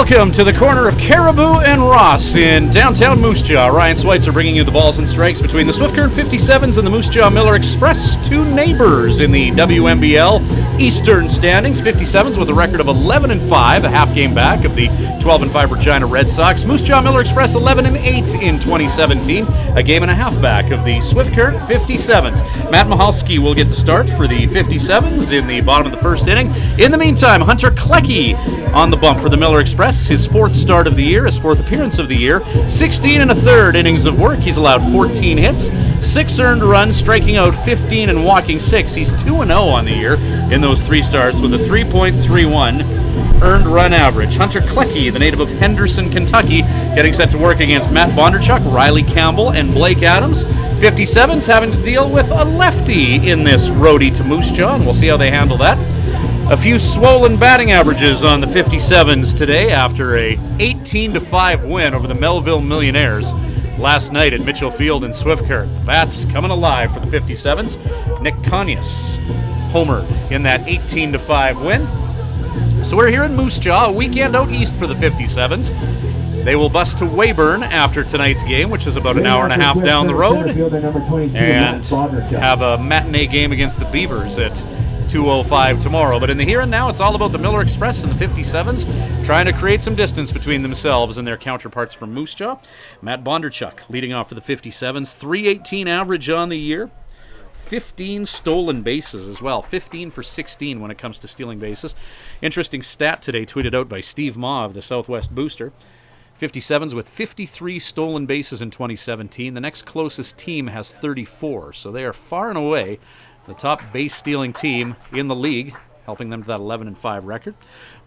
Welcome to the corner of Caribou and Ross in downtown Moose Jaw. Ryan Schweitzer bringing you the balls and strikes between the Swift Current 57's and the Moose Jaw Miller Express, two neighbors in the WNBL Eastern standings. 57's with a record of 11-5, a half game back of the 12-5 Regina Red Sox. Moose Jaw Miller Express 11-8 in 2017, a game and a half back of the Swift Current 57's. Matt Michalski will get the start for the 57's in the bottom of the first inning. In the meantime, Hunter Klecki on the bump for the Miller Express, his fourth start of the year, his fourth appearance of the year. 16 1/3 innings of work. He's allowed 14 hits, 6 earned runs, striking out 15 and walking 6. He's 2-0 on the year in those 3 starts with a 3.31 earned run average. Hunter Klecki, the native of Henderson, Kentucky, getting set to work against Matt Bondarchuk, Riley Campbell, and Blake Adams. 57's having to deal with a lefty in this roadie to Moose Jaw, and we'll see how they handle that. A few swollen batting averages on the 57's today after a 18-5 win over the Melville Millionaires last night at Mitchell Field in Swift Current. The bats coming alive for the 57's. Nick Conyas homered in that 18-5 win. So we're here in Moose Jaw, a weekend out east for the 57's. They will bus to Weyburn after tonight's game, which is about an hour and a half down the road, and have a matinee game against the Beavers at 2:05 tomorrow. But in the here and now, it's all about the Miller Express and the 57's trying to create some distance between themselves and their counterparts from Moose Jaw. Matt Bondarchuk leading off for the 57's, 318 average on the year, 15 stolen bases as well, 15 for 16 when it comes to stealing bases. Interesting stat today tweeted out by Steve Ma of the Southwest Booster. 57's with 53 stolen bases in 2017. The next closest team has 34, so they are far and away the top base-stealing team in the league, helping them to that 11-5 record.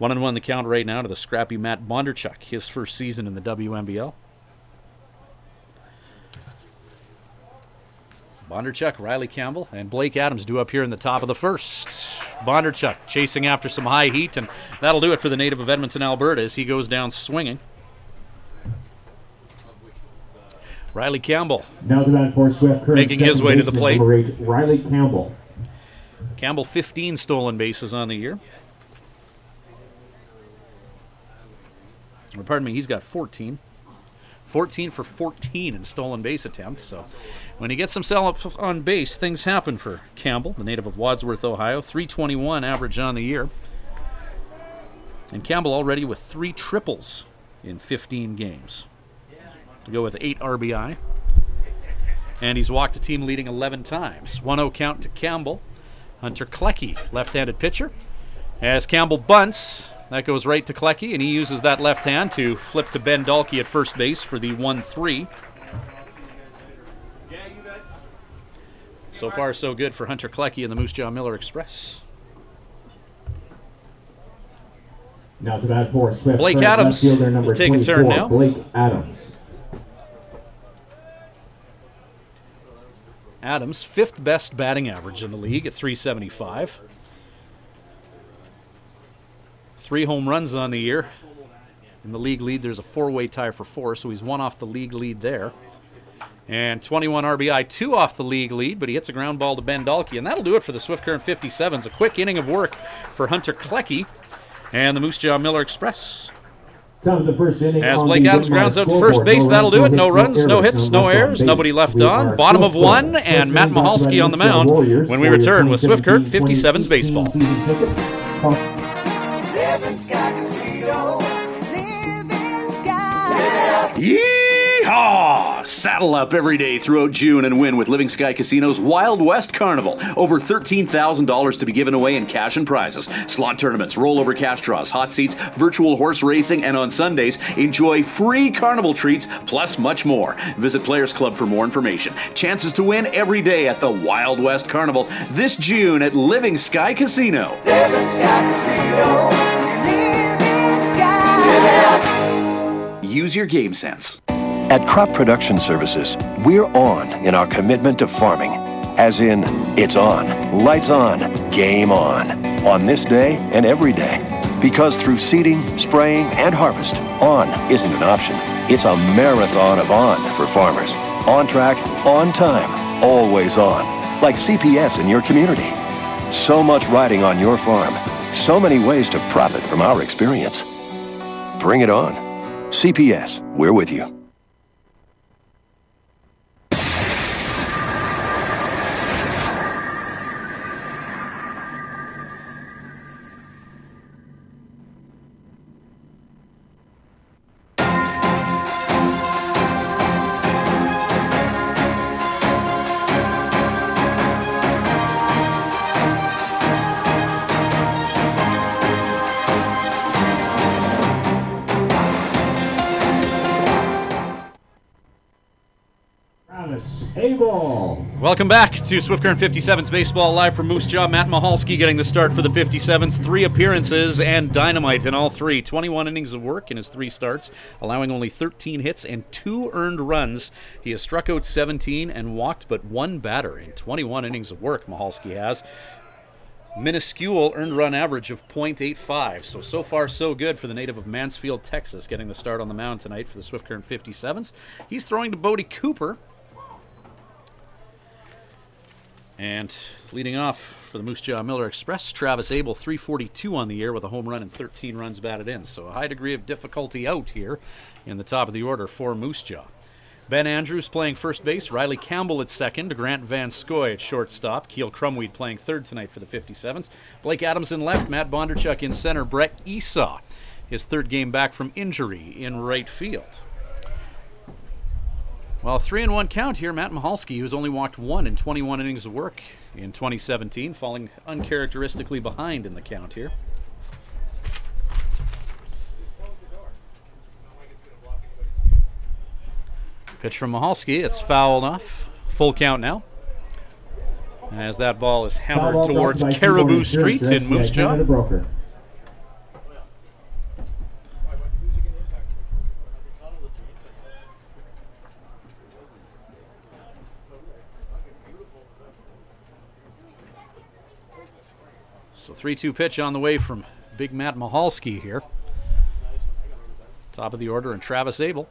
1-1 the count right now to the scrappy Matt Bondarchuk, his first season in the WNBL. Bondarchuk, Riley Campbell, and Blake Adams due up here in the top of the first. Bondarchuk chasing after some high heat, and that'll do it for the native of Edmonton, Alberta, as he goes down swinging. Riley Campbell now for Swift Current, making his way to the plate. Riley Campbell. Campbell 15 stolen bases on the year. Or pardon me, he's got 14. 14 for 14 in stolen base attempts. So when he gets himself on base, things happen for Campbell, the native of Wadsworth, Ohio. 321 average on the year. And Campbell already with 3 triples in 15 games. To go with 8 RBI. And he's walked a team leading 11 times. 1-0 count to Campbell. Hunter Klecki, left-handed pitcher. As Campbell bunts, that goes right to Klecki, and he uses that left hand to flip to Ben Dalkey at first base for the 1-3. So far, so good for Hunter Klecki and the Moose Jaw Miller Express. Now to bat for Swift Blake Current, Adams will take a turn now. Blake Adams. Adams, 5th best batting average in the league at 375. 3 home runs on the year. In the league lead, there's a 4-way tie for 4, so he's 1 off the league lead there. And 21 RBI, 2 off the league lead, but he hits a ground ball to Ben Dalkey. And that'll do it for the Swift Current 57's. A quick inning of work for Hunter Klecki and the Moose Jaw Miller Express. As Blake Adams grounds out to first base, that'll do it. No runs, no hits, no errors, nobody left on. Bottom of 1, and Matt Michalski on the mound when we return with Swift Current 57's baseball. Yeehaw! Saddle up every day throughout June and win with Living Sky Casino's Wild West Carnival. Over $13,000 to be given away in cash and prizes. Slot tournaments, rollover cash draws, hot seats, virtual horse racing, and on Sundays, enjoy free carnival treats, plus much more. Visit Players Club for more information. Chances to win every day at the Wild West Carnival this June at Living Sky Casino. Living Sky Casino. Living Sky. Use your game sense. At Crop Production Services, we're on in our commitment to farming. As in, it's on, lights on, game on this day and every day. Because through seeding, spraying, and harvest, on isn't an option. It's a marathon of on for farmers. On track, on time, always on. Like CPS in your community. So much riding on your farm. So many ways to profit from our experience. bring it on. CPS, we're with you. Welcome back to Swift Current 57's Baseball Live from Moose Jaw. Matt Michalski getting the start for the 57's. 3 appearances and dynamite in all 3. 21 innings of work in his 3 starts, allowing only 13 hits and 2 earned runs. He has struck out 17 and walked but 1 batter in 21 innings of work. Michalski has minuscule earned run average of .85. So far so good for the native of Mansfield, Texas, getting the start on the mound tonight for the Swift Current 57's. He's throwing to Bodie Cooper. And leading off for the Moose Jaw Miller Express, Travis Abel, 342 on the year with a home run and 13 runs batted in. So a high degree of difficulty out here in the top of the order for Moose Jaw. Ben Andrews playing first base, Riley Campbell at second, Grant Van Scoy at shortstop, Keel Crumweed playing third tonight for the 57's, Blake Adams in left, Matt Bondarchuk in center, Brett Esau, his 3rd game back from injury, in right field. Well, 3-1 count here. Matt Michalski, who's only walked 1 in 21 innings of work in 2017, falling uncharacteristically behind in the count here. Pitch from Michalski. It's fouled off. Full count now, as that ball is hammered towards Caribou Street in Moose Jaw. So 3-2 pitch on the way from Big Matt Michalski here. Top of the order, and Travis Abel.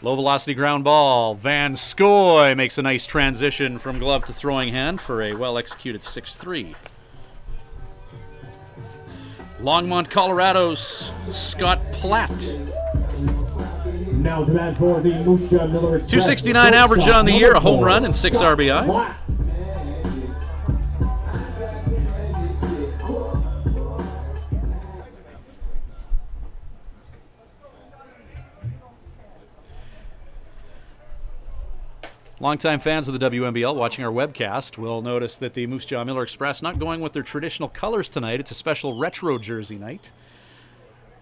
Low velocity ground ball. Van Scoy makes a nice transition from glove to throwing hand for a well executed 6-3. Longmont, Colorado's Scott Platt. Now to bat for the Moose Jaw Miller Express, 269 average on the year, a home run and 6 RBI. Platt. Longtime fans of the WMBL watching our webcast will notice that the Moose Jaw Miller Express not going with their traditional colors tonight. It's a special retro jersey night.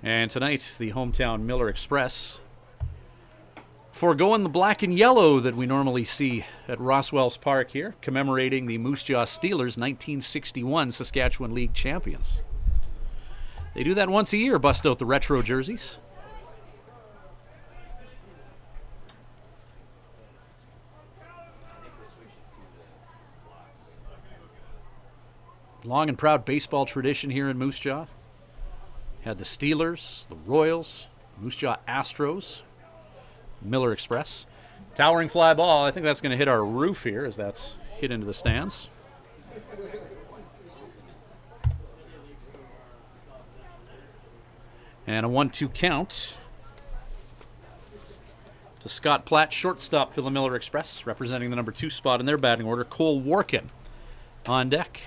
And tonight, the hometown Miller Express foregoing the black and yellow that we normally see at Roswells Park here, commemorating the Moose Jaw Steelers 1961 Saskatchewan League champions. They do that once a year, bust out the retro jerseys. Long and proud baseball tradition here in Moose Jaw. Had the Steelers, the Royals, Moose Jaw Astros, Miller Express. Towering fly ball. I think that's going to hit our roof here as that's hit into the stands. And a 1-2 count to Scott Platt, shortstop for the Miller Express, representing the number 2 spot in their batting order. Cole Warkin on deck.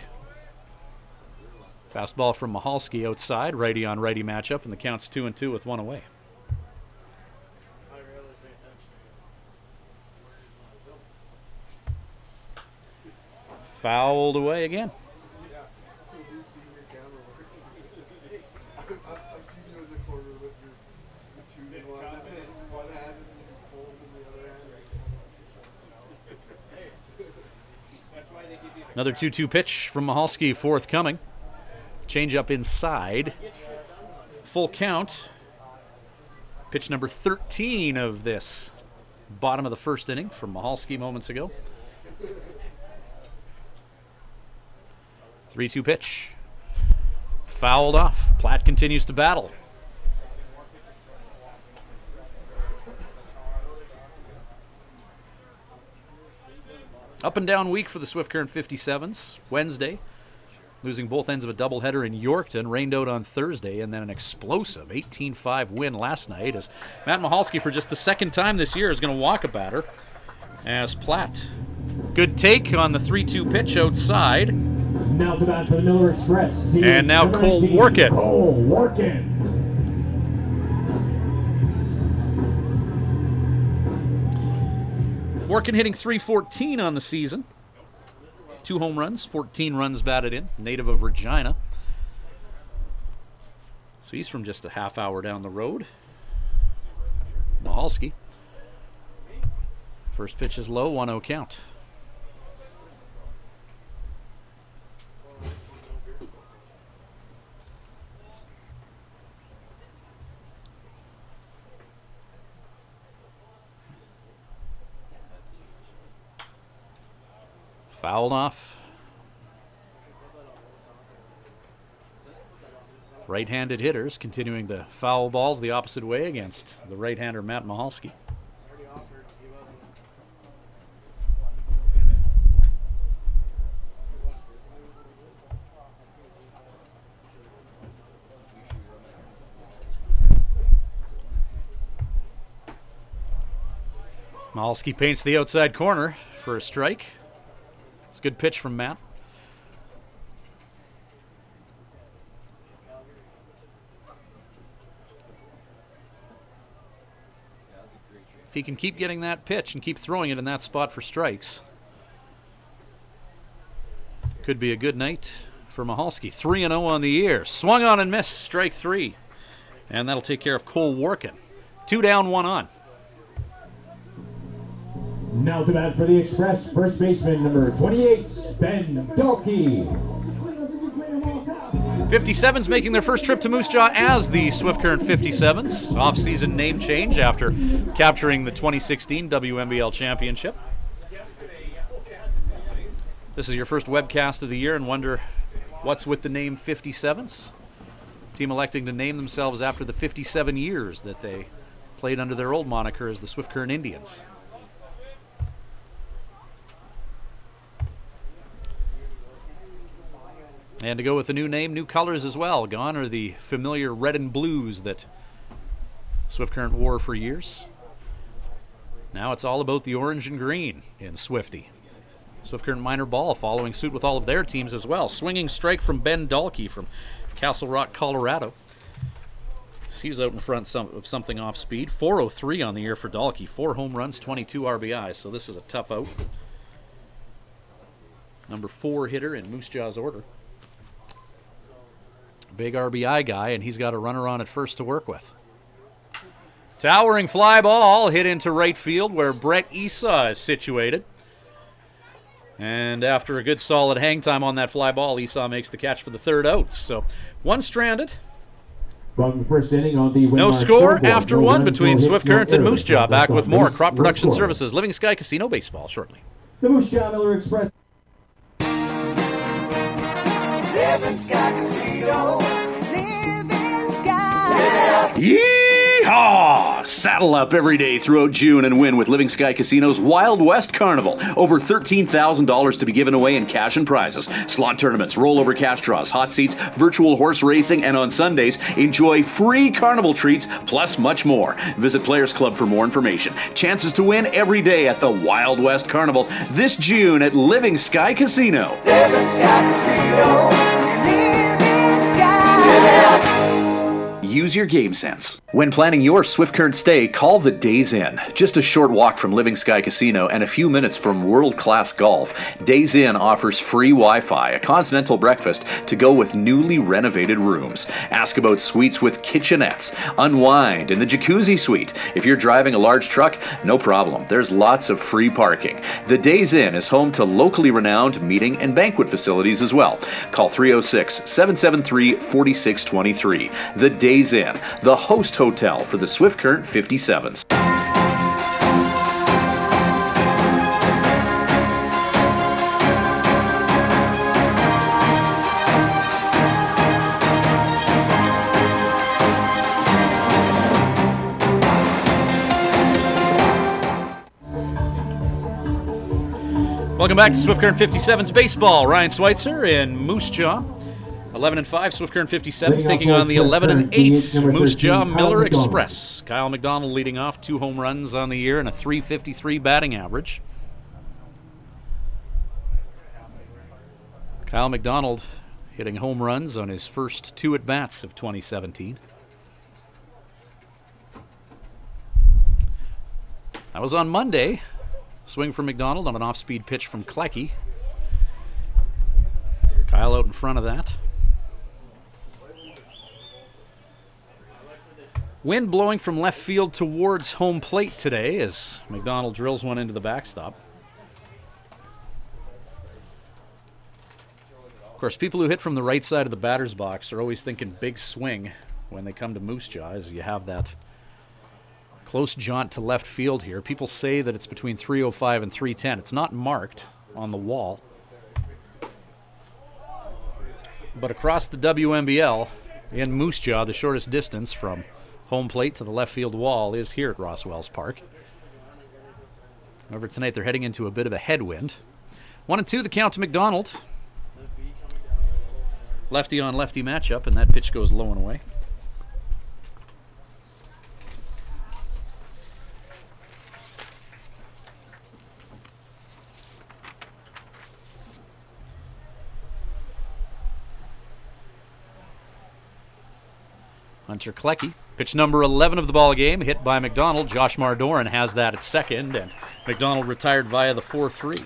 Fastball from Michalski outside, righty on righty matchup, and the count's 2-2 with 1 away. Fouled away again. Another 2-2 pitch from Michalski, forthcoming. Change up inside. Full count. Pitch number 13 of this bottom of the first inning from Michalski moments ago. 3-2 pitch. Fouled off. Platt continues to battle. Up and down week for the Swift Current 57's. Wednesday, losing both ends of a doubleheader in Yorkton, rained out on Thursday, and then an explosive 18-5 win last night as Matt Michalski, for just the second time this year, is going to walk a batter as Platt. Good take on the 3-2 pitch outside. Now to bat for the Miller Express. And now Cole Workin. Cole Workin. Workin hitting .314 on the season. 2 home runs, 14 runs batted in, native of Regina. So he's from just a half hour down the road. Michalski. First pitch is low, 1-0 count. Fouled off. Right-handed hitters continuing to foul balls the opposite way against the right-hander Matt Michalski. Michalski paints the outside corner for a strike. It's a good pitch from Matt. If he can keep getting that pitch and keep throwing it in that spot for strikes, could be a good night for Michalski. 3-0 on the year. Swung on and missed, strike 3. And that'll take care of Cole Workin. 2 down, 1 on. Now to bat for the Express, first baseman number 28, Ben Dalkey. 57's making their first trip to Moose Jaw as the Swift Current 57's. Off-season name change after capturing the 2016 WMBL Championship. This is your first webcast of the year and wonder what's with the name 57's. Team electing to name themselves after the 57 years that they played under their old moniker as the Swift Current Indians. And to go with the new name, new colors as well. Gone are the familiar red and blues that Swift Current wore for years. Now it's all about the orange and green in Swifty. Swift Current minor ball following suit with all of their teams as well. Swinging strike from Ben Dalkey from Castle Rock, Colorado. He's out in front of something off speed. 403 on the year for Dalkey. 4 home runs, 22 RBIs. So this is a tough out. Number 4 hitter in Moose Jaw's order. Big RBI guy, and he's got a runner on at first to work with. Towering fly ball hit into right field where Brett Esau is situated. And after a good solid hang time on that fly ball, Esau makes the catch for the 3rd out. So 1 stranded. From the first inning on the no score after 1 between Swift Current and Moose Jaw. Back with more Crop Production Services, Living Sky Casino Baseball shortly. The Moose Jaw Miller Express. Living Sky Casino. Living Sky. Yeehaw! Saddle up every day throughout June and win with Living Sky Casino's Wild West Carnival. Over $13,000 to be given away in cash and prizes. Slot tournaments, rollover cash draws, hot seats, virtual horse racing, and on Sundays, enjoy free carnival treats, plus much more. Visit Players Club for more information. Chances to win every day at the Wild West Carnival this June at Living Sky Casino. Living Sky Casino. Living Sky. Use your game sense. When planning your Swift Current stay, call the Days Inn. Just a short walk from Living Sky Casino and a few minutes from world-class golf, Days Inn offers free Wi-Fi, a continental breakfast to go with newly renovated rooms. Ask about suites with kitchenettes. Unwind in the jacuzzi suite. If you're driving a large truck, no problem. There's lots of free parking. The Days Inn is home to locally renowned meeting and banquet facilities as well. Call 306-773-4623. The Days Inn, the host hotel for the Swift Current 57's. Welcome back to Swift Current 57's baseball. Ryan Schweitzer in Moose Jaw. 11-5 Swift Current 57's taking on the 11-8 Moose Jaw Miller Express. Kyle McDonald leading off, 2 home runs on the year and a .353 batting average. Kyle McDonald hitting home runs on his first 2 at-bats of 2017. That was on Monday. Swing from McDonald on an off-speed pitch from Klecki. Kyle out in front of that. Wind blowing from left field towards home plate today as McDonald drills one into the backstop. Of course, people who hit from the right side of the batter's box are always thinking big swing when they come to Moose Jaw, as you have that close jaunt to left field here. People say that it's between 305 and 310. It's not marked on the wall. But across the WMBL, in Moose Jaw, the shortest distance from home plate to the left field wall is here at Ross-Wells Park. However, tonight they're heading into a bit of a headwind. 1-2 the count to McDonald. Lefty on lefty matchup, and that pitch goes low and away. Hunter Klecki, pitch number 11 of the ball game, hit by McDonald. Josh Mardoran has that at second, and McDonald retired via the 4-3.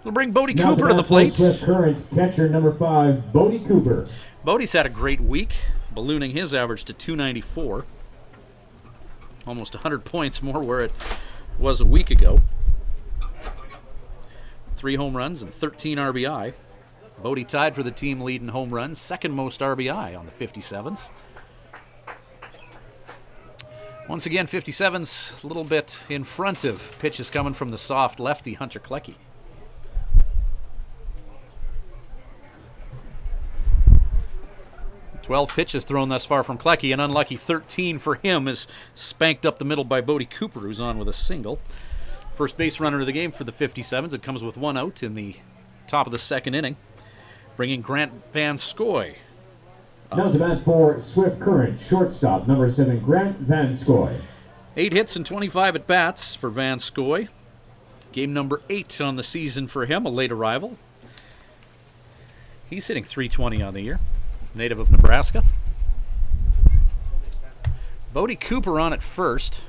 We'll bring Bodie Cooper to the plate. Swift Current catcher number 5, Bodie Cooper. Bodie's had a great week, ballooning his average to 294. Almost 100 points more where it was a week ago. 3 home runs and 13 RBI. Bodie tied for the team lead in home runs, second most RBI on the 57's. Once again, 57's a little bit in front of pitches coming from the soft lefty, Hunter Klecki. 12 pitches thrown thus far from Klecki, an unlucky 13 for him is spanked up the middle by Bodie Cooper, who's on with a single. First base runner of the game for the 57's. It comes with 1 out in the top of the second inning, bringing Grant Van Scoy. Now the bat for Swift Current, shortstop, number 7, Grant Van Scoy. 8 hits and 25 at-bats for Van Scoy. Game number 8 on the season for him, a late arrival. He's hitting .320 on the year, native of Nebraska. Bodie Cooper on at first.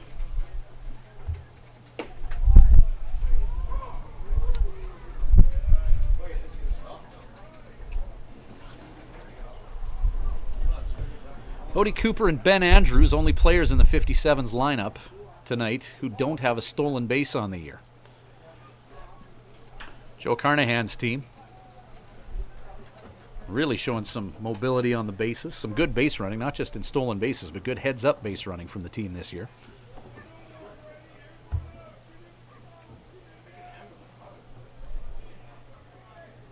Bodie Cooper and Ben Andrews, only players in the 57's lineup tonight who don't have a stolen base on the year. Joe Carnahan's team really showing some mobility on the bases, some good base running, not just in stolen bases, but good heads-up base running from the team this year.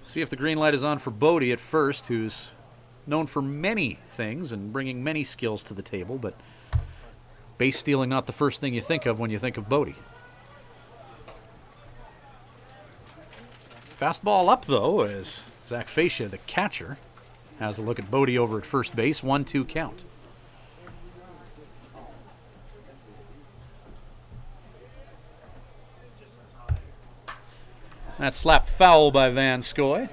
See if the green light is on for Bodie at first, who's known for many things and bringing many skills to the table, but base stealing not the first thing you think of when you think of Bodie. Fastball up, though, as Zach Fascia, the catcher, has a look at Bodie over at first base. 1-2 count. That slapped foul by Van Scoy.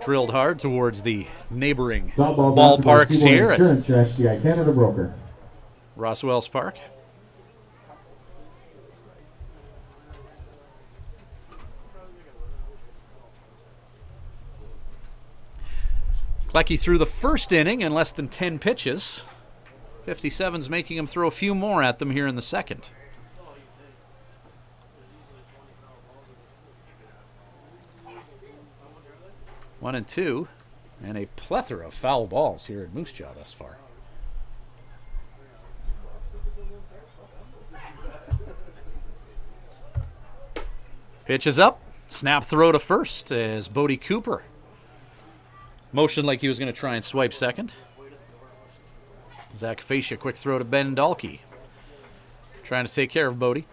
Drilled hard towards the neighboring ballparks here at Canada Broker. Ross-Wells Park. Klecki threw the first inning in less than 10 pitches. 57's making him throw a few more at them here in the second. One and two, and a plethora of foul balls here at Moose Jaw thus far. Pitch is up. Snap throw to first as Bodie Cooper motioned like he was going to try and swipe second. Zach Fascia, quick throw to Ben Dalkey. trying to take care of Bodie.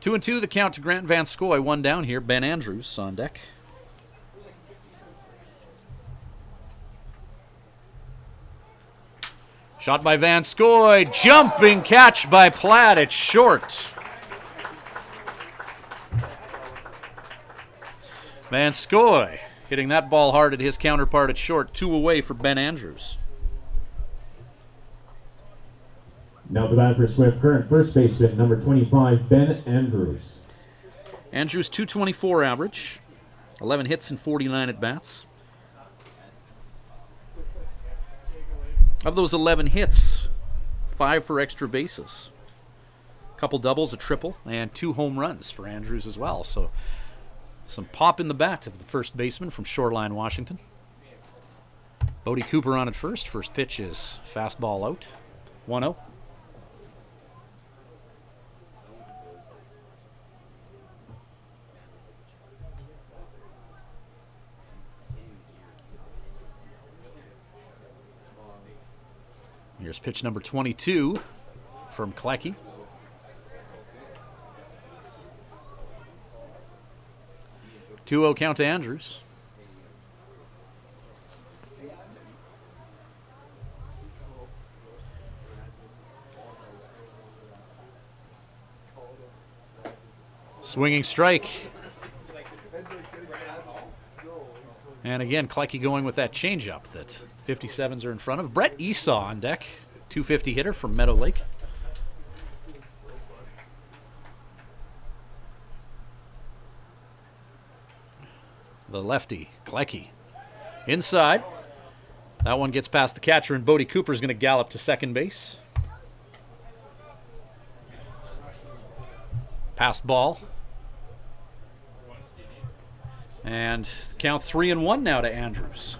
2-2 the count to Grant Van Scoy. One down here. Ben Andrews on deck. Shot by Van Scoy. Jumping catch by Platt. It's short. Van Scoy hitting that ball hard at his counterpart at short. 2 away for Ben Andrews. Now the bat for Swift Current, first baseman, number 25, Ben Andrews. Andrews, .224 average, 11 hits and 49 at-bats. Of those 11 hits, 5 for extra bases. A couple doubles, a triple, and 2 home runs for Andrews as well. So some pop in the bat of the first baseman from Shoreline, Washington. Bodie Cooper on at first. First pitch is fastball out. 1-0. Here's pitch number 22 from Klecki. Two-0 count to Andrews. Swinging strike. And again, Klecki going with that changeup that 57's are in front of. Brett Esau on deck, .250 hitter from Meadow Lake. The lefty, Klecki. Inside. That one gets past the catcher, and Bodie Cooper's going to gallop to second base. Passed ball. And count 3-1 now to Andrews.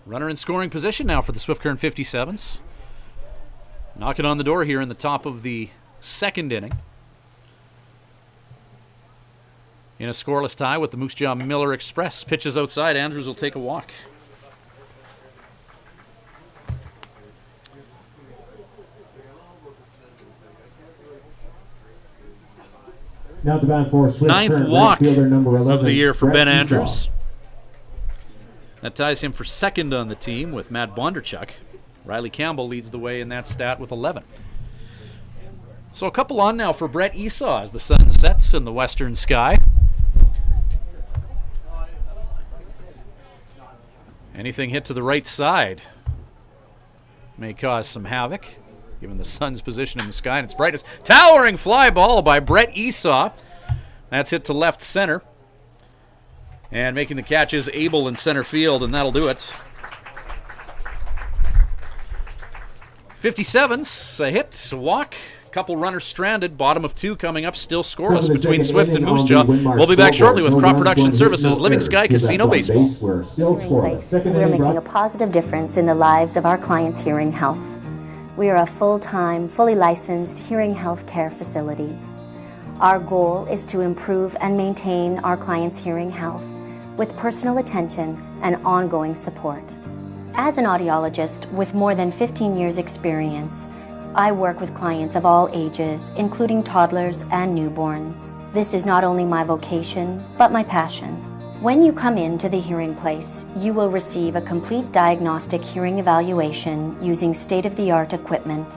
Runner in scoring position now for the Swift Current 57's. Knocking on the door here in the top of the second inning. In a scoreless tie with the Moose Jaw Miller Express. Pitches outside. Andrews will take a walk. Now the bat for Swift Ninth Current, walk right fielder, number 11, of the year for Brett Ben Esau. Andrews. That ties him for second on the team with Matt Bondarchuk. Riley Campbell leads the way in that stat with 11. So a couple on now for Brett Esau as the sun sets in the western sky. Anything hit to the right side may cause some havoc, given the sun's position in the sky and its brightness. Towering fly ball by Brett Esau. That's hit to left center. And making the catch is Abel in center field, and that'll do it. 57's, a hit, a walk, couple runners stranded, bottom of 2 coming up, still scoreless between Swift and Moose Jaw. We'll be back shortly with Crop Production Services, Living Sky Casino Baseball. We're making a positive difference in the lives of our clients' hearing health. We are a full-time, fully licensed hearing health care facility. Our goal is to improve and maintain our clients' hearing health with personal attention and ongoing support. As an audiologist with more than 15 years experience, I work with clients of all ages, including toddlers and newborns. This is not only my vocation, but my passion. When you come into the Hearing Place, you will receive a complete diagnostic hearing evaluation using state-of-the-art equipment.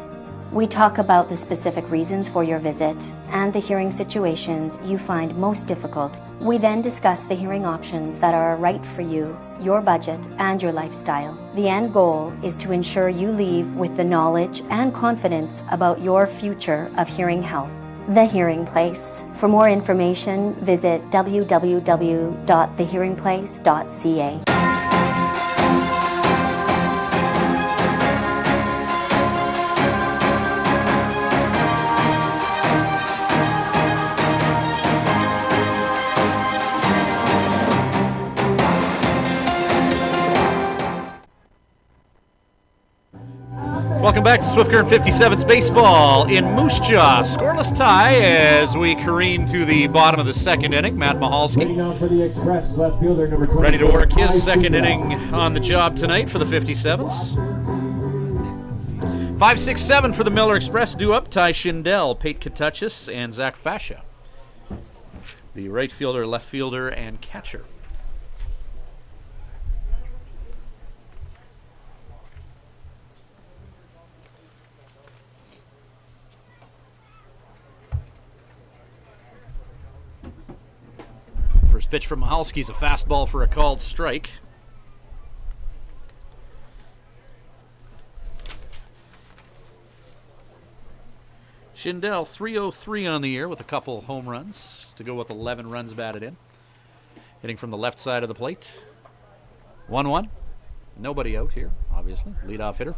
We talk about the specific reasons for your visit and the hearing situations you find most difficult. We then discuss the hearing options that are right for you, your budget, and your lifestyle. The end goal is to ensure you leave with the knowledge and confidence about your future of hearing health. The Hearing Place. For more information, visit www.thehearingplace.ca. Welcome back to Swift Current 57's baseball in Moose Jaw. Scoreless tie as we careen to the bottom of the second inning. Matt Mahalski Waiting on for the Express, left fielder number 20. ready to work his second inning on the job tonight for the 57's. 5-6-7 for the Miller Express. Due up, Ty Schindel, Pate Katuchis, and Zach Fascia. The right fielder, left fielder, and catcher. First pitch from Mahalski's a fastball for a called strike. Schindel 303 on the year with a couple home runs to go with 11 runs batted in. Hitting from the left side of the plate. 1-1. Nobody out here, obviously. Leadoff hitter.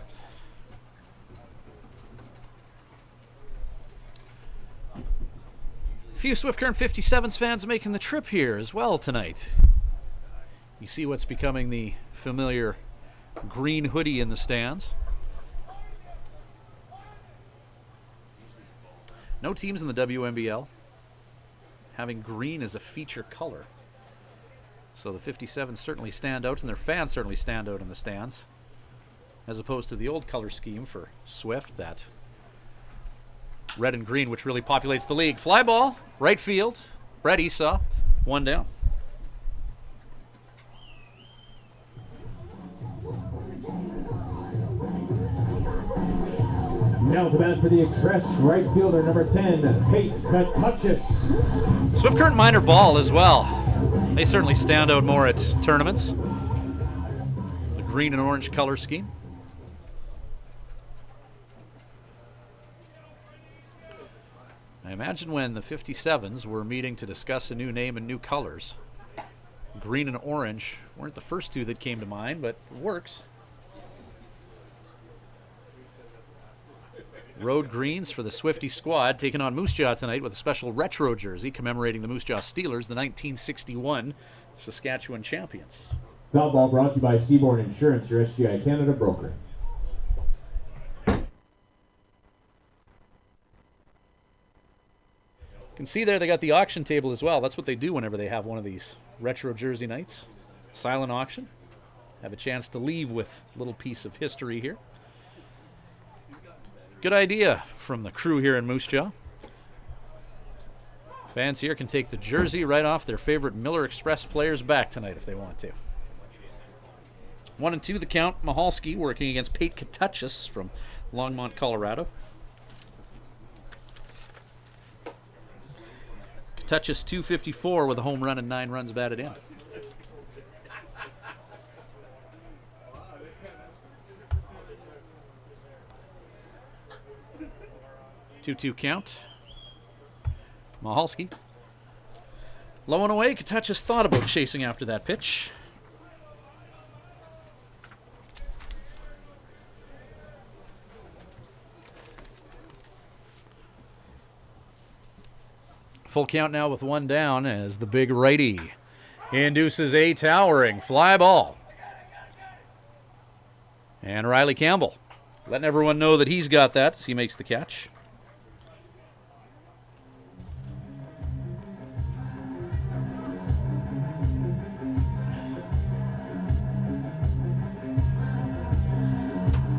A few Swift Current 57's fans making the trip here as well tonight. You see what's becoming the familiar green hoodie in the stands. No teams in the WNBL having green as a feature color. So the 57's certainly stand out, and their fans certainly stand out in the stands, as opposed to the old color scheme for Swift, that red and green, which really populates the league. Fly ball, right field. Brett Esau, one down. Now the bat for the Express, right fielder number 10, Pate Katuchis. Swift Current minor ball as well. They certainly stand out more at tournaments. The green and orange color scheme. I imagine when the 57's were meeting to discuss a new name and new colors, green and orange weren't the first two that came to mind, but it works. Road greens for the Swifty squad, taking on Moose Jaw tonight with a special retro jersey commemorating the Moose Jaw Steelers, the 1961 Saskatchewan champions. Foul ball brought to you by Seaborn Insurance, your SGI Canada broker. You can see there they got the auction table as well. That's what they do whenever they have one of these retro jersey nights. Silent auction. Have a chance to leave with a little piece of history here. Good idea from the crew here in Moose Jaw. Fans here can take the jersey right off their favorite Miller Express players' back tonight if they want to. 1-2 the count. Mahalski working against Pate Katuchis from Longmont, Colorado. Katuchis 254 with a home run and 9 runs batted in. Two-two count. Mahalski. Low and away. Katuchis thought about chasing after that pitch. Full count now with one down as the big righty induces a towering fly ball. And Riley Campbell letting everyone know that he's got that as he makes the catch.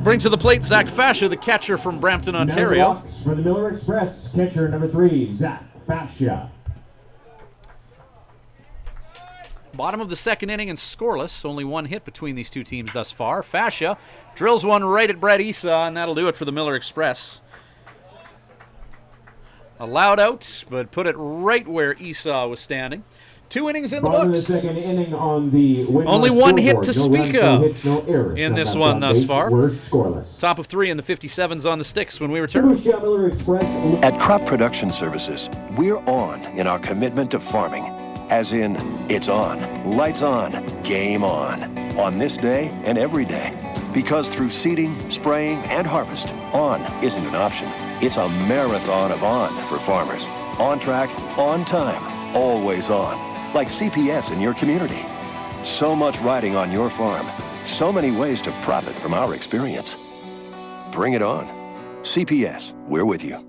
Bring to the plate Zach Fascia, the catcher from Brampton, Ontario. Now the box for the Miller Express, catcher number 3, Zach Fascia. Bottom of the second inning and scoreless. Only one hit between these two teams thus far. Fascia drills one right at Brett Esau, and that'll do it for the Miller Express. Allowed out, but put it right where Esau was standing. 2 innings in the books. The second inning on the only one hit to no speak runs, of no hits, no errors. in this one thus far. We're scoreless. Top of 3 in the 57's on the sticks when we return. Miller Express. At Crop Production Services, we're on in our commitment to farming. As in, it's on, lights on, game on this day and every day. Because through seeding, spraying, and harvest, on isn't an option. It's a marathon of on for farmers. On track, on time, always on. Like CPS in your community. So much riding on your farm. So many ways to profit from our experience. Bring it on. CPS, we're with you.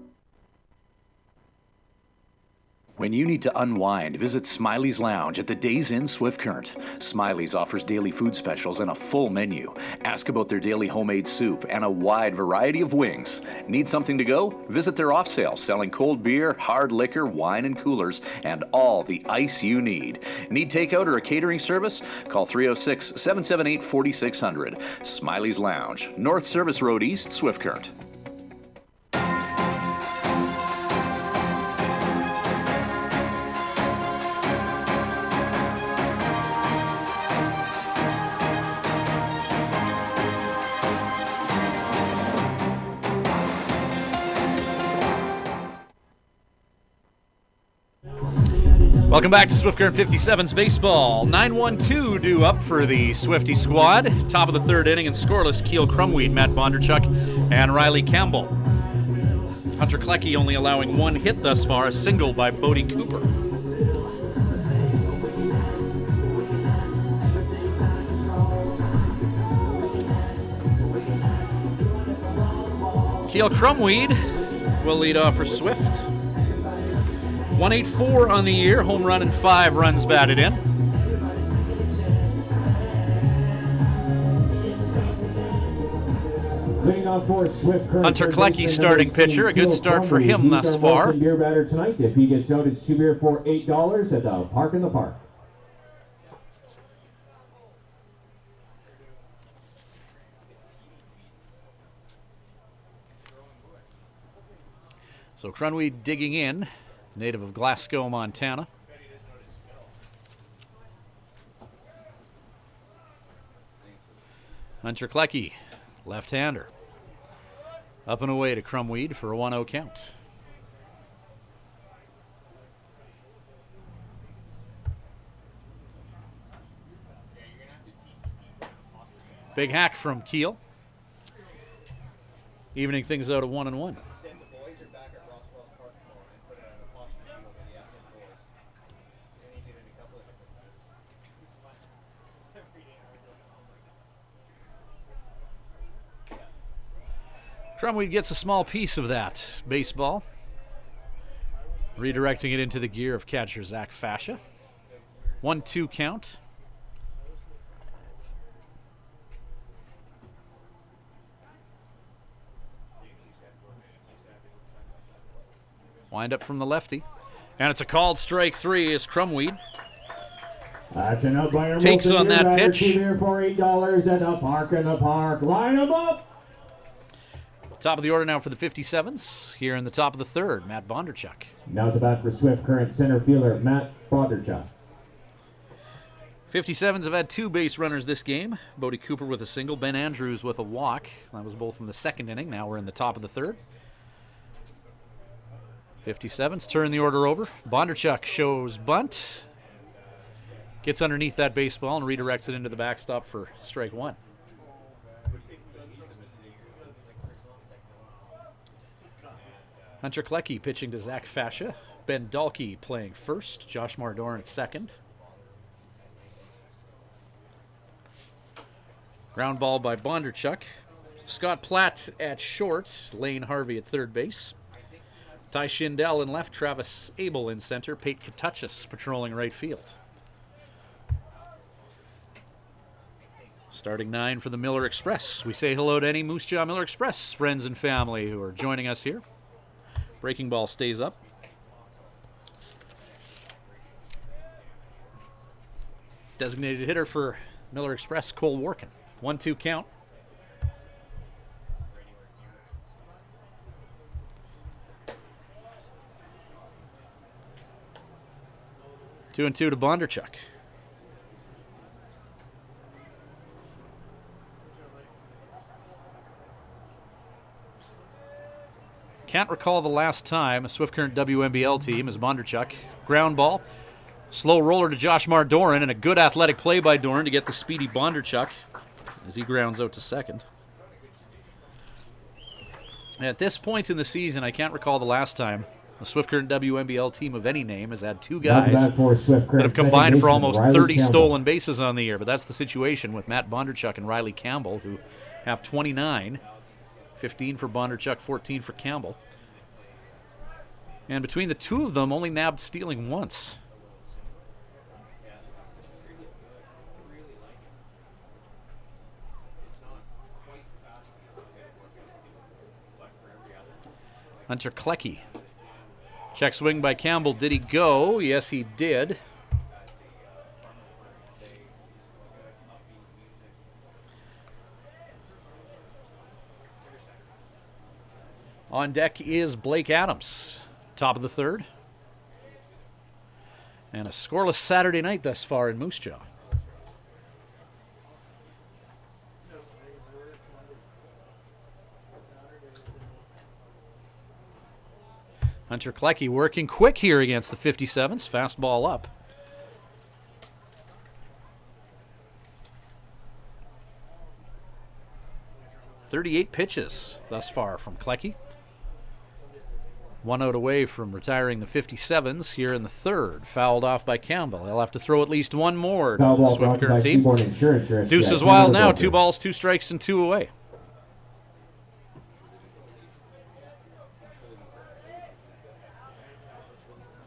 When you need to unwind, visit Smiley's Lounge at the Days Inn Swift Current. Smiley's offers daily food specials and a full menu. Ask about their daily homemade soup and a wide variety of wings. Need something to go? Visit their off sale selling cold beer, hard liquor, wine and coolers, and all the ice you need. Need takeout or a catering service? Call 306-778-4600. Smiley's Lounge, North Service Road East, Swift Current. Welcome back to Swift Current 57's baseball. 9-1-2 due up for the Swifty squad. Top of the third inning and scoreless. Keel Crumweed, Matt Bondarchuk, and Riley Campbell. Hunter Klecki only allowing one hit thus far, a single by Bodie Cooper. Keel Crumweed will lead off for Swift. 184 on the year, home run and 5 runs batted in. Hunter Klecki starting pitcher, a good start for him thus far. Beer batter tonight. If he gets out, it's 2 beer for $8 at the Park in the Park. So Crumweed digging in. Native of Glasgow, Montana. Hunter Klecki, left-hander. Up and away to Crumweed for a 1-0 count. Big hack from Keel. Evening things out at 1-1. Crumweed gets a small piece of that baseball. Redirecting it into the gear of catcher Zach Fascia. 1-2 count. Wind up from the lefty. And it's a called strike 3 as Crumweed takes on that pitch. For $8 at the Park in the Park. Line them up. Top of the order now for the 57's. Here in the top of the third, Matt Bondarchuk. Now at the bat for Swift Current center fielder Matt Bondarchuk. 57's have had 2 base runners this game. Bodie Cooper with a single, Ben Andrews with a walk. That was both in the second inning. Now we're in the top of the third. 57's turn the order over. Bondarchuk shows bunt. Gets underneath that baseball and redirects it into the backstop for strike 1. Hunter Klecki pitching to Zach Fascia. Ben Dalkey playing first. Josh Mardoran at second. Ground ball by Bondarchuk. Scott Platt at short. Lane Harvey at third base. Ty Schindel in left. Travis Abel in center. Pate Katuchis patrolling right field. Starting 9 for the Miller Express. We say hello to any Moose Jaw Miller Express friends and family who are joining us here. Breaking ball stays up. Designated hitter for Miller Express, Cole Workin. 1-2 count. Two and two to Bondarchuk. Can't recall the last time a Swift Current WMBL team is Bondarchuk. Ground ball. Slow roller to Josh Mardoran, and a good athletic play by Doran to get the speedy Bondarchuk as he grounds out to second. At this point in the season, I can't recall the last time a Swift Current WMBL team of any name has had 2 guys that have combined for almost 30 stolen bases on the year. But that's the situation with Matt Bondarchuk and Riley Campbell, who have 29. 15 for Bondarchuk, 14 for Campbell. And between the two of them, only nabbed stealing once. Hunter Klecki. Check swing by Campbell. Did he go? Yes, he did. On deck is Blake Adams. Top of the third. And a scoreless Saturday night thus far in Moose Jaw. Hunter Klecki working quick here against the 57's. Fastball up. .38 pitches thus far from Klecki. 1 out away from retiring the 57's here in the third. Fouled off by Campbell. They'll have to throw at least one more to the Swift Current team. Deuces wild now. 2 balls, 2 strikes, and 2 away.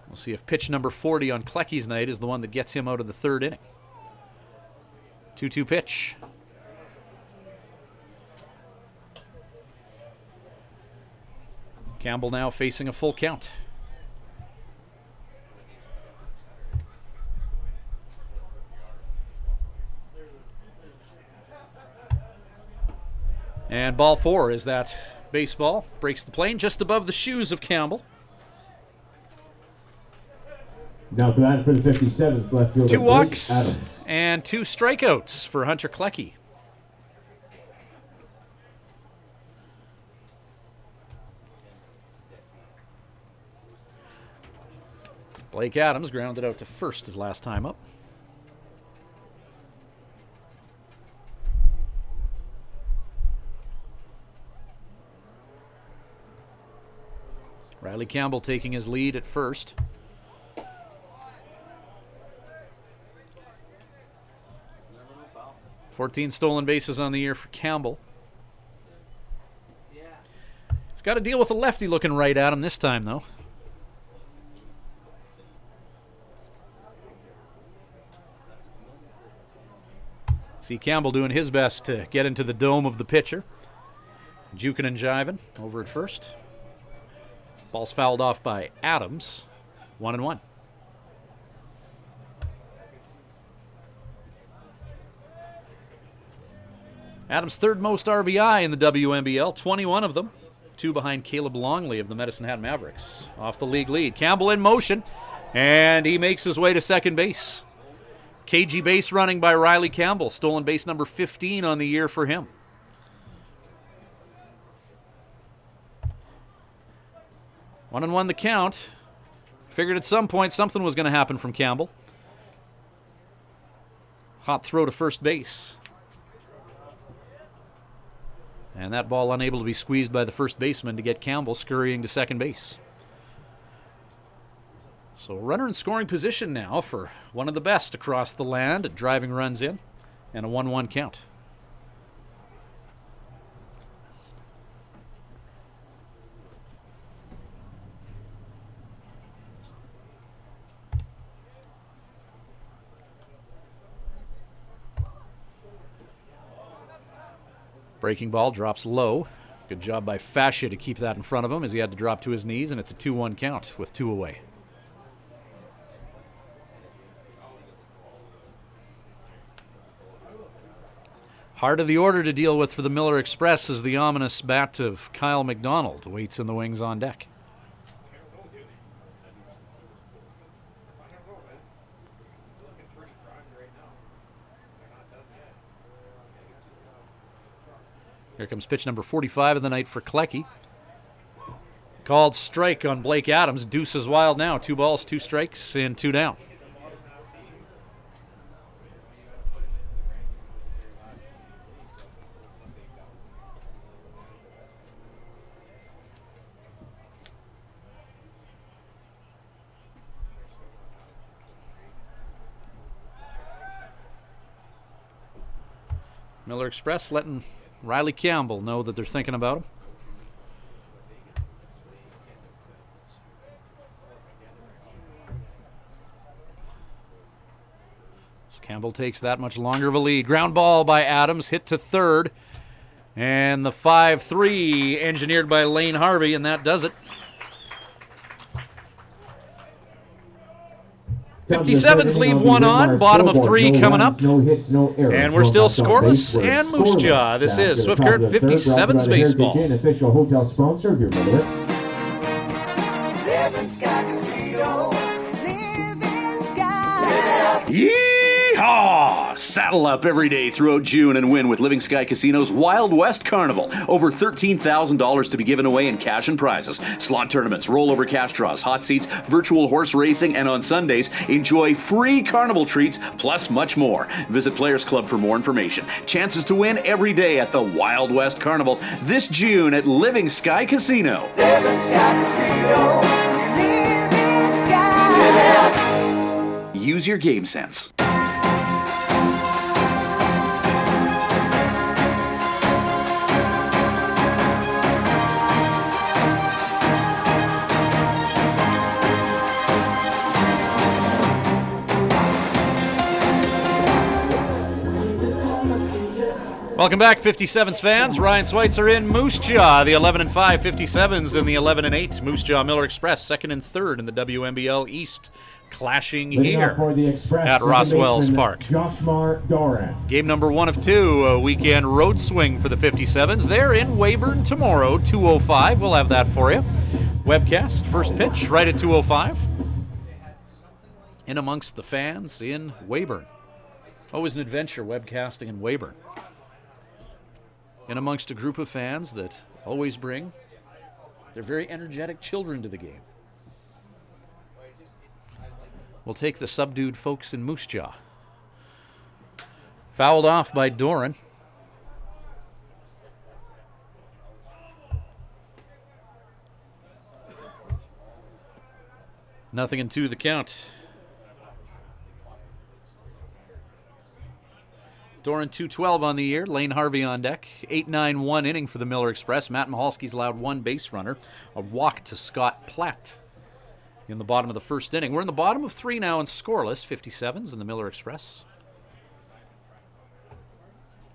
We'll see if pitch number 40 on Klecki's night is the one that gets him out of the third inning. 2-2 pitch. Campbell now facing a full count. And ball 4 is that baseball. Breaks the plane just above the shoes of Campbell. Now for that for the 57th left fielder. 2 walks and 2 strikeouts for Hunter Klecki. Blake Adams grounded out to first his last time up. Riley Campbell taking his lead at first. .14 stolen bases on the year for Campbell. He's got to deal with a lefty looking right at him this time, though. See Campbell doing his best to get into the dome of the pitcher. Jukin and jiving over at first. Ball's fouled off by Adams. 1-1. Adams' third most RBI in the WNBL, 21 of them. 2 behind Caleb Longley of the Medicine Hat Mavericks. Off the league lead. Campbell in motion, and he makes his way to second base. KG base running by Riley Campbell. Stolen base number 15 on the year for him. One and one the count. Figured at some point something was going to happen from Campbell. Hot throw to first base. And that ball unable to be squeezed by the first baseman to get Campbell scurrying to second base. So runner in scoring position now for one of the best across the land at driving runs in, and a 1-1 count. Breaking ball drops low. Good job by Fascia to keep that in front of him as he had to drop to his knees, and it's a 2-1 count with 2 away. Heart of the order to deal with for the Miller Express as the ominous bat of Kyle McDonald waits in the wings on deck. Here comes pitch number 45 of the night for Klecki. Called strike on Blake Adams. Deuces wild now. 2 balls, 2 strikes, and 2 down. Miller Express letting Riley Campbell know that they're thinking about him. So Campbell takes that much longer of a lead. Ground ball by Adams, hit to third. And the 5-3 engineered by Lane Harvey, and that does it. 57's leave one on, bottom of three coming up. And we're still scoreless and Moose Jaw. This is Swift Current 57's baseball. Official hotel sponsor of your member. Living Sky Casino. Living Sky. Yeehaw! Saddle up every day throughout June and win with Living Sky Casino's Wild West Carnival. Over $13,000 to be given away in cash and prizes. Slot tournaments, rollover cash draws, hot seats, virtual horse racing, and on Sundays, enjoy free carnival treats, plus much more. Visit Players Club for more information. Chances to win every day at the Wild West Carnival this June at Living Sky Casino. Living Sky Casino. Living Sky. Use your game sense. Welcome back, 57's fans. Ryan Schweitzer in Moose Jaw. The 11-5 57's and the 11-8 Moose Jaw Miller Express, second and third in the WNBL East, clashing here at Roswell's Park. Joshmar Doran. Game number 1 of 2, a weekend road swing for the 57's. They're in Weyburn tomorrow, 2:05. We'll have that for you. Webcast, first pitch, right at 2:05. In amongst the fans in Weyburn. Always an adventure webcasting in Weyburn. In amongst a group of fans that always bring their very energetic children to the game. We'll take the subdued folks in Moose Jaw. Fouled off by Doran. Nothing in 2 the count. Doran 212 on the year. Lane Harvey on deck. 8-9-1 inning for the Miller Express. Matt Mahalski's allowed 1 base runner. A walk to Scott Platt in the bottom of the first inning. We're in the bottom of 3 now and scoreless. 57's in the Miller Express.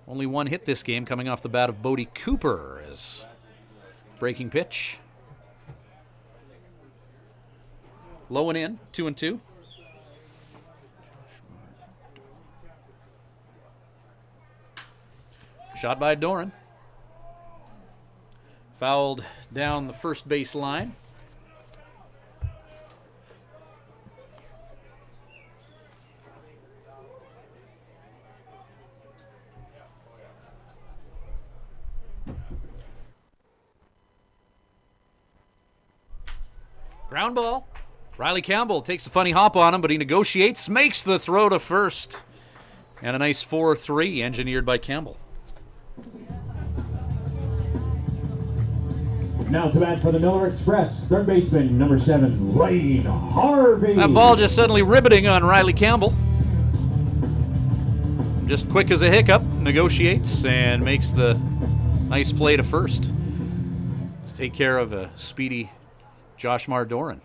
Only 1 hit this game coming off the bat of Bodie Cooper as breaking pitch. Low and in. 2-2. Shot by Doran. Fouled down the first base line. Ground ball. Riley Campbell takes a funny hop on him, but he negotiates, makes the throw to first. And a nice 4-3 engineered by Campbell. Now to bat for the Miller Express, third baseman, number 7, Lane Harvey. That ball just suddenly ribbiting on Riley Campbell. Just quick as a hiccup, negotiates and makes the nice play to first to take care of a speedy Joshmar Doran.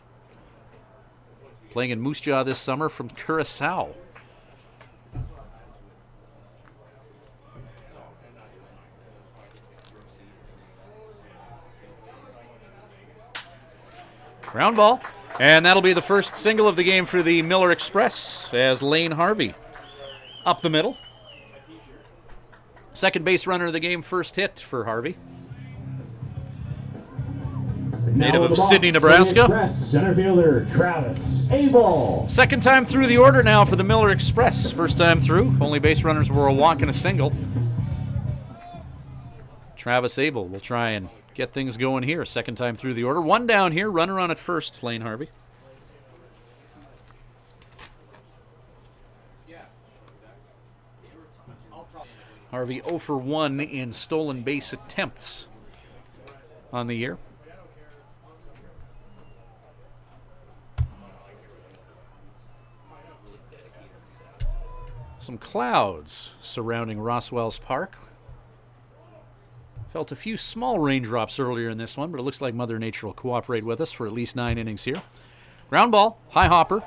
Playing in Moose Jaw this summer from Curacao. Ground ball. And that'll be the first single of the game for the Miller Express as Lane Harvey up the middle. Second base runner of the game, first hit for Harvey. Native of Sydney, Nebraska. Center fielder Travis Abel. Second time through the order now for the Miller Express. First time through. Only base runners were a walk and a single. Travis Abel will try and get things going here. Second time through the order. 1 down here. Runner on at first, Lane Harvey. Harvey 0 for 1 in stolen base attempts on the year. Some clouds surrounding Roswell's Park. Felt a few small raindrops earlier in this one, but it looks like Mother Nature will cooperate with us for at least 9 innings here. Ground ball, high hopper.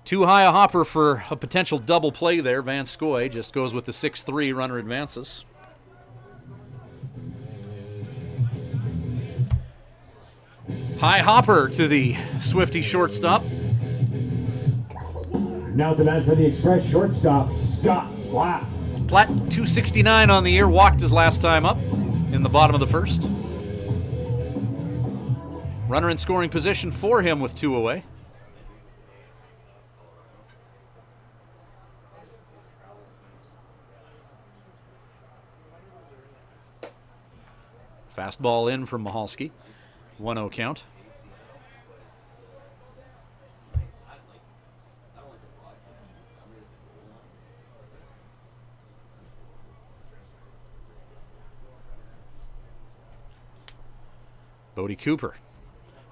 Too high a hopper for a potential double play there. Van Scoy just goes with the 6-3, runner advances. High hopper to the Swifty shortstop. Now the man for the Express, shortstop, Scott Platt. Platt, 269 on the year, walked his last time up in the bottom of the first. Runner in scoring position for him with 2 away. Fastball in from Mahalski. 1-0 count. Bodie Cooper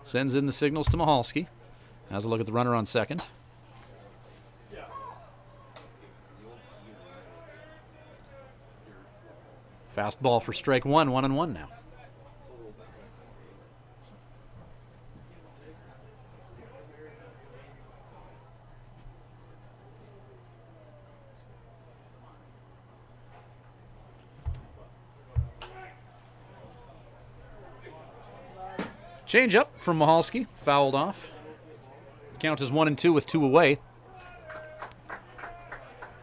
sends in the signals to Mahalski. Has a look at the runner on second. Fastball for strike one, 1-1 now. Change up from Mahalski, fouled off. Count is 1-2 with 2 away.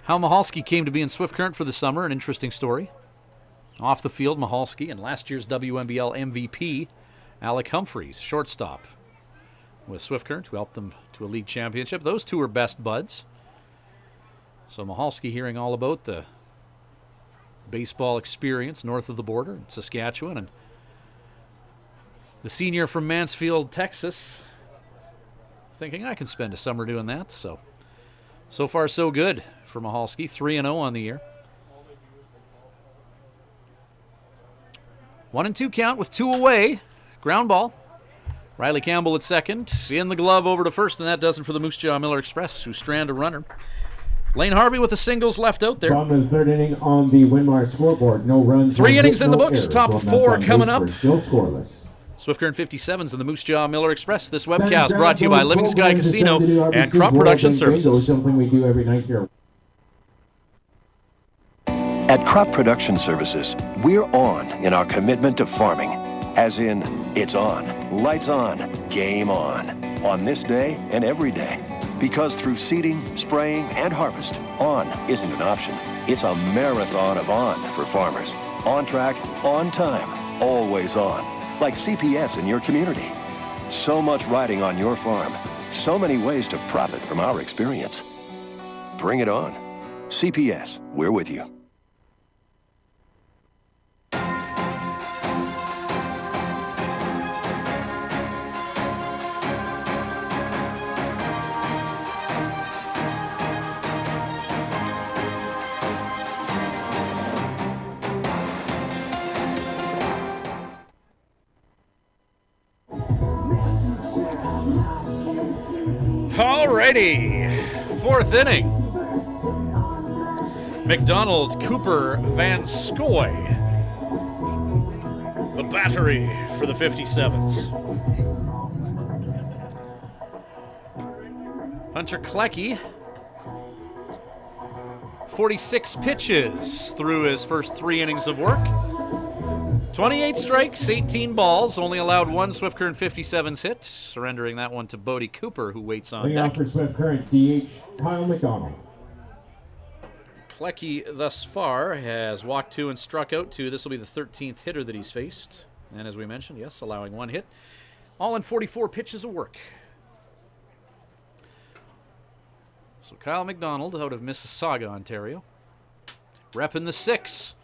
How Mahalski came to be in Swift Current for the summer, an interesting story. Off the field, Mahalski and last year's WNBL MVP, Alec Humphreys, shortstop with Swift Current, who helped them to a league championship. Those two are best buds. So Mahalski hearing all about the baseball experience north of the border in Saskatchewan, and the senior from Mansfield, Texas, thinking I can spend a summer doing that. So far so good for Mahalski, 3-0 on the year. 1-2 count with 2 away. Ground ball. Riley Campbell at second. In the glove over to first, and that does it for the Moose Jaw Miller Express, who strand a runner. Lane Harvey with the singles left out there. From the third inning on the Winmar scoreboard, no runs. 3 no innings hits, in the no books. errors. Top Well, 4 that's coming on up. base, still scoreless. Swift Current 57's and the Moose Jaw Miller Express. This webcast brought to you by Living Sky Casino and Crop Production Services. Something we do every night here. At Crop Production Services, we're on in our commitment to farming. As in, it's on, lights on, game on this day and every day. Because through seeding, spraying, and harvest, on isn't an option. It's a marathon of on for farmers. On track, on time, always on. Like CPS in your community. So much riding on your farm. So many ways to profit from our experience. Bring it on. CPS, we're with you. Alrighty, 4th inning. McDonald, Cooper, Van Scoy. The battery for the 57's. Hunter Klecki, 46 pitches through his first 3 innings of work. 28 strikes, 18 balls, only allowed 1 Swift Current 57's hit, surrendering that one to Bodie Cooper, who waits on Looking out deck. for Swift Current, DH, Kyle McDonald. Klecki thus far has walked 2 and struck out 2. This will be the 13th hitter that he's faced. And as we mentioned, yes, allowing 1 hit. All in 44 pitches of work. So Kyle McDonald out of Mississauga, Ontario. Repping the 6.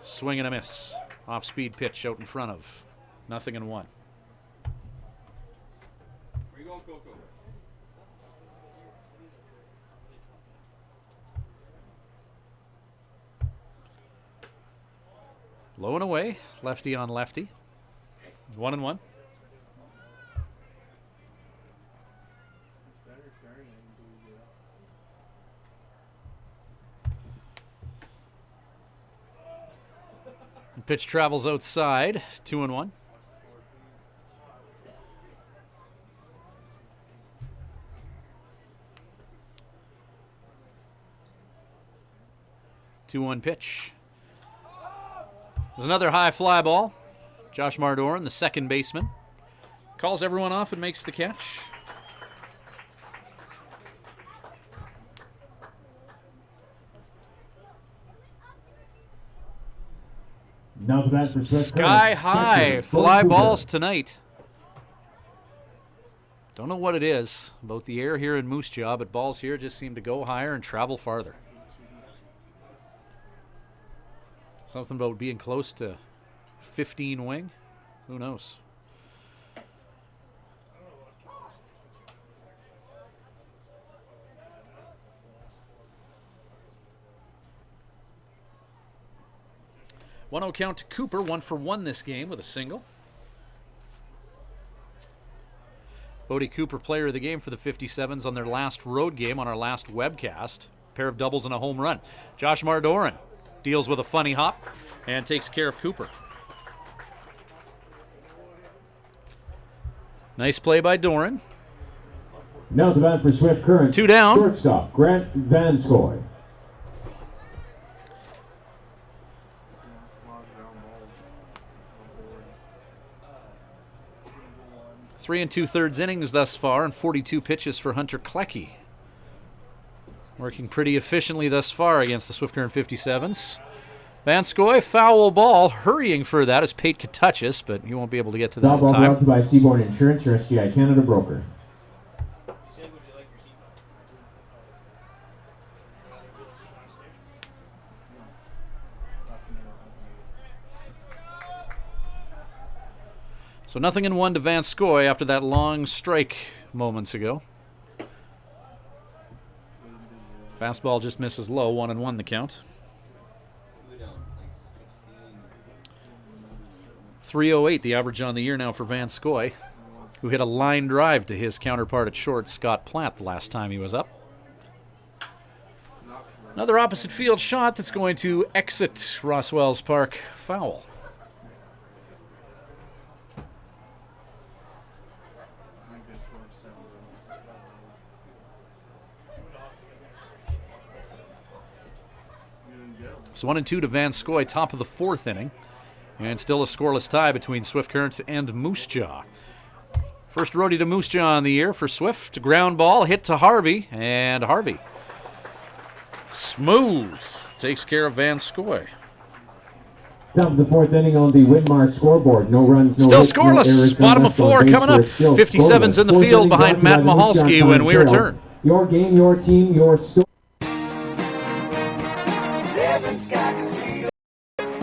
Swing and a miss. Off-speed pitch out in front of 0-1. Where you going, Coco? Low and away. Lefty on lefty. 1-1. Pitch travels outside, 2-1. Two-one pitch. There's another high fly ball. Josh Mardoran, the second baseman, calls everyone off and makes the catch. Now the bat for Swift Sky Current. high Catcher, fly Cooper. balls tonight. Don't know what it is about the air here in Moose Jaw, but balls here just seem to go higher and travel farther. Something about being close to 15 wing? Who knows? One 0 count to Cooper, 1-for-1 this game with a single. Bodie Cooper, player of the game for the 57's on their last road game on our last webcast. Pair of doubles and a home run. Josh Mardoran deals with a funny hop and takes care of Cooper. Nice play by Doran. Now the bat for Swift Current. 2 down. Shortstop, Grant Van Scoy. 3 2/3 innings thus far and 42 pitches for Hunter Klecki. Working pretty efficiently thus far against the Swift Current 57's. Vanskoy, foul ball, hurrying for that is Pate Katuchis, but he won't be able to get to that Foul in ball brought time. to you by Seaborn Insurance, your SGI Canada broker. So 0-1 to Vanskoy after that long strike moments ago. Fastball just misses low, 1-1 the count. 308 the average on the year now for Vanskoy, who hit a line drive to his counterpart at short, Scott Platt, the last time he was up. Another opposite field shot that's going to exit Roswell's Park foul. So 1-2 to Vanskoy, top of the 4th inning. And still a scoreless tie between Swift Current and Moose Jaw. First roadie to Moose Jaw in the year for Swift. Ground ball hit to Harvey, and Harvey smooth takes care of Vanskoy. Top of the 4th inning on the Winmar scoreboard. No runs, no Still hits, no scoreless. errors, no Bottom of left on 4 base, coming so up. it's still 57's in the scoreless. Fourth field inning behind brought to Matt you by the Moose Jaw Mahalski when we Challenge return. Your game, your team, your story. Living Sky Casino.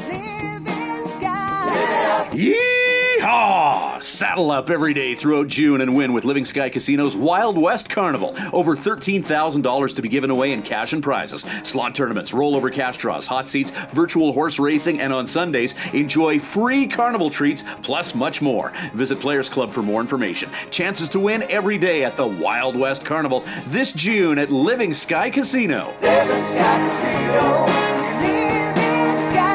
Living Sky. Yeehaw! Saddle up every day throughout June and win with Living Sky Casino's Wild West Carnival. Over $13,000 to be given away in cash and prizes. Slot tournaments, rollover cash draws, hot seats, virtual horse racing, and on Sundays, enjoy free carnival treats, plus much more. Visit Players Club for more information. Chances to win every day at the Wild West Carnival this June at Living Sky Casino. Living Sky Casino. Living Sky.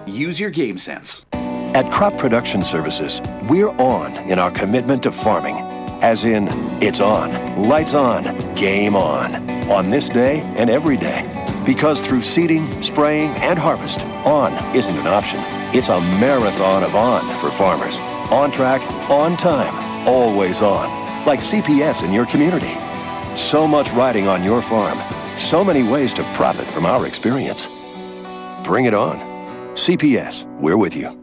Use your game sense. At Crop Production Services, we're on in our commitment to farming. As in, it's on, lights on, game on this day and every day. Because through seeding, spraying, and harvest, on isn't an option. It's a marathon of on for farmers. On track, on time, always on. Like CPS in your community. So much riding on your farm. So many ways to profit from our experience. Bring it on. CPS, we're with you.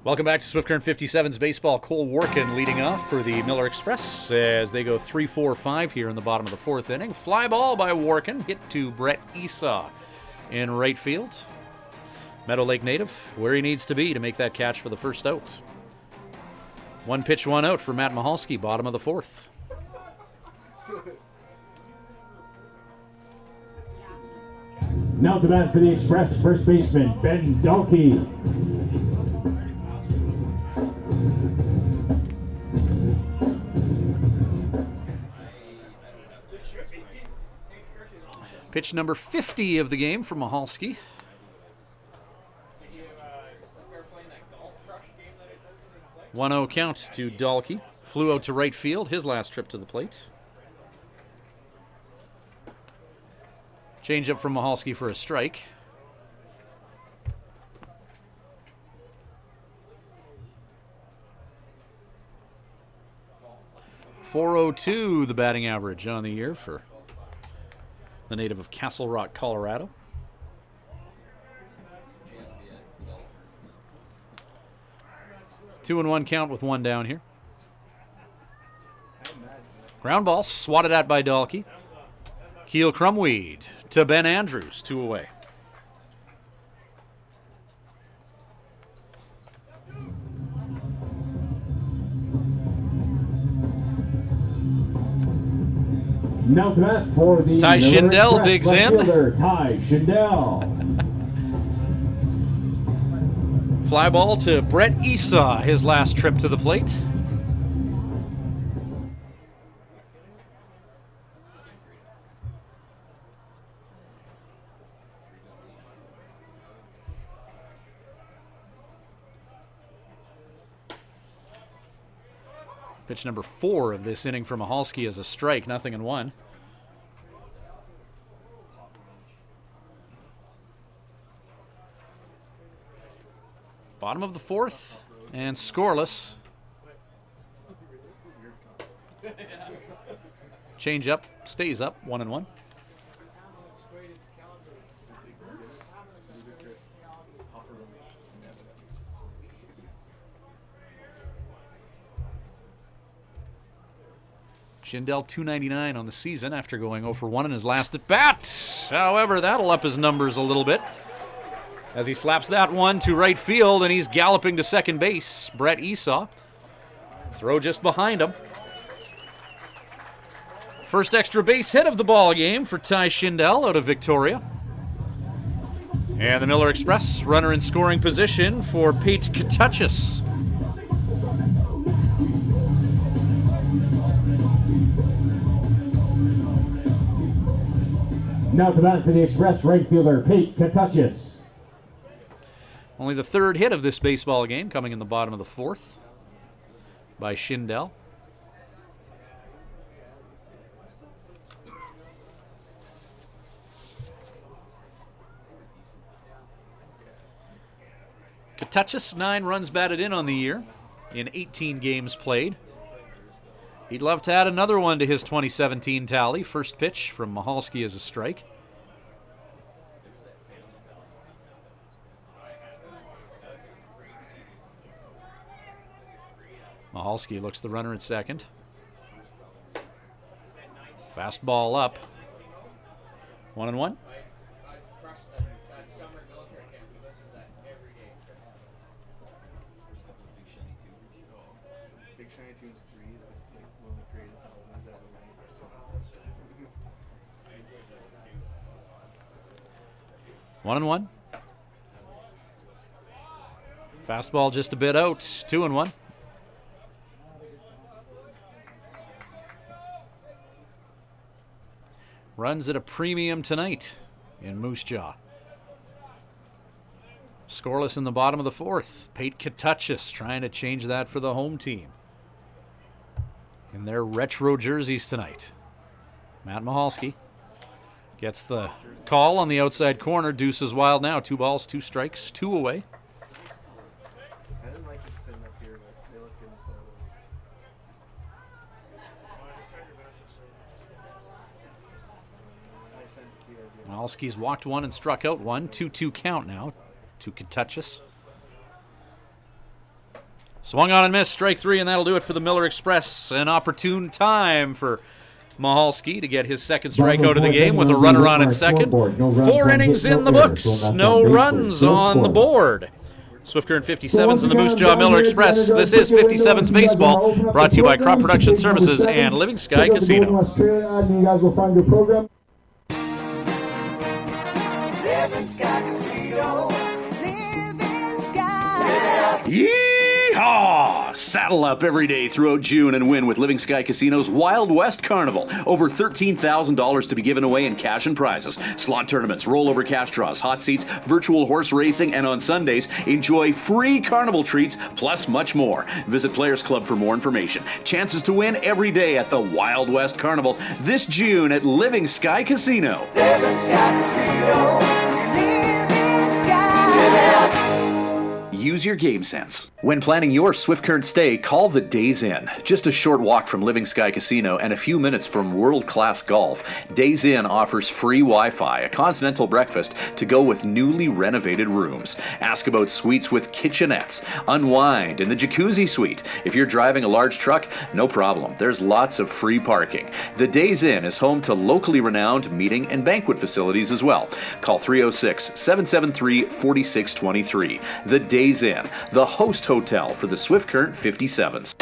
Welcome back to Swift Current 57's baseball. Cole Workin leading off for the Miller Express as they go 3-4-5 here in the bottom of the 4th inning. Fly ball by Workin, hit to Brett Esau in right field. Meadow Lake native, where he needs to be to make that catch for the first out. 1 pitch, 1 out for Matt Mahalski, bottom of the 4th. Now to bat for the Express, first baseman, Ben Dalkey. Pitch number 50 of the game from Mahalski. 1-0 count to Dahlke. Flew out to right field, his last trip to the plate. Change up from Mahalski for a strike. .402 the batting average on the year for the native of Castle Rock, Colorado. Two and one count with one down here. Ground ball swatted at by Dahlke. Keel Crumweed to Ben Andrews, 2 away. Now to bat for the Ty Miller Schindel Express digs left in. fielder, Ty Schindel. Fly ball to Brett Esau, his last trip to the plate. Pitch number 4 of this inning for Mahalski is a strike, 0-1. Bottom of the 4th, and scoreless. Change up, stays up, 1-1. Schindel 299 on the season after going 0 for 1 in his last at bat. However, that'll up his numbers a little bit as he slaps that one to right field and he's galloping to second base. Brett Esau. Throw just behind him. First extra base hit of the ball game for Ty Schindel out of Victoria. And the Miller Express runner in scoring position for Pate Katuchis. Now to bat for the Express right fielder, Pate Katuchis. Only the third hit of this baseball game coming in the bottom of the 4th by Schindel. Katuchis, 9 runs batted in on the year in 18 games played. He'd love to add another one to his 2017 tally. First pitch from Mahalski is a strike. Mahalski looks the runner at second. Fastball up. 1-1. One and one. Fastball just a bit out. 2-1. Runs at a premium tonight in Moose Jaw. Scoreless in the bottom of the 4th. Pate Katuchis trying to change that for the home team in their retro jerseys tonight. Matt Mahalski gets the call on the outside corner. Deuce is wild now. 2 balls, 2 strikes, 2 away. I didn't like it sitting up here, but they look good in photos. Mahalski's walked 1 and struck out 1. 2-2 count now to Katuchis. Swung on and missed. Strike 3, and that'll do it for the Miller Express. An opportune time for Mahalski to get his second strikeout of the game with a runner on at second. 4 innings in the books. No runs on the board. Swift Current 57's and the Moose Jaw Miller Express. This is 57's Baseball, brought to you by Crop Production Services and Living Sky Casino. You guys will find your program. Living Sky Casino. Living Sky. Yeehaw! Saddle up every day throughout June and win with Living Sky Casino's Wild West Carnival. Over $13,000 to be given away in cash and prizes. Slot tournaments, rollover cash draws, hot seats, virtual horse racing, and on Sundays, enjoy free carnival treats, plus much more. Visit Players Club for more information. Chances to win every day at the Wild West Carnival this June at Living Sky Casino. Living Sky Casino. Living Sky. Use your game sense. When planning your Swift Current stay, call the Days Inn. Just a short walk from Living Sky Casino and a few minutes from world-class golf, Days Inn offers free Wi-Fi, a continental breakfast to go with newly renovated rooms. Ask about suites with kitchenettes. Unwind in the jacuzzi suite. If you're driving a large truck, no problem. There's lots of free parking. The Days Inn is home to locally renowned meeting and banquet facilities as well. Call 306-773-4623. The Days Inn, the host hotel for the Swift Current 57's.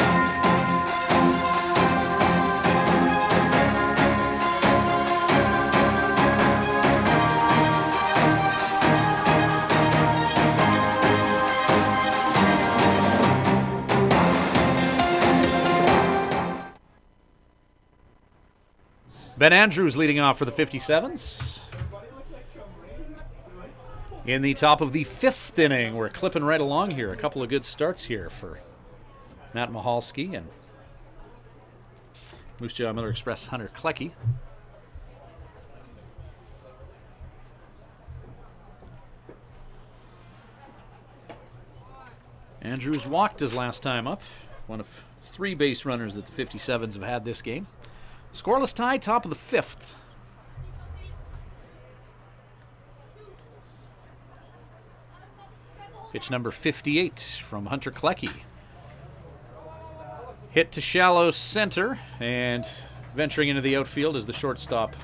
Ben Andrews leading off for the 57's. In the top of the 5th inning, we're clipping right along here. A couple of good starts here for Matt Mahalski and Moose Jaw Miller Express Hunter Klecki. Andrews walked his last time up. One of 3 base runners that the 57's have had this game. Scoreless tie, top of the 5th. Pitch number 58 from Hunter Klecki. Hit to shallow center, and venturing into the outfield is the shortstop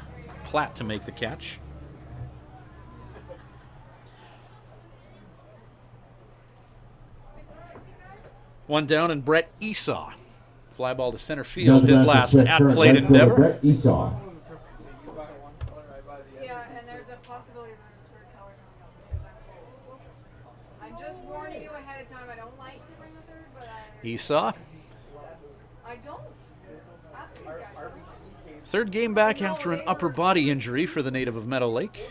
Platt to make the catch. One down, and Brett Esau. Fly ball to center field, his last at-plate endeavor. Brett Esau. Yeah, and there's a possibility of a third color coming up because I'm just warning you ahead of time. I don't like to bring the third, but Esau. I don't. Ask these guys. Third game back after an upper body injury for the native of Meadow Lake.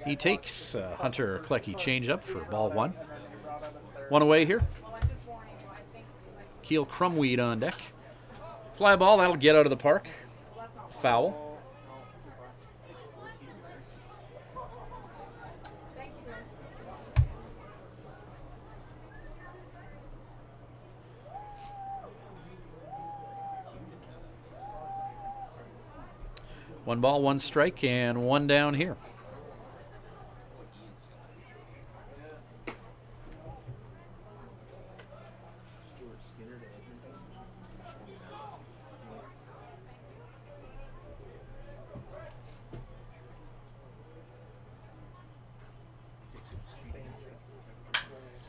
He takes Hunter Klecki changeup for ball 1. 1 away here. Keel Crumweed on deck. Fly ball, that'll get out of the park. Foul. One ball, 1 strike, and 1 down here.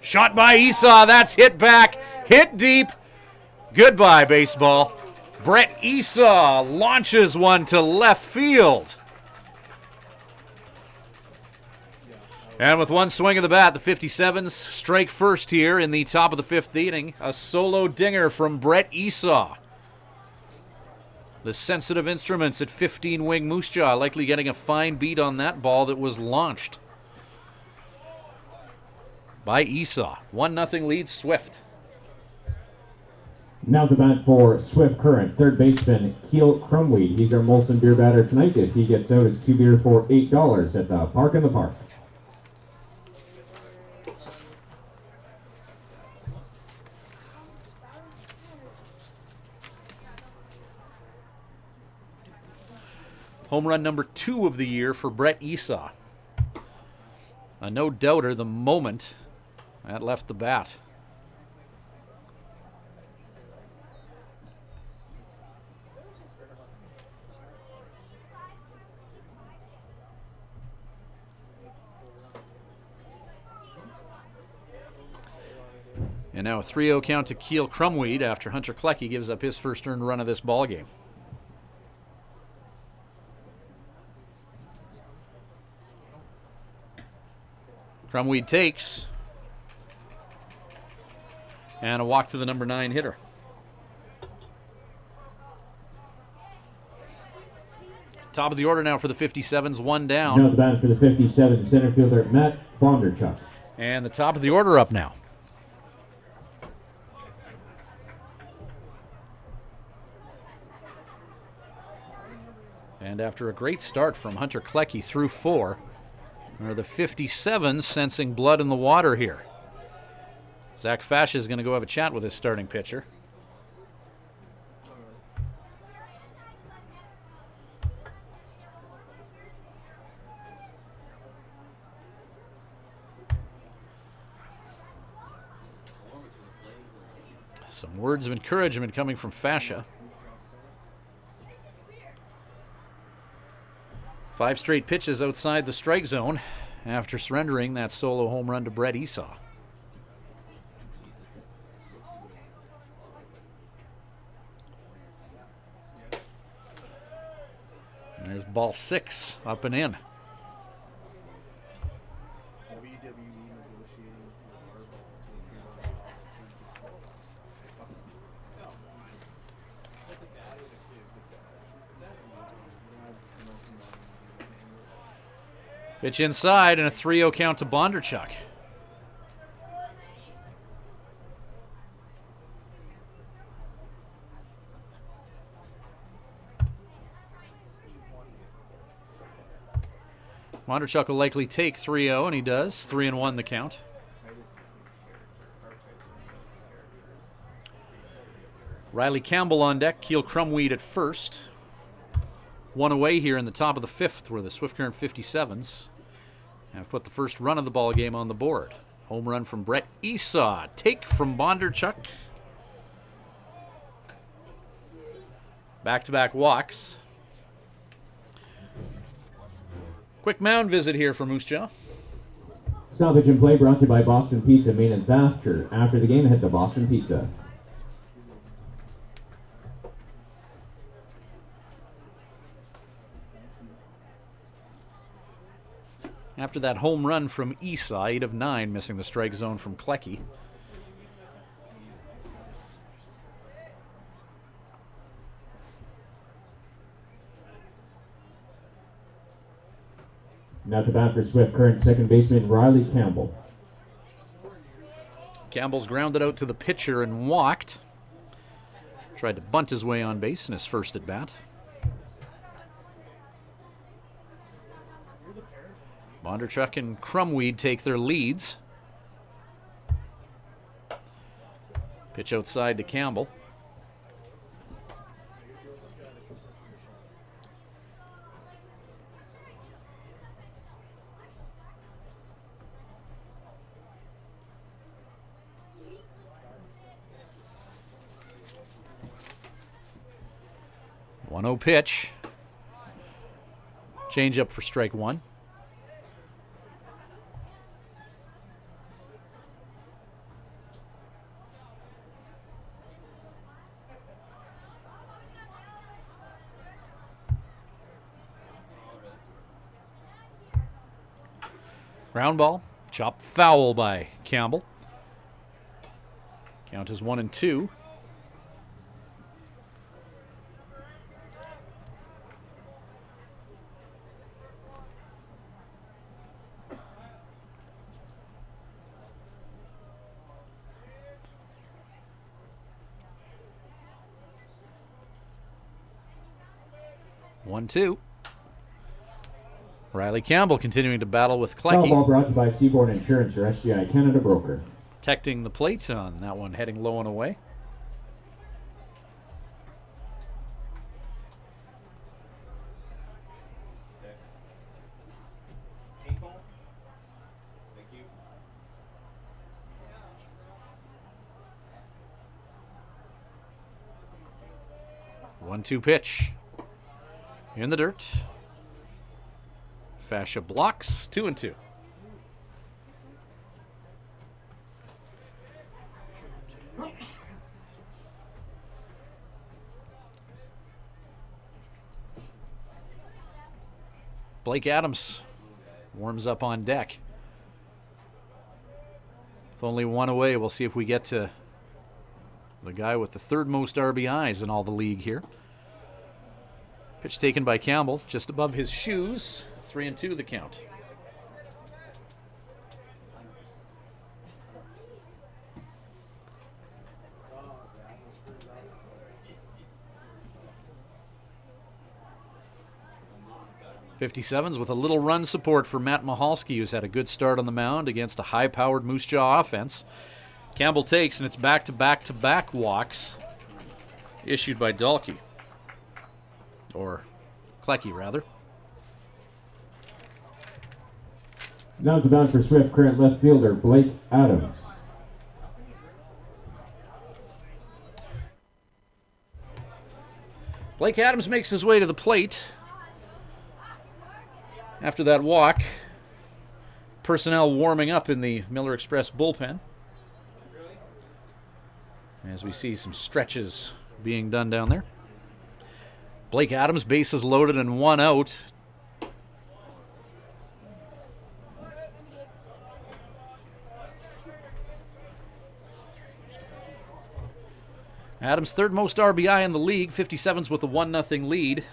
Shot by Esau. That's hit back. Hit deep. Goodbye, baseball. Brett Esau launches one to left field. And with 1 swing of the bat, the 57's strike first here in the top of the 5th inning. A solo dinger from Brett Esau. The sensitive instruments at 15-wing Moose Jaw likely getting a fine beat on that ball that was launched by Esau. 1-0 lead, Swift. Now the bat for Swift Current, third baseman Keel Crumweed. He's our Molson beer batter tonight. If he gets out, it's 2 beers for $8 at the Park in the Park. Home run number 2 of the year for Brett Esau. A no-doubter the moment that left the bat. And now a 3-0 count to Keel Crumweed after Hunter Klecki gives up his first earned run of this ballgame. Crumweed takes. And a walk to the number 9 hitter. Top of the order now for the 57's, one down. Now the bat for the 57, center fielder Matt Bondarchuk. And the top of the order up now. And after a great start from Hunter Klecki through 4, are the 57's sensing blood in the water here. Zach Fascia is going to go have a chat with his starting pitcher. Some words of encouragement coming from Fascia. 5 straight pitches outside the strike zone after surrendering that solo home run to Brett Esau. And there's ball 6 up and in. Pitch inside and a 3-0 count to Bondarchuk. Bondarchuk will likely take 3-0, and he does. 3-1 the count. Riley Campbell on deck. Keel Crumweed at first. One away here in the top of the 5th, where the Swift Current 57's have put the first run of the ball game on the board. Home run from Brett Esau. Take from Bondarchuk. Back-to-back walks. Quick mound visit here for Moose Jaw. Stoppage in play brought to you by Boston Pizza, Main and Thatcher. After the game, head to Boston Pizza. After that home run from Esau, 8 of 9, missing the strike zone from Klecki. Now to bat for Swift Current, second baseman Riley Campbell. Campbell's grounded out to the pitcher and walked. Tried to bunt his way on base in his first at bat. Bondarchuk and Crumweed take their leads. Pitch outside to Campbell. One 1-0 pitch. Change up for strike 1. Ground ball, chopped foul by Campbell. Count is 1-2. One, two. Riley Campbell continuing to battle with Klecki. Foul ball brought to you by Seabourn Insurance, your SGI Canada broker. Protecting the plates on that one, heading low and away. One-two pitch. In the dirt. Fascia blocks. 2-2. Blake Adams warms up on deck. With only one away, we'll see if we get to the guy with the third most RBIs in all the league here. Pitch taken by Campbell, just above his shoes. 3-2 the count. .57's with a little run support for Matt Mahalski, who's had a good start on the mound against a high-powered Moose Jaw offense. Campbell takes, and it's back-to-back-to-back walks issued by Dalkey. Or Klecki, rather. Now to bat for Swift Current left fielder Blake Adams. Blake Adams makes his way to the plate. After that walk, personnel warming up in the Miller Express bullpen. As we see some stretches being done down there. Blake Adams, bases loaded and 1 out. Adams' third most RBI in the league. 57's with a 1-0 lead.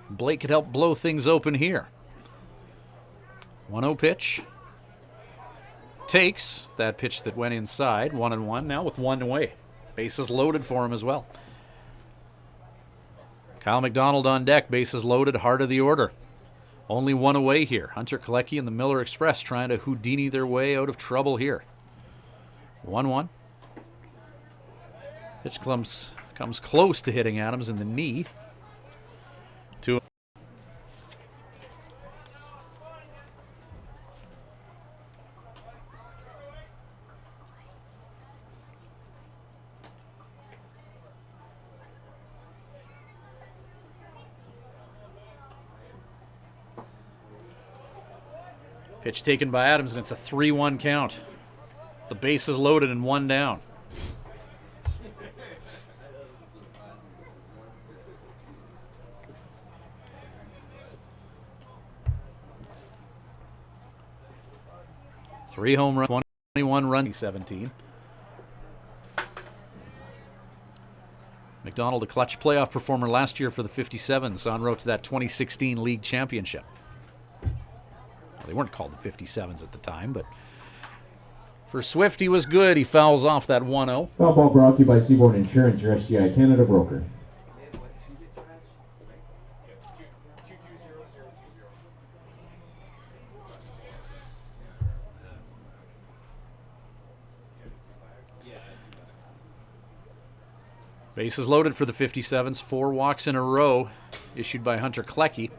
Blake could help blow things open here. 1-0 pitch. Takes that pitch that went inside. 1-1 now with 1 away. Bases loaded for him as well. Kyle McDonald on deck. Bases loaded. Heart of the order. Only 1 away here. Hunter Klecki and the Miller Express trying to Houdini their way out of trouble here. 1-1. Pitch comes close to hitting Adams in the knee. 2. Pitch taken by Adams, and it's a 3-1 count. The base is loaded and 1 down. Three home runs, 21 runs, 17. McDonald, a clutch playoff performer last year for the 57's, en route to that 2016 league championship. Well, they weren't called the 57's at the time, but for Swift, he was good. He fouls off that 1-0. Foul ball brought to you by Seaboard Insurance, your SGI Canada broker. Bases loaded for the 57's. 4 walks in a row issued by Hunter Klecki.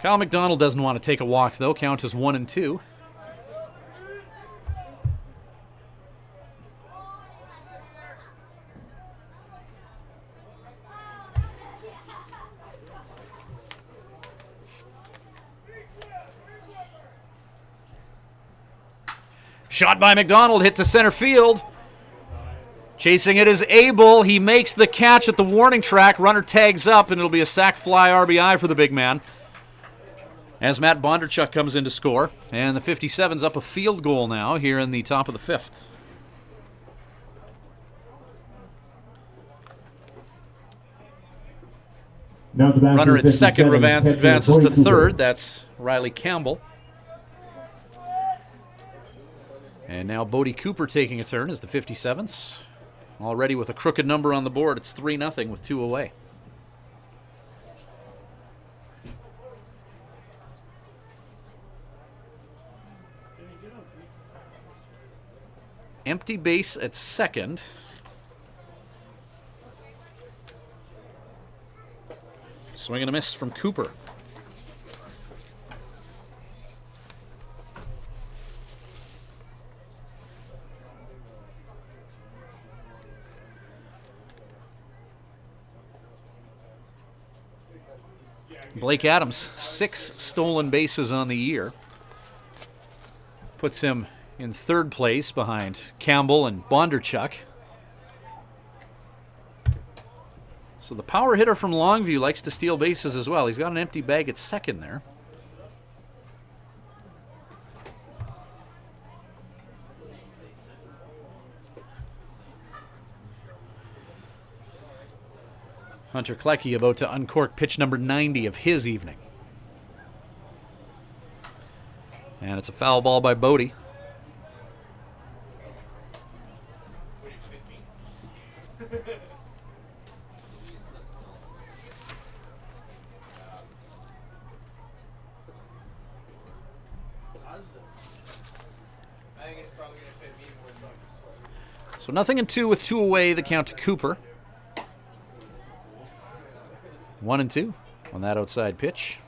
Kyle McDonald doesn't want to take a walk, though. Count is 1-2. Shot by McDonald, hit to center field. Chasing it is Abel. He makes the catch at the warning track. Runner tags up, and it'll be a sac fly RBI for the big man. As Matt Bondarchuk comes in to score. And the 57's up a field goal now here in the top of the 5th. Now the runner at second advances to third. That's Riley Campbell. And now Bodie Cooper taking a turn as the 57's. Already with a crooked number on the board. It's 3-0 with 2 away. Empty base at second. Swing and a miss from Cooper. Blake Adams, 6 stolen bases on the year. Puts him in third place behind Campbell and Bondarchuk. So the power hitter from Longview likes to steal bases as well. He's got an empty bag at second there. Hunter Klecki about to uncork pitch number 90 of his evening. And it's a foul ball by Bodie. So 0-2 with 2 away, the count to Cooper. 1-2 on that outside pitch.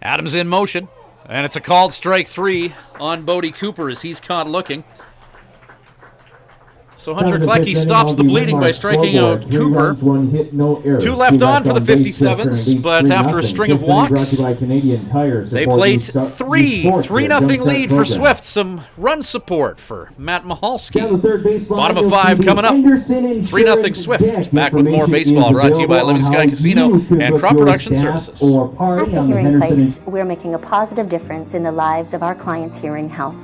Adams in motion, and it's a called strike 3 on Bodie Cooper as he's caught looking. So Hunter Klecki stops the bleeding by striking out Cooper. 2 left on for the 57's, but after a string of walks, they plate 3-0 lead for Swift. Some run support for Matt Michalski. Bottom of 5 coming up. 3-0 Swift. Back with more baseball brought to you by Living Sky Casino and Crop Production Services. At the Hearing Place, we're making a positive difference in the lives of our clients' hearing health.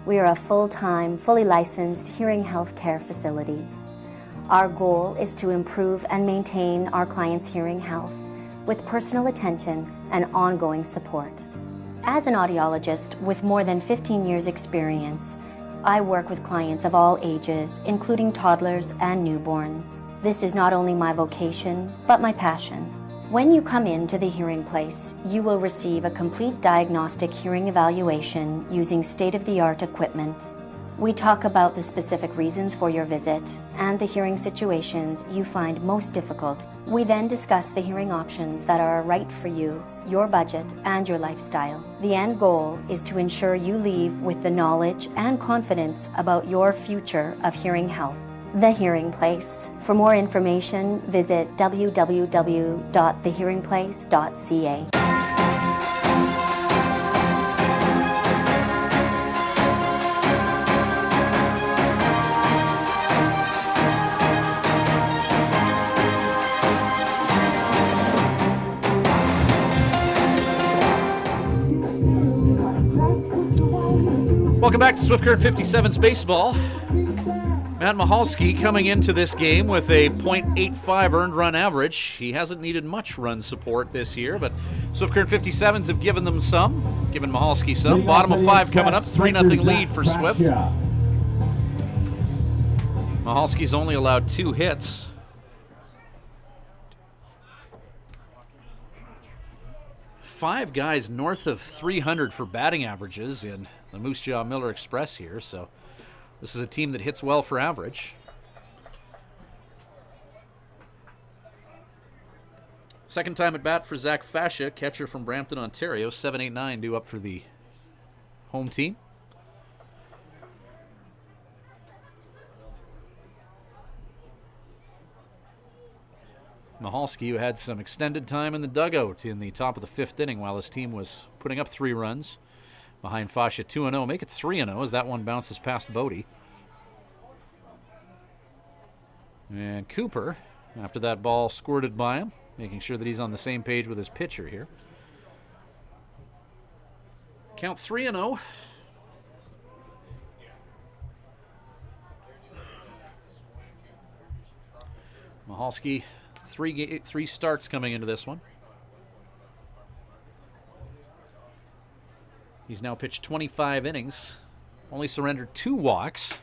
We are a full-time, fully licensed hearing health care facility. Our goal is to improve and maintain our clients' hearing health with personal attention and ongoing support. As an audiologist with more than 15 years' experience, I work with clients of all ages, including toddlers and newborns. This is not only my vocation, but my passion. When you come into the Hearing Place, you will receive a complete diagnostic hearing evaluation using state-of-the-art equipment. We talk about the specific reasons for your visit and the hearing situations you find most difficult. We then discuss the hearing options that are right for you, your budget, and your lifestyle. The end goal is to ensure you leave with the knowledge and confidence about your future of hearing health. The Hearing Place. For more information, visit www.thehearingplace.ca. Welcome back to Swift Current 57's baseball. Matt Michalski coming into this game with a .85 earned run average. He hasn't needed much run support this year, but Swift Current 57's have given them some, given Michalski some. Bottom of 5 coming up, 3-0 lead for Swift. Michalski's only allowed 2 hits. Five guys north of 300 for batting averages in the Moose Jaw Miller Express here, so this is a team that hits well for average. Second time at bat for Zach Fascia, catcher from Brampton, Ontario. 7-8-9 due up for the home team. Michalski, who had some extended time in the dugout in the top of the 5th inning while his team was putting up 3 runs. Behind Fascia 2-0. Make it 3-0 as that one bounces past Bodie. And Cooper, after that ball squirted by him, making sure that he's on the same page with his pitcher here. Count 3-0. Michalski, three starts coming into this one. He's now pitched 25 innings, only surrendered 2 walks.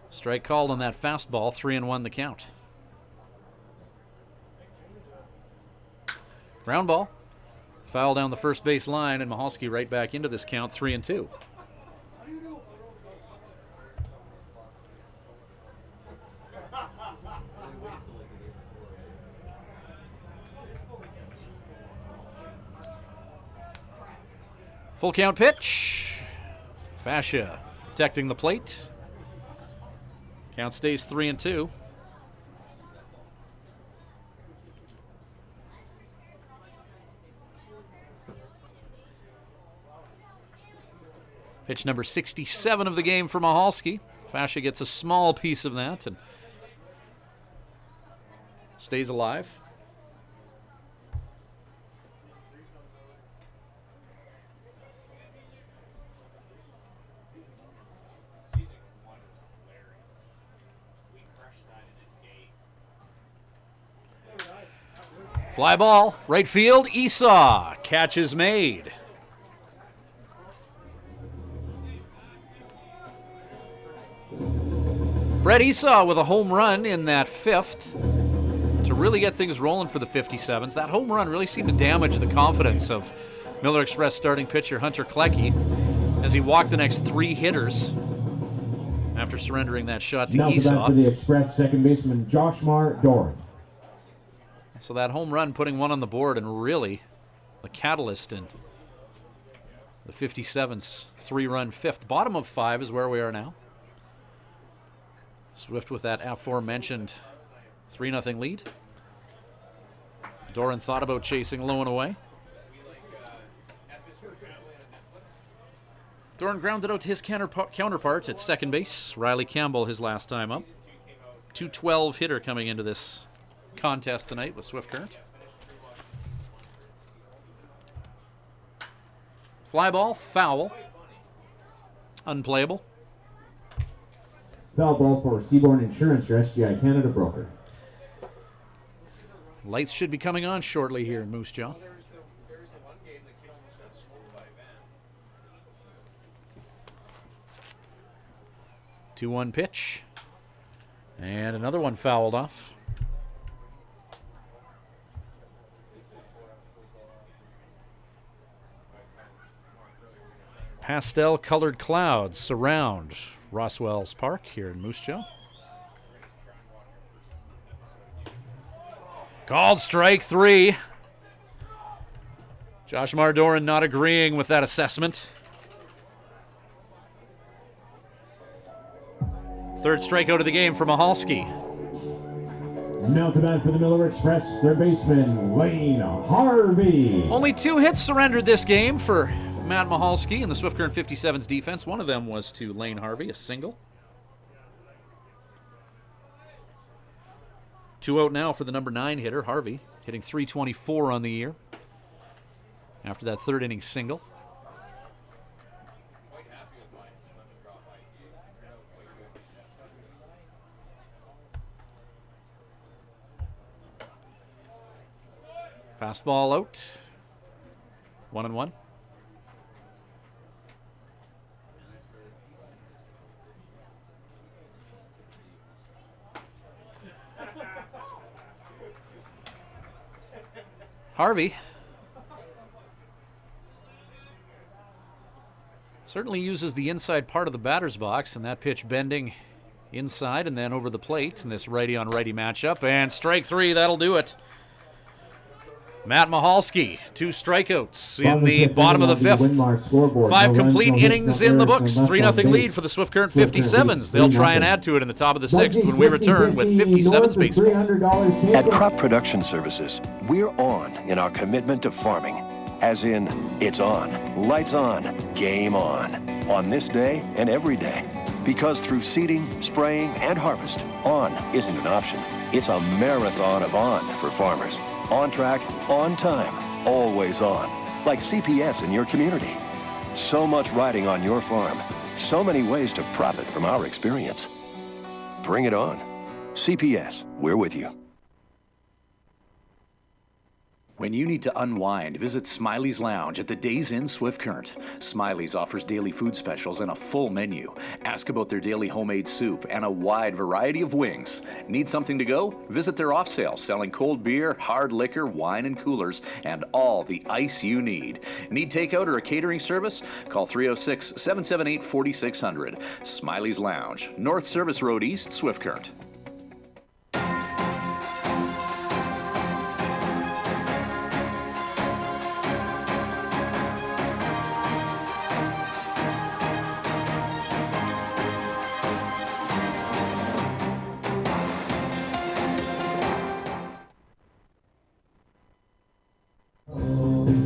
Strike called on that fastball, 3-1 the count. Ground ball, foul down the first base line, and Michalski right back into this count, 3-2. Full count pitch. Fascia protecting the plate. Count stays 3-2. Pitch number 67 of the game for Mahalski. Fascia gets a small piece of that and stays alive. Fly ball, right field, Esau. Catch is made. Brett Esau with a home run in that fifth to really get things rolling for the 57s. That home run really seemed to damage the confidence of Miller Express starting pitcher Hunter Klecki as he walked the next 3 hitters after surrendering that shot to Esau. Now for the Express second baseman Joshmar Doran. So that home run putting one on the board and really the catalyst in the 57's 3-run fifth. Bottom of 5 is where we are now. Swift with that aforementioned 3-0 lead. Doran thought about chasing low and away. Doran grounded out to his counterpart at second base. Riley Campbell his last time up. 212 hitter coming into this contest tonight with Swift Current. Fly ball, foul. Unplayable. Foul ball for Seaborn Insurance, your SGI Canada broker. Lights should be coming on shortly here in Moose Jaw. 2-1 pitch. And another one fouled off. Pastel-colored clouds surround Roswell's Park here in Moose Jaw. Called strike 3. Joshmar Doran not agreeing with that assessment. Third strikeout of the game for Mahalski. Now to bat for the Miller Express, third baseman Lane Harvey. Only 2 hits surrendered this game for Matt Mahalski and the Swift Current 57's defense. One of them was to Lane Harvey, a single. 2 out now for the number 9 hitter, Harvey, hitting .324 on the year after that third inning single. Fastball out. 1-1. Harvey certainly uses the inside part of the batter's box, and that pitch bending inside and then over the plate in this righty-on-righty matchup. And strike 3, that'll do it. Matt Mahalski, 2 strikeouts in the bottom of the 5th. 5 complete innings in the books. 3-0 lead for the Swift Current 57's. They'll try and add to it in the top of the 6th when we return with 57's baseball. At Crop Production Services, we're on in our commitment to farming. As in, it's on, lights on, game on this day and every day. Because through seeding, spraying, and harvest, on isn't an option. It's a marathon of on for farmers. On track, on time, always on. Like CPS in your community. So much riding on your farm. So many ways to profit from our experience. Bring it on. CPS, we're with you. When you need to unwind, visit Smiley's Lounge at the Days Inn Swift Current. Smiley's offers daily food specials and a full menu. Ask about their daily homemade soup and a wide variety of wings. Need something to go? Visit their off sale, selling cold beer, hard liquor, wine and coolers, and all the ice you need. Need takeout or a catering service? Call 306-778-4600. Smiley's Lounge, North Service Road East, Swift Current.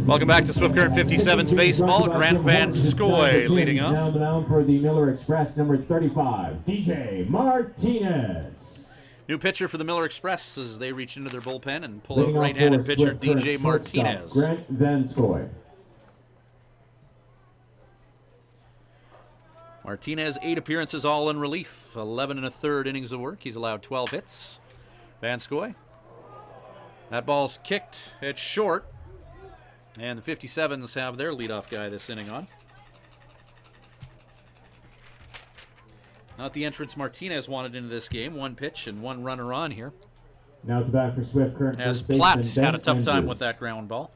Welcome back to Swift Current 57's baseball. Grant Van Scoy leading off. Down the mound for the Miller Express, number 35, DJ Martinez. New pitcher for the Miller Express as they reach into their bullpen and pull out Leading off right-handed for pitcher Swift Current DJ shortstop, Martinez. Grant Van Scoy. Martinez, 8 appearances, all in relief. 11 1/3 innings of work. He's allowed 12 hits. Van Scoy. That ball's kicked. It's short. And the 57's have their leadoff guy this inning on. Not the entrance Martinez wanted into this game. 1 pitch and 1 runner on here. Now at the bat for Swift Current. As first baseman, Platt had a tough time Andrews. with that ground ball.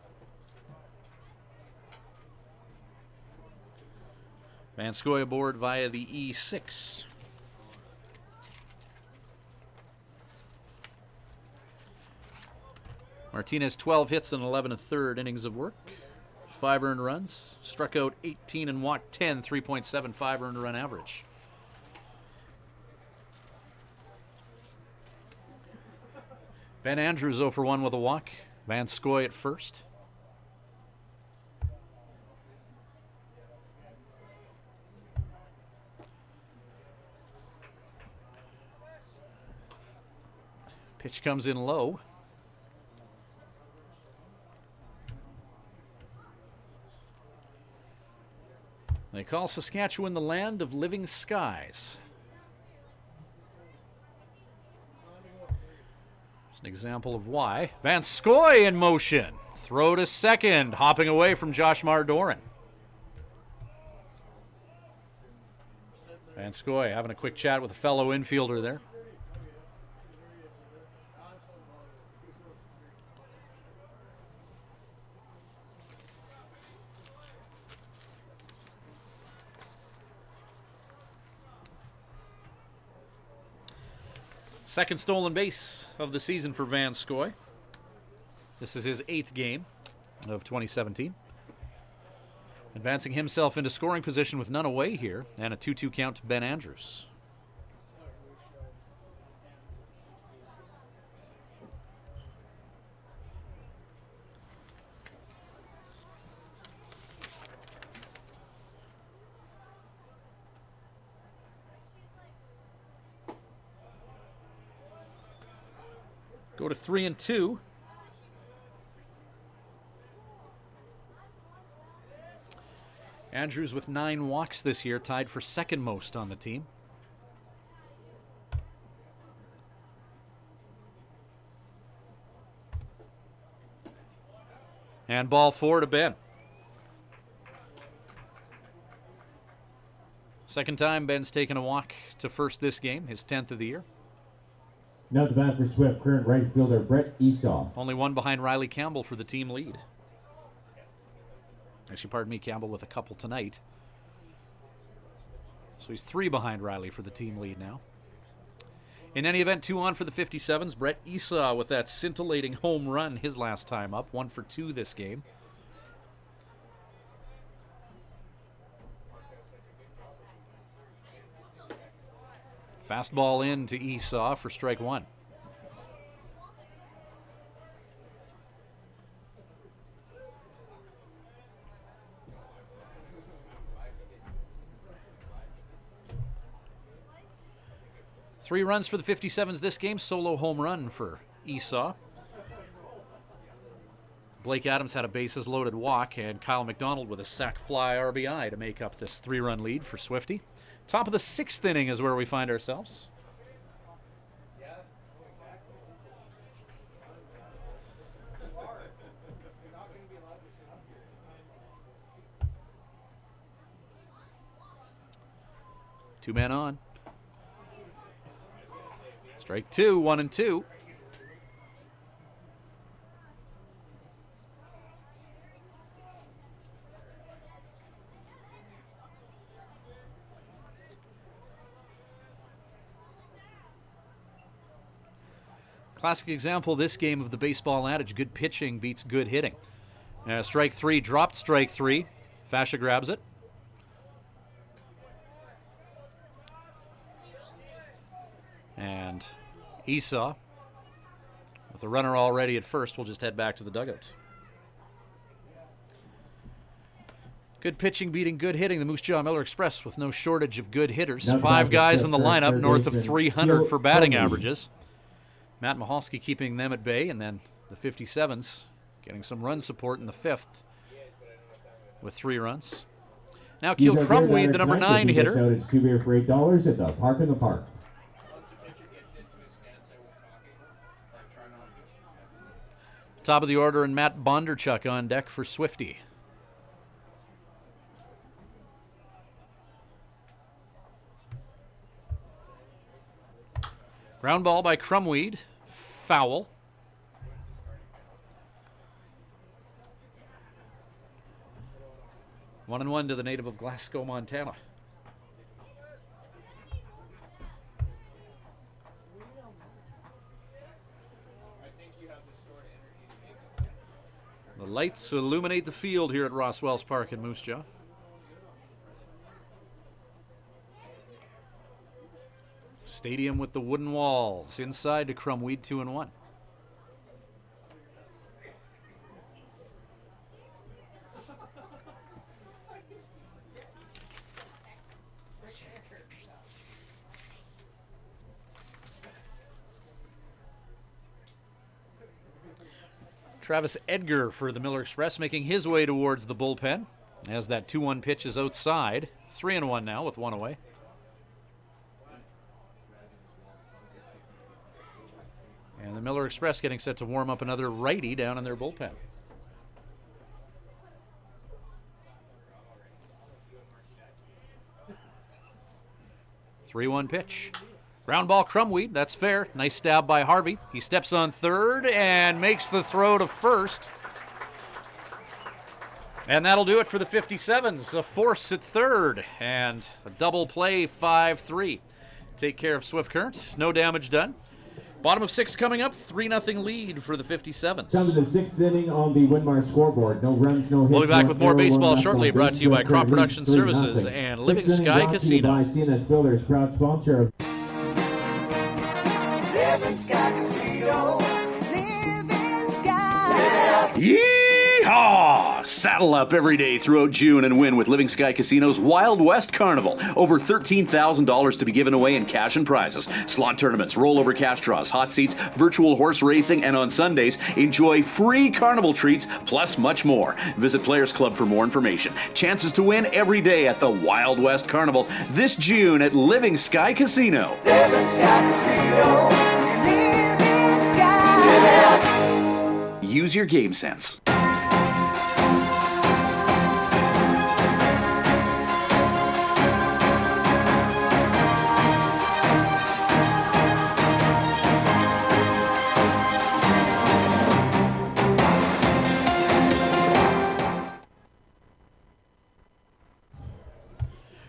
Van Scoy aboard via the E6. Martinez, 12 hits and 11 1/3 innings of work. 5 earned runs. Struck out 18 and walked 10, 3.75 earned run average. Ben Andrews 0 for 1 with a walk. Van Scoy at first. Pitch comes in low. They call Saskatchewan the land of living skies. There's an example of why. Van Scoy in motion. Throw to second, hopping away from Josh Mardoran. Van Scoy having a quick chat with a fellow infielder there. Second stolen base of the season for Van Scoy. This is his 8th game of 2017. Advancing himself into scoring position with none away here, and a 2-2 count to Ben Andrews. Go to 3-2. Andrews with 9 walks this year, tied for second most on the team. And ball 4 to Ben. Second time Ben's taken a walk to first this game, his 10th of the year. Now at the bat for Swift Current right fielder Brett Esau. Only 1 behind Riley Campbell for the team lead. Actually, pardon me, Campbell with a couple tonight. So he's 3 behind Riley for the team lead now. In any event, 2 on for the 57's. Brett Esau with that scintillating home run his last time up. 1 for 2 this game. Fastball in to Esau for strike 1. Three runs for the 57's this game. Solo home run for Esau. Blake Adams had a bases loaded walk, and Kyle McDonald with a sac fly RBI to make up this 3-run lead for Swifty. Top of the 6th inning is where we find ourselves. Two men on. Strike 2, 1-2. Classic example this game of the baseball adage, good pitching beats good hitting. Strike 3, dropped strike 3. Fascia grabs it. And Esau, with the runner already at first, will just head back to the dugout. Good pitching beating good hitting. The Moose Jaw Miller Express with no shortage of good hitters. Now 5 guys in the lineup, third north of baseman, 300 for batting Crumweed. averages. Matt Mahalski keeping them at bay, and then the 57's getting some run support in the 5th with 3 runs. Now Keel Crumweed, the number 9 hitter. It's 2 beer for $8 at the Park in the Park. Top of the order, and Matt Bondarchuk on deck for Swifty. Ground ball by Crumweed. Foul. One and one to the native of Glasgow, Montana. The lights illuminate the field here at Ross Wells Park in Moose Jaw. Stadium with the wooden walls. Inside to Crumweed, 2-1. Travis Edgar for the Miller Express making his way towards the bullpen as that 2-1 pitch is outside. 3-1 now with 1 away. And the Miller Express getting set to warm up another righty down in their bullpen. Three-one pitch. Ground ball, Crumweed. That's fair. Nice stab by Harvey. He steps on third and makes the throw to first. And that'll do it for the 57's. A force at third and a double play, 5-3. Take care of Swift Current. No damage done. Bottom of 6 coming up. 3-0 lead for the 57's. Down to the 6th inning on the Winmar scoreboard. No runs, no hits. We'll be back with more 1-0, baseball 1 shortly. left on Brought to you by base. Crop Leads Production 3-0. Services and Living Sixth inning Sky brought to you Casino. by CNS Builders, proud sponsor of Living Sky Casino. Living Sky. Yeehaw! Saddle up every day throughout June and win with Living Sky Casino's Wild West Carnival. Over $13,000 to be given away in cash and prizes. Slot tournaments, rollover cash draws, hot seats, virtual horse racing, and on Sundays, enjoy free carnival treats, plus much more. Visit Players Club for more information. Chances to win every day at the Wild West Carnival this June at Living Sky Casino. Living Sky Casino. Living Sky. Use your game sense.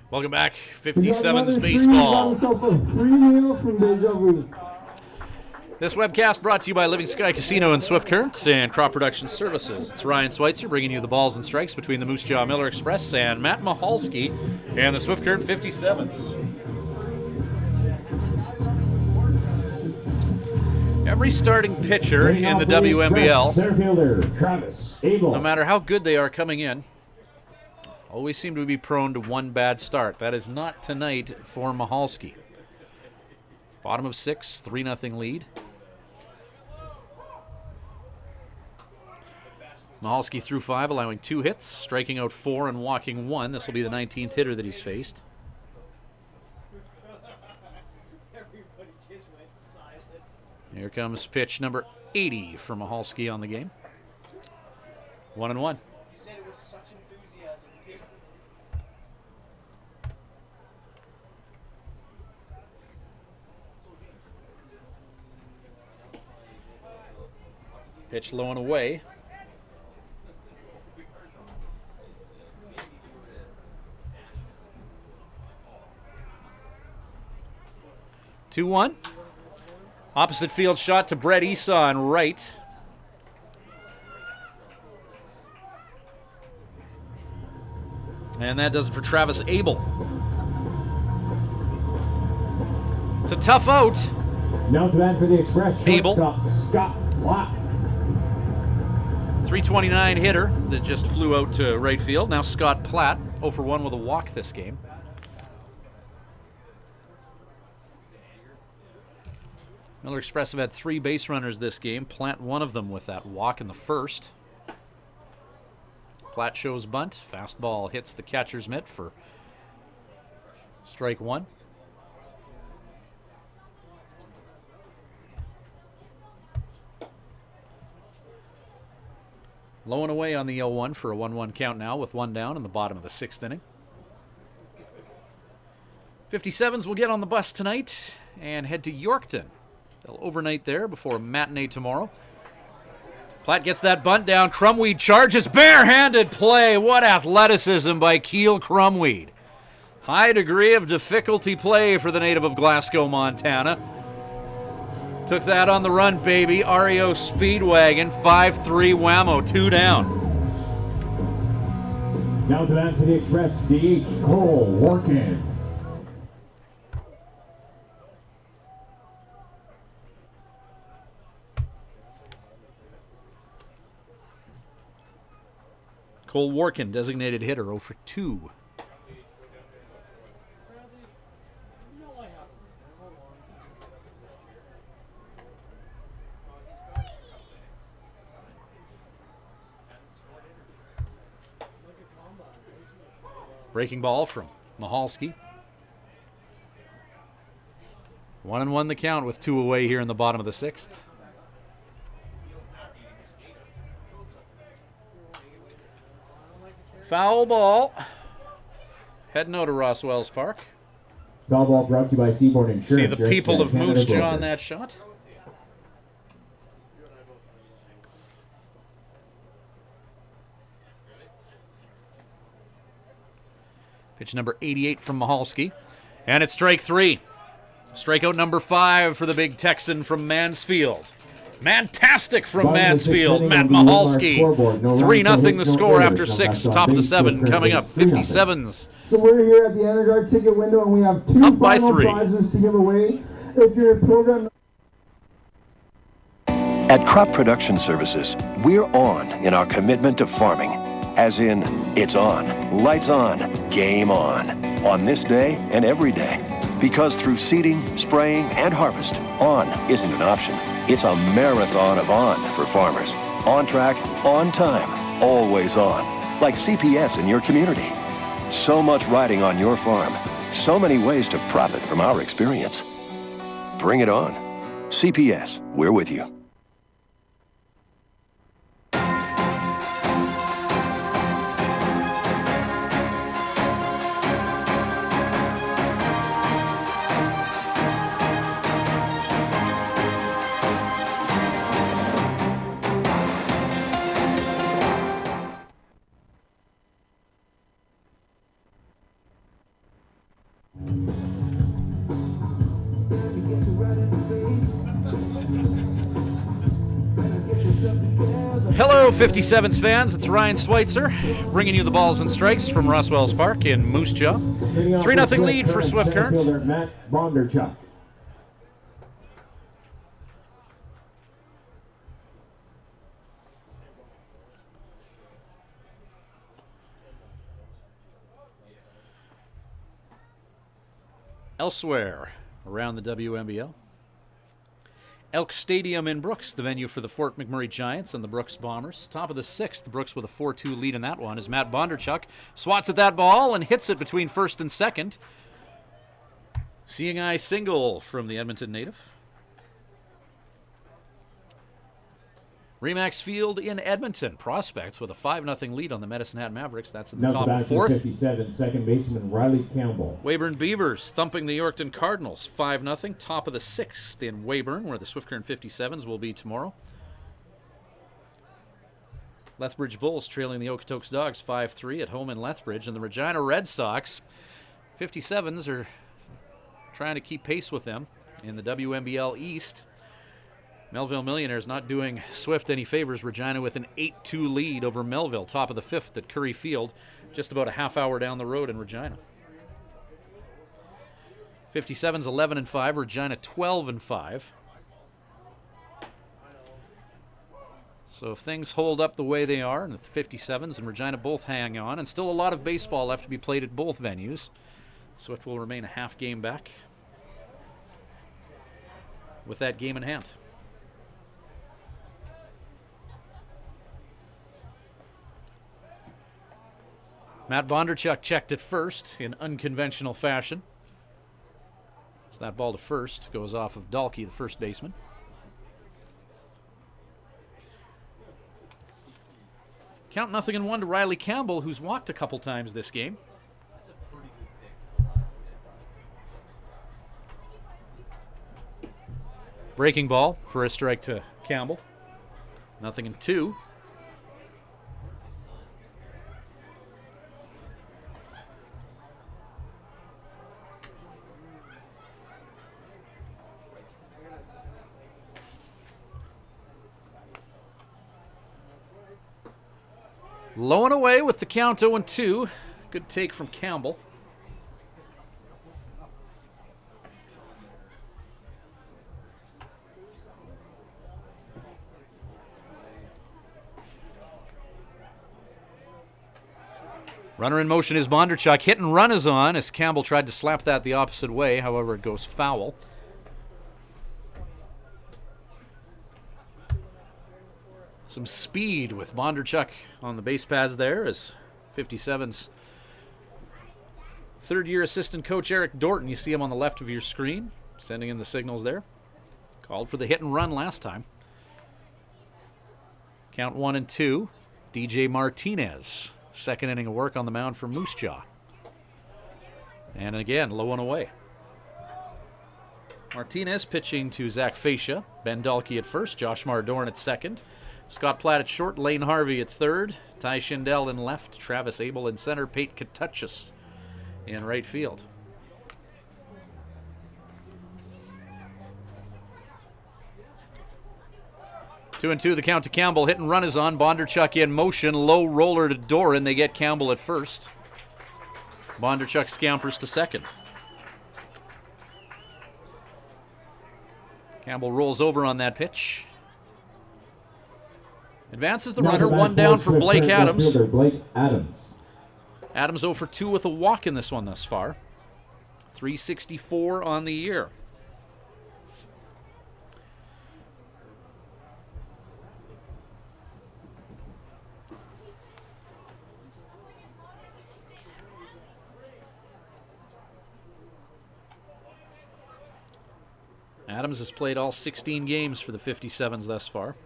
Welcome back. 57's baseball. This webcast brought to you by Living Sky Casino in Swift Current and Crop Production Services. It's Ryan Schweitzer bringing you the balls and strikes between the Moose Jaw Miller Express and Matt Mahalski and the Swift Current 57's. Every starting pitcher in the WMBL, center fielder Travis Abel. no matter how good they are coming in, always seem to be prone to one bad start. That is not tonight for Mahalski. Bottom of 6, 3-0 lead. Mahalski threw 5, allowing 2 hits, striking out 4 and walking 1. This will be the 19th hitter that he's faced. Here comes pitch number 80 for Mahalski on the game. 1-1. Pitch low and away. Two one. Opposite field shot to Brett Esau on right. And that does it for Travis Abel. It's a tough out. Now to bat for the Express, Abel. shortstop Scott Black. .329 hitter that just flew out to right field. Now Scott Platt, 0 for 1 with a walk this game. Miller Express have had 3 base runners this game. Platt one of them with that walk in the first. Platt shows bunt. Fastball hits the catcher's mitt for strike 1. Low and away on the 0-1 for a 1-1 count now with 1 down in the bottom of the 6th inning. 57's will get on the bus tonight and head to Yorkton. They'll overnight there before matinee tomorrow. Platt gets that bunt down. Crumweed charges. Barehanded play. What athleticism by Keel Crumweed. High degree of difficulty play for the native of Glasgow, Montana. Took that on the run, baby. REO Speedwagon, 5-3 whammo, 2 down. Down to that for the Express, DH Cole Workin. Cole Workin, designated hitter, 0 for 2. Breaking ball from Mahalski. 1-1 the count with 2 away here in the bottom of the 6th. Foul ball. Heading out to Ross Wells Park. Foul ball brought to you by Seaboard Insurance. See the people of Moose Jaw on that shot. Pitch number 88 from Mahalski. And it's strike 3. Strikeout number 5 for the big Texan from Mansfield. Fantastic from Mansfield, Matt Mahalski. 3-0 the score after 6. Top of the 7 coming up. 57's. So we're here at the Energuard ticket window and we have 2 up by final 3 prizes to give away. If you're a program... At Crop Production Services, we're on in our commitment to farming. As in, it's on, lights on, game on this day and every day. Because through seeding, spraying, and harvest, on isn't an option. It's a marathon of on for farmers. On track, on time, always on. Like CPS in your community. So much riding on your farm. So many ways to profit from our experience. Bring it on. CPS, we're with you. Hello, 57's fans. It's Ryan Schweitzer bringing you the balls and strikes from Roswell's Park in Moose Jaw. 3-0 lead for Swift Current. Matt Bondarchuk. Elsewhere around the WNBL. Elk Stadium in Brooks, the venue for the Fort McMurray Giants and the Brooks Bombers. Top of the 6th, Brooks with a 4-2 lead in that one as Matt Bondarchuk swats at that ball and hits it between first and second. Seeing eye single from the Edmonton native. Remax Field in Edmonton. Prospects with a 5-0 lead on the Medicine Hat Mavericks. That's in the top of 4th. 57, second baseman Riley Campbell. Weyburn Beavers thumping the Yorkton Cardinals 5-0. Top of the 6th in Weyburn, where the Swift Current 57's will be tomorrow. Lethbridge Bulls trailing the Okotoks Dogs 5-3 at home in Lethbridge. And the Regina Red Sox, 57's are trying to keep pace with them in the WNBL East. Melville Millionaires not doing Swift any favors. Regina with an 8-2 lead over Melville, top of the 5th at Curry Field, just about a half hour down the road in Regina. 57's 11-5, Regina 12-5. So if things hold up the way they are, and the 57's and Regina both hang on, and still a lot of baseball left to be played at both venues, Swift will remain a half game back with that game in hand. Matt Bondarchuk checked at first in unconventional fashion. So that ball to first goes off of Dalkey, the first baseman. Count 0-1 to Riley Campbell, who's walked a couple times this game. Breaking ball for a strike to Campbell. 0-2. Low and away with the count 0-2. Good take from Campbell. Runner in motion is Bondarchuk. Hit and run is on as Campbell tried to slap that the opposite way. However, it goes foul. Some speed with Bondarchuk on the base paths there as 57's third-year assistant coach Eric Dorton. You see him on the left of your screen, sending in the signals there. Called for the hit and run last time. Count 1-2. DJ Martinez. Second inning of work on the mound for Moose Jaw. And again, low and away. Martinez pitching to Zach Fascia. Ben Dalkey at first. Josh Mardorn at second. Scott Platt at short. Lane Harvey at third. Ty Schindel in left. Travis Abel in center. Pate Katuchis in right field. Two and two, the count to Campbell. Hit and run is on. Bondarchuk in motion. Low roller to Doran. They get Campbell at first. Bondarchuk scampers to second. Campbell rolls over on that pitch. Advances the runner. One down for Blake Adams. Adams 0 for 2 with a walk in this one thus far. 364 on the year. Adams has played all 16 games for the 57's thus far.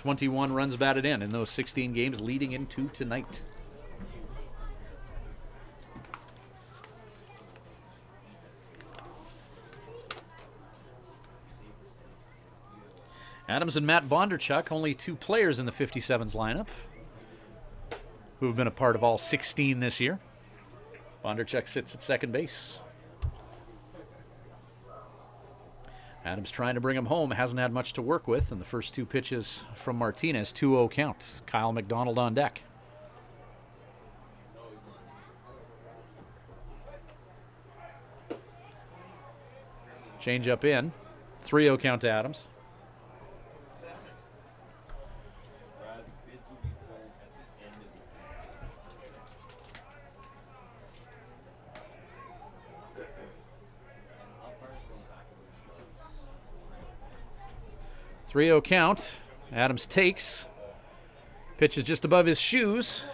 21 runs batted in those 16 games leading into tonight. Adams and Matt Bondarchuk, only two players in the 57's lineup who have been a part of all 16 this year. Bondarchuk sits at second base. Adams trying to bring him home. Hasn't had much to work with in the first two pitches from Martinez. 2-0 count. Kyle McDonald on deck. Change up in. 3-0 count to Adams. Three-0 count. Adams takes. Pitch is just above his shoes.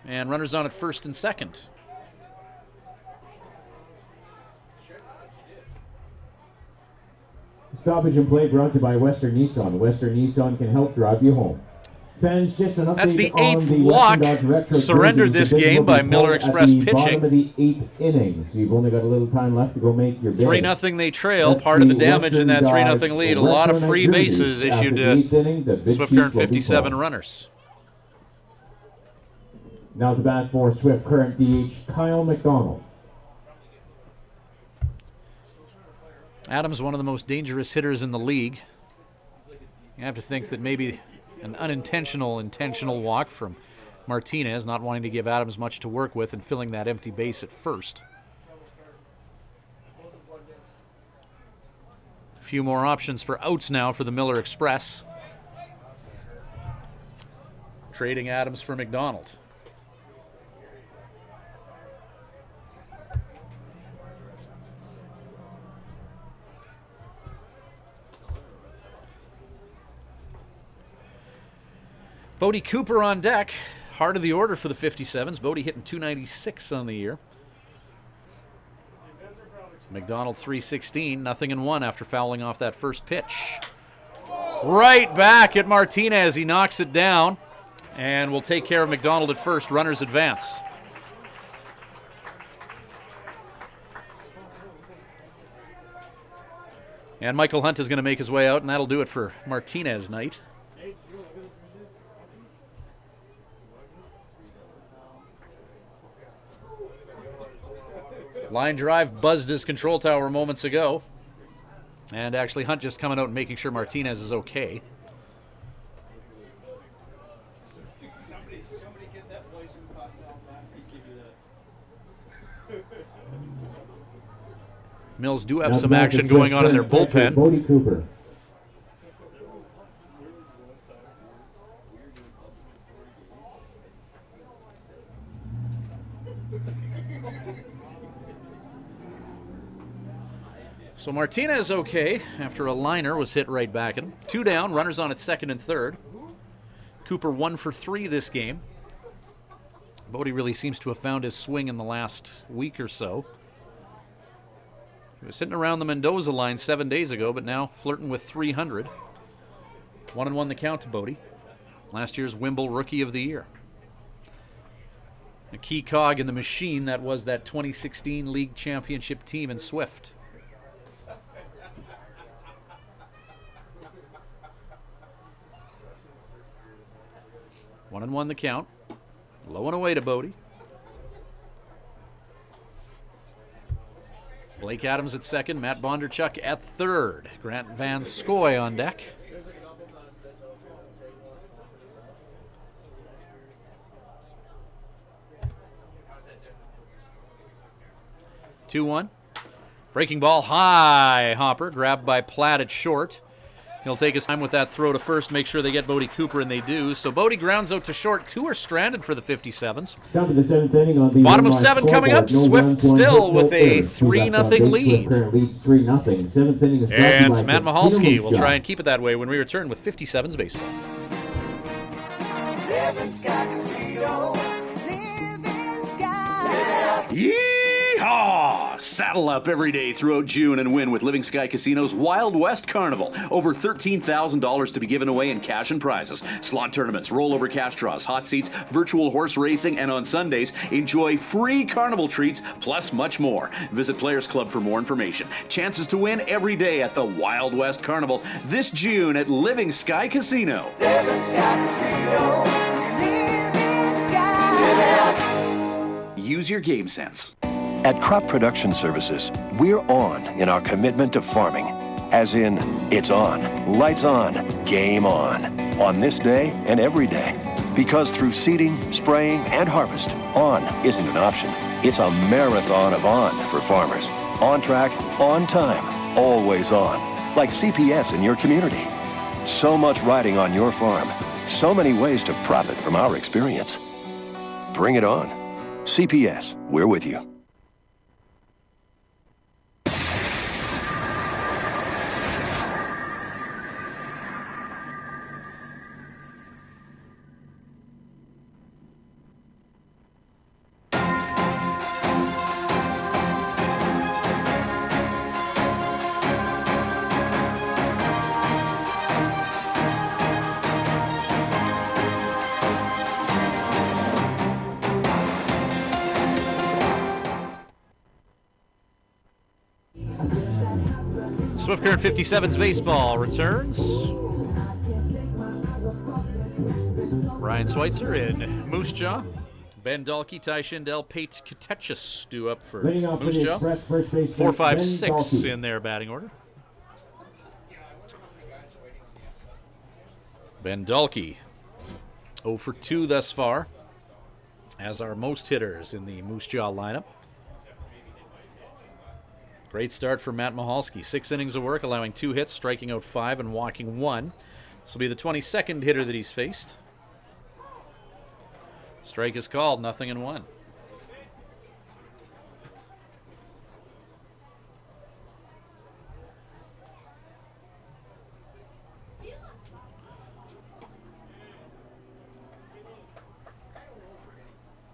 And runners on at first and second. Stoppage and play brought to you by Western Nissan. Western Nissan can help drive you home. Fans, just an update. That's the on eighth the walk retro surrendered jerseys. this game by Miller Express at the bottom pitching. of the 8th inning, so you've only got a little time left to go make your bid. 3-0 they trail. That's Part of the the damage in that Western 3-0 Dodge lead. A lot of retro free jerseys. bases After issued the to 8th inning, the bid Swift sheets Current will be 57 called. runners. Now to bat for Swift Current DH, Kyle McDonald. Adams, one of the most dangerous hitters in the league. You have to think that maybe an intentional walk from Martinez, not wanting to give Adams much to work with and filling that empty base at first. A few more options for outs now for the Miller Express. trading Adams for McDonald. Bodie Cooper on deck. Heart of the order for the 57s. Bodie hitting .296 on the year. McDonald 316, nothing in one after fouling off that first pitch. Right back at Martinez. He knocks it down. And we'll take care of McDonald at first. Runners advance. And Michael Hunt is going to make his way out, and that'll do it for Martinez night. Line drive buzzed his control tower moments ago. And actually Hunt just coming out and making sure Martinez is okay. Somebody get that voice and talk down back and give you that. Mills do have some action going on in their bullpen. Bodie Cooper. So Martinez okay after a liner was hit right back at him. 2 down, runners on at second and third. Cooper 1 for 3 this game. Bodie really seems to have found his swing in the last week or so. He was sitting around the Mendoza line 7 days ago, but now flirting with 300. 1-1 the count to Bodie. Last year's Wimble Rookie of the Year. A key cog in the machine that was that 2016 League Championship team in Swift. One and one the count. Low and away to Bodie. Blake Adams at second, Matt Bondarchuk at third. Grant Van Scoy on deck. Two-one. Breaking ball high, Hopper. Grabbed by Platt at short. He'll take his time with that throw to first, make sure they get Bodie Cooper, and they do. So Bodie grounds out to short. 2 are stranded for the 57s. Down to the 7th inning on the Bottom of 7 coming up. Swift still with a 3-0 lead. Leads 3-0. 7th inning is And Matt Mahalski will try and keep it that way when we return with 57's baseball. Living Sky Casino. Living Sky. Yeehaw! Saddle up every day throughout June and win with Living Sky Casino's Wild West Carnival. Over $13,000 to be given away in cash and prizes. Slot tournaments, rollover cash draws, hot seats, virtual horse racing, and on Sundays, enjoy free carnival treats, plus much more. Visit Players Club for more information. Chances to win every day at the Wild West Carnival this June at Living Sky Casino. Living Sky Casino. Living Sky. Use your game sense. At Crop Production Services, we're on in our commitment to farming. As in, it's on, lights on, game on this day and every day. Because through seeding, spraying, and harvest, on isn't an option. It's a marathon of on for farmers. On track, on time, always on. Like CPS in your community. So much riding on your farm. So many ways to profit from our experience. Bring it on. CPS, we're with you. Swift Current 57's baseball returns. Ryan Schweitzer in Moose Jaw. Ben Dalkey, Ty Schindel, Pate Katechis do up for Moose Jaw. 4, 5, 6 in their batting order. Ben Dalkey, 0 for 2 thus far, as are most hitters in the Moose Jaw lineup. Great start for Matt Mahalski. 6 innings of work, allowing 2 hits, striking out 5 and walking 1. This will be the 22nd hitter that he's faced. Strike is called, 0-1.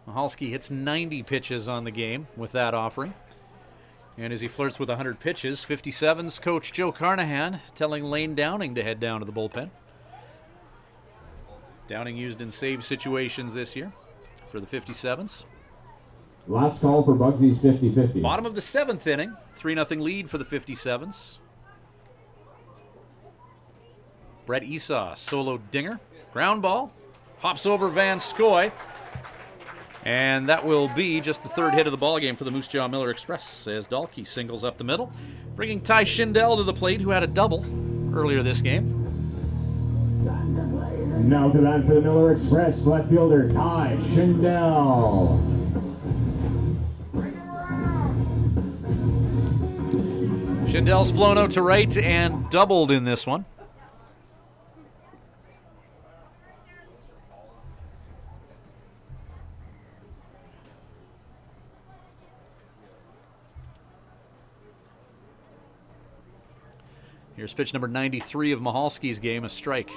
Mahalski hits 90 pitches on the game with that offering. And as he flirts with 100 pitches, 57's coach Joe Carnahan telling Lane Downing to head down to the bullpen. Downing used in save situations this year for the 57's. Last call for Bugsy's 50-50. Bottom of the 7th inning, 3-0 lead for the 57's. Brett Esau, solo dinger, ground ball, hops over Van Scoy. And that will be just the third hit of the ballgame for the Moose Jaw Miller Express as Dahlke singles up the middle, bringing Ty Schindel to the plate, who had a double earlier this game. Now to bat for the Miller Express, left fielder Ty Schindel. Schindel's flown out to right and doubled in this one. Here's pitch number 93 of Mahalski's game, a strike.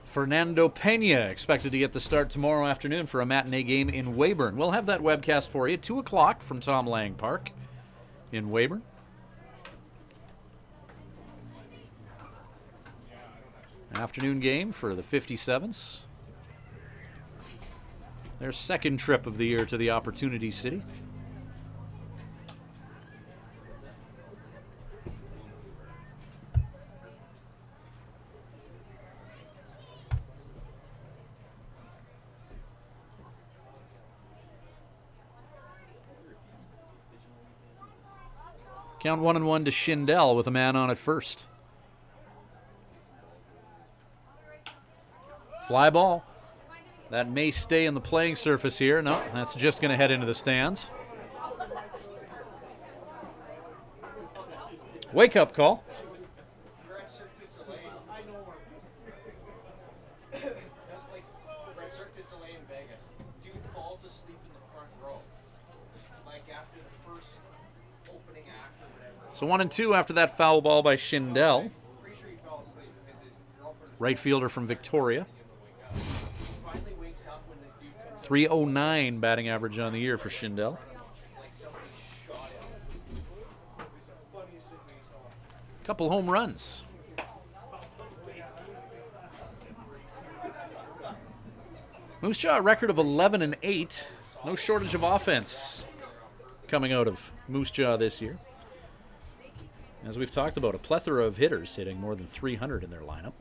Fernando Pena expected to get the start tomorrow afternoon for a matinee game in Weyburn. We'll have that webcast for you, 2 o'clock from Tom Lang Park in Weyburn. Afternoon game for the 57's. Their second trip of the year to the Opportunity City. Count 1-1 to Schindel with a man on at first. Fly ball. That may stay in the playing surface here. No, that's just going to head into the stands. Wake up call. So 1-2 after that foul ball by Schindel. Right fielder from Victoria. 309 batting average on the year for Schindel. Couple home runs. Moose Jaw a record of 11-8. No shortage of offense coming out of Moose Jaw this year. As we've talked about, a plethora of hitters hitting more than 300 in their lineup.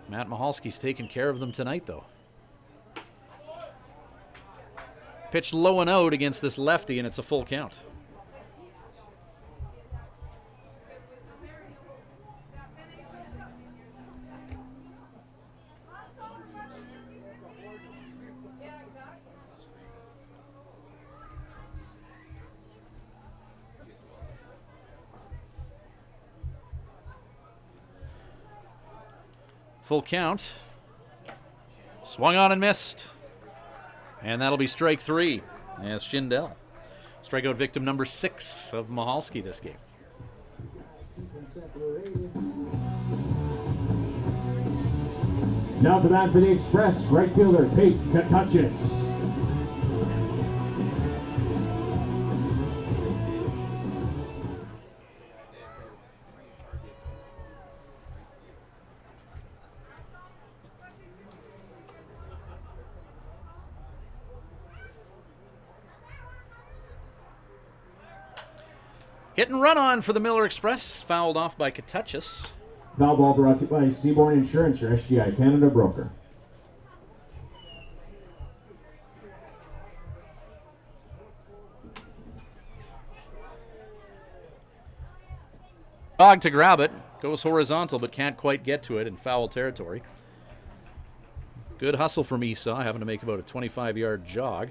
Matt Mahalski's taking care of them tonight, though. Pitched low and out against this lefty, and it's a full count. Full count. Swung on and missed. And that'll be strike 3 as Schindel. Strikeout victim number 6 of Mahalski this game. Now to bat for the Express, right fielder Pete Katachis. Hit and run on for the Miller Express. Fouled off by Katachis. Foul ball brought to you by Seaborn Insurance, your SGI Canada broker. Dog to grab it. Goes horizontal but can't quite get to it in foul territory. Good hustle from Esau, having to make about a 25-yard jog.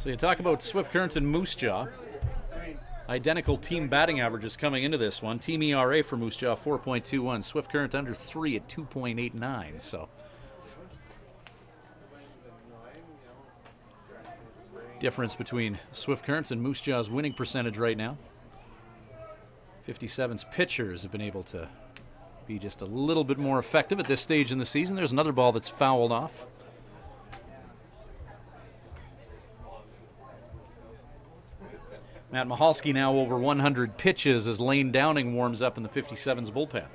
So you talk about Swift Current and Moose Jaw. Identical team batting averages coming into this one. Team ERA for Moose Jaw, 4.21. Swift Current under 3 at 2.89. So difference between Swift Current's and Moose Jaw's winning percentage right now. 57's pitchers have been able to be just a little bit more effective at this stage in the season. There's another ball that's fouled off. Matt Michalski now over 100 pitches as Lane Downing warms up in the 57's bullpen.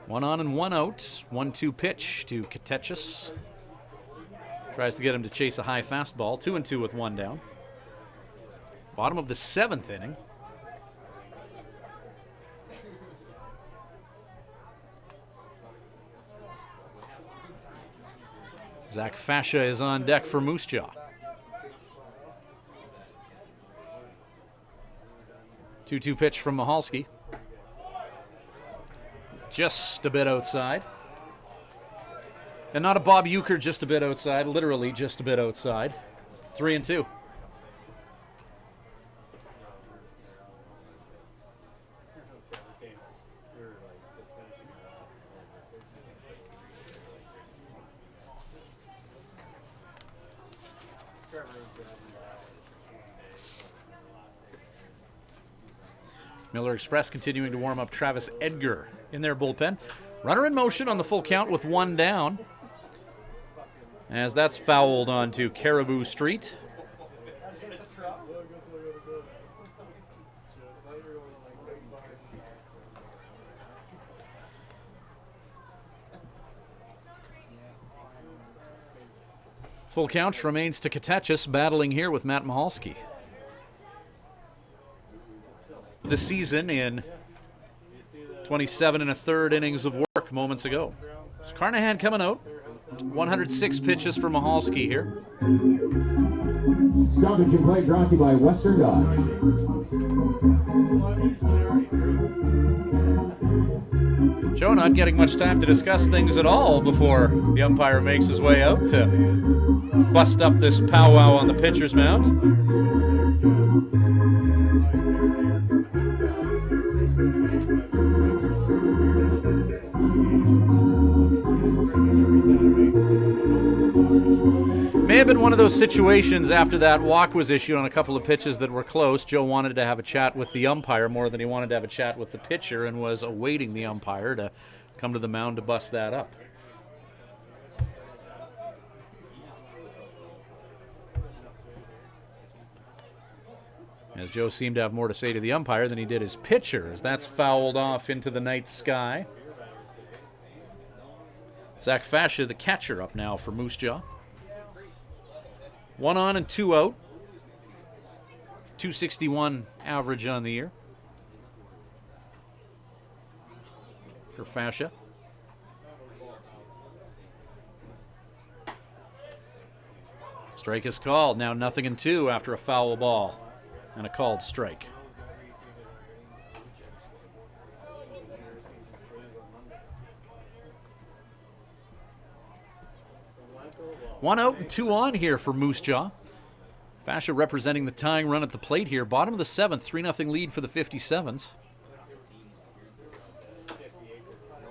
One on and one out. 1-2 pitch to Katechis. Tries to get him to chase a high fastball. 2-2 with one down. Bottom of the 7th inning. Zach Fascia is on deck for Moose Jaw. 2-2 pitch from Michalski. Just a bit outside. And not a Bob Euchre, just a bit outside. Literally just a bit outside. 3-2. Miller Express continuing to warm up Travis Edgar in their bullpen. Runner in motion on the full count with one down. As that's fouled onto Caribou Street. Full count remains to Katechis, battling here with Matt Michalski. The season in 27 1/3 innings of work moments ago. It's Carnahan coming out. 106 pitches for Michalski here. Stoppage and play brought to you by Western Dodge. Joe not getting much time to discuss things at all before the umpire makes his way out to bust up this powwow on the pitcher's mound. May have been one of those situations after that walk was issued on a couple of pitches that were close. Joe wanted to have a chat with the umpire more than he wanted to have a chat with the pitcher and was awaiting the umpire to come to the mound to bust that up. As Joe seemed to have more to say to the umpire than he did his pitcher, as that's fouled off into the night sky. Zach Fascia, the catcher, up now for Moose Jaw. 1 on and 2 out. 261 average on the year for Fascia. Strike is called. Now 0-2 after a foul ball and a called strike. One out and 2 on here for Moose Jaw. Fascia representing the tying run at the plate here. Bottom of the 7th, 3-0 lead for the 57's.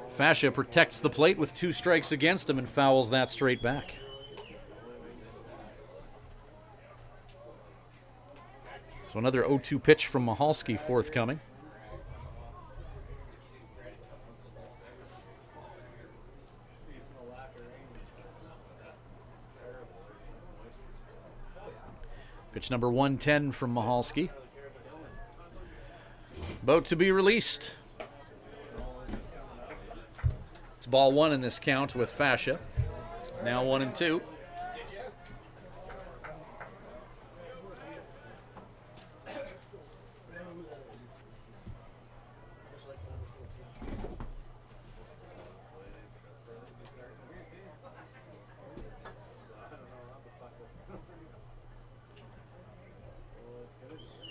Fascia protects the plate with 2 strikes against him and fouls that straight back. So another 0-2 pitch from Michalski forthcoming. Pitch number 110 from Michalski. About to be released. It's ball 1 in this count with Fascia. Now 1-2.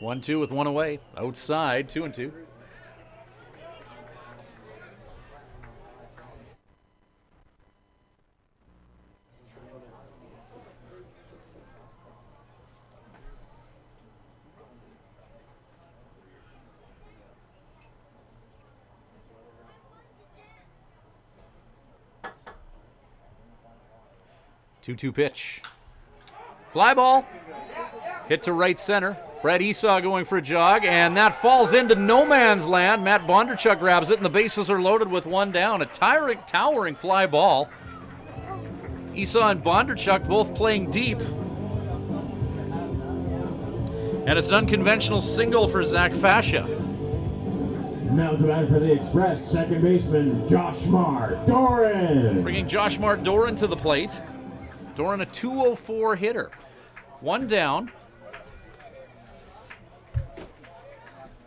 1-2 with one away. Outside, 2-2. Two pitch. Fly ball. Hit to right center. Brett Esau going for a jog, and that falls into no man's land. Matt Bondarchuk grabs it, and the bases are loaded with one down. A towering fly ball. Esau and Bondarchuk both playing deep. And it's an unconventional single for Zach Fascia. Now the batter for the Express, second baseman Josh Doran. Bringing Josh Doran to the plate. Doran, a 204 hitter. One down.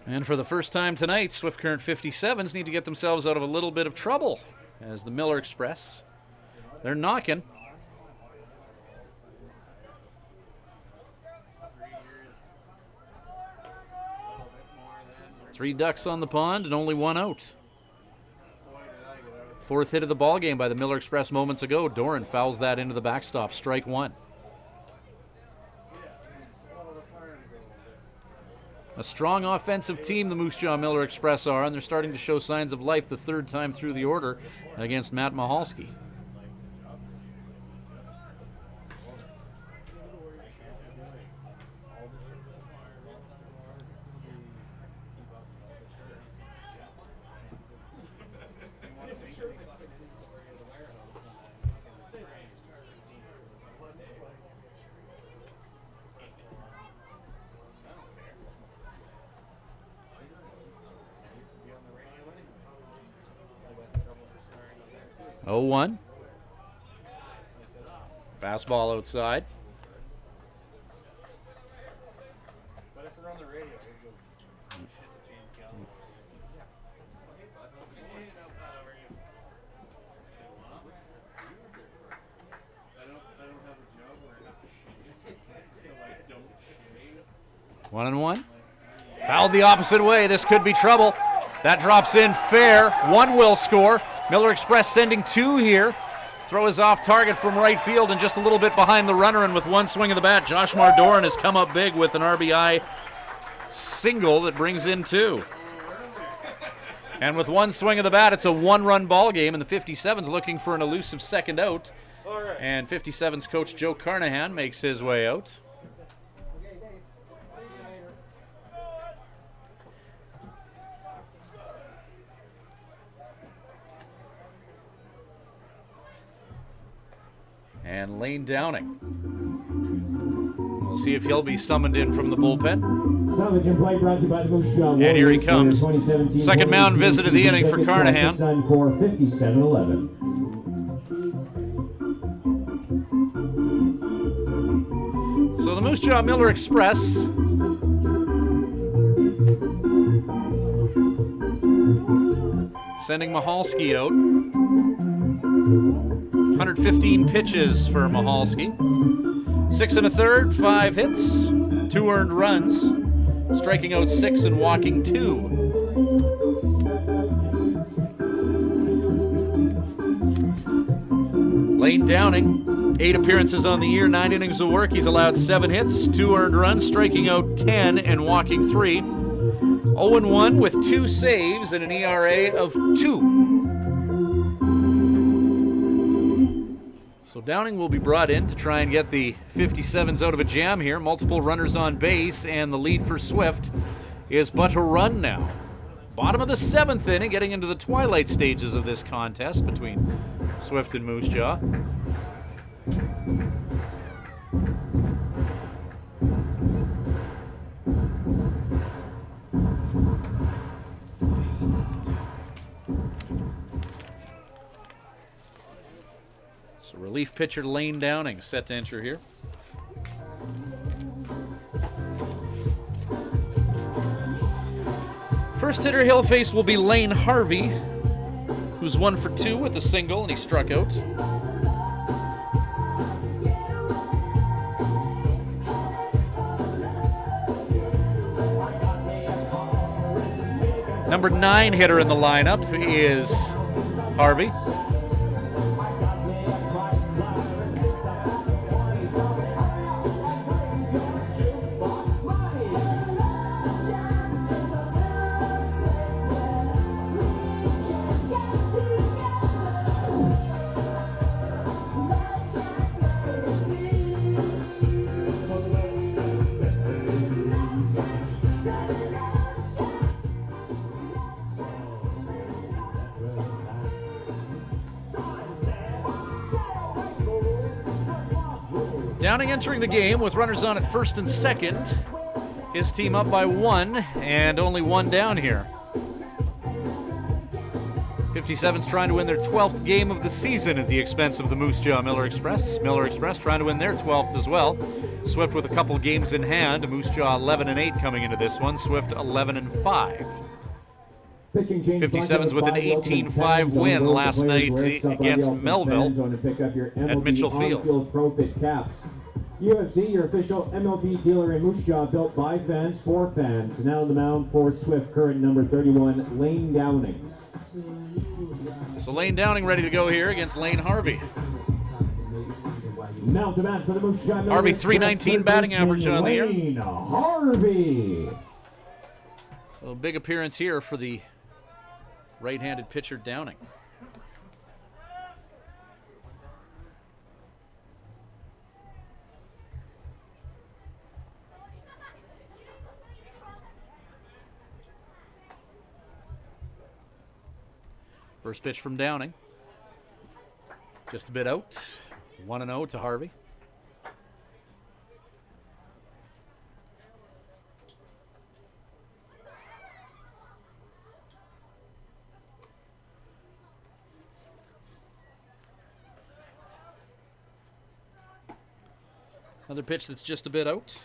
And for the first time tonight, Swift Current 57's need to get themselves out of a little bit of trouble as the Miller Express, they're knocking. Three ducks on the pond and only one out. Fourth hit of the ball game by the Miller Express moments ago. Doran fouls that into the backstop. Strike one. A strong offensive team the Moose Jaw Miller Express are, and they're starting to show signs of life the third time through the order against Matt Mahalski. Oh, 1. Fastball outside. One and one. Fouled the opposite way. This could be trouble. That drops in fair. One will score. Miller Express sending two here. Throw is off target from right field and just a little bit behind the runner, and with one swing of the bat, Josh Doran has come up big with an RBI single that brings in two. And with one swing of the bat, it's a one-run ball game, and the 57's looking for an elusive second out. And 57's coach Joe Carnahan makes his way out. And Lane Downing. We'll see if he'll be summoned in from the bullpen. And here he comes. Second mound visit of the inning for Carnahan. For 57-11. So the Moose Jaw Miller Express sending Mahalski out. 115 pitches for Mahalski. 6 1/3, 5 hits, 2 earned runs, striking out 6 and walking 2. Lane Downing, 8 appearances on the year, 9 innings of work. He's allowed 7 hits, 2 earned runs, striking out 10 and walking 3. 0-1 with 2 saves and an ERA of 2. So Downing will be brought in to try and get the 57's out of a jam here. Multiple runners on base, and the lead for Swift is but a run now. Bottom of the 7th inning, getting into the twilight stages of this contest between Swift and Moose Jaw. So relief pitcher Lane Downing set to enter here. First hitter he'll face will be Lane Harvey, who's 1 for 2 with a single, and he struck out. Number 9 hitter in the lineup is Harvey. Downing entering the game with runners on at first and second. His team up by 1 and only 1 down here. 57's trying to win their 12th game of the season at the expense of the Moose Jaw Miller Express. Miller Express trying to win their 12th as well. Swift with a couple games in hand. Moose Jaw 11-8 coming into this one. Swift 11-5. 57's with an 18-5 win last night against Melville at Mitchell Field. UFC, your official MLB dealer in Moose Jaw, built by fans for fans. Now on the mound for Swift, current number 31, Lane Downing. So Lane Downing ready to go here against Lane Harvey. Now to bat for the Moose Jaw. Harvey 319 batting average on the year. Lane Harvey. So a big appearance here for the right-handed pitcher Downing. First pitch from Downing. Just a bit out. 1-0 to Harvey. Another pitch that's just a bit out.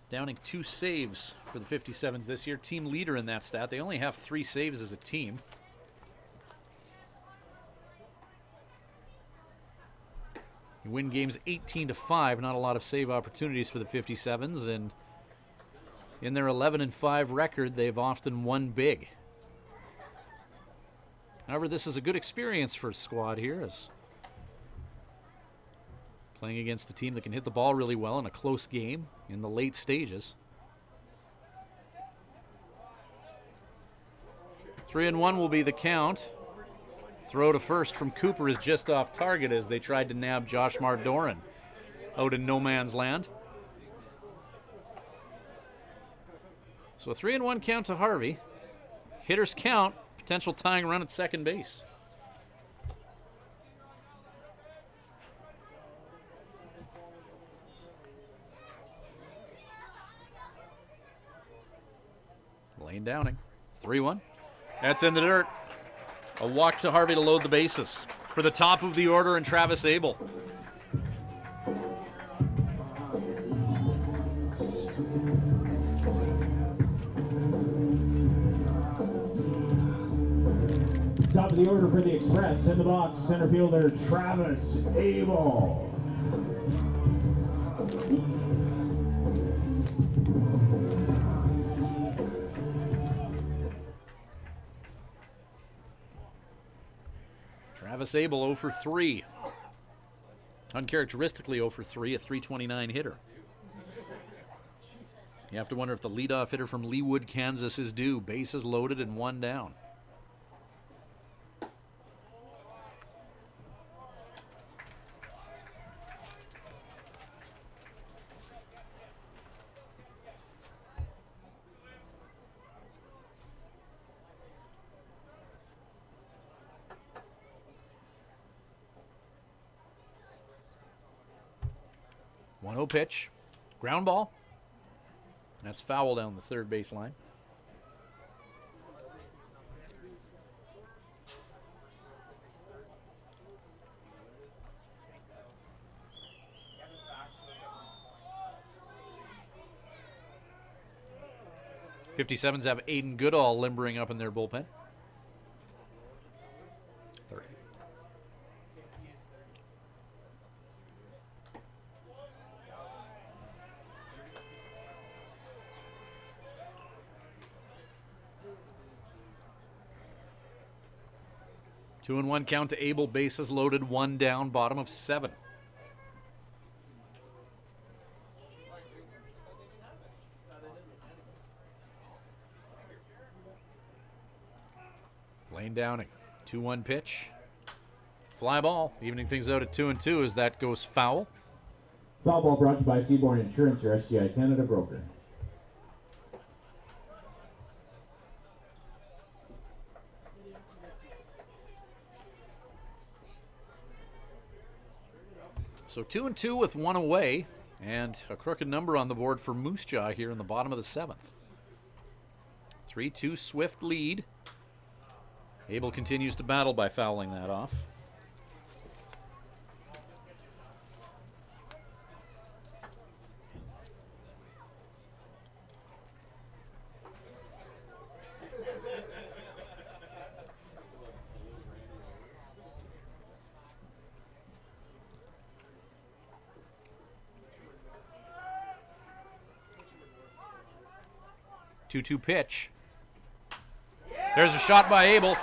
Downing 2 saves for the 57's this year. Team leader in that stat. They only have 3 saves as a team. You win games 18-5. Not a lot of save opportunities for the 57's, and in their 11-5 record, they've often won big. However, this is a good experience for a squad here, as playing against a team that can hit the ball really well in a close game in the late stages. 3-1 will be the count. Throw to first from Cooper is just off target as they tried to nab Josh Mardoran out in no man's land. So a 3-1 count to Harvey. Hitters count, potential tying run at second base. Lane Downing, 3-1. That's in the dirt. A walk to Harvey to load the bases. For the top of the order and Travis Abel. Top of the order for the Express. In the box, center fielder Travis Abel. Travis Abel 0 for 3. Uncharacteristically 0 for 3, a .329 hitter. You have to wonder if the leadoff hitter from Leawood, Kansas is due. Bases loaded and 1 down. Pitch, ground ball. That's foul down the third base line. .57's have Aiden Goodall limbering up in their bullpen. 2-1 count to Abel, bases loaded, 1 down, bottom of 7. Lane Downing, 2-1 pitch. Fly ball, evening things out at 2-2 as that goes foul. Foul ball brought to you by Seaborn Insurance, your SGI Canada broker. So 2-2 with 1 away, and a crooked number on the board for Moose Jaw here in the bottom of the 7th. 3-2 Swift lead. Abel continues to battle by fouling that off. Two-two pitch. There's a shot by Abel.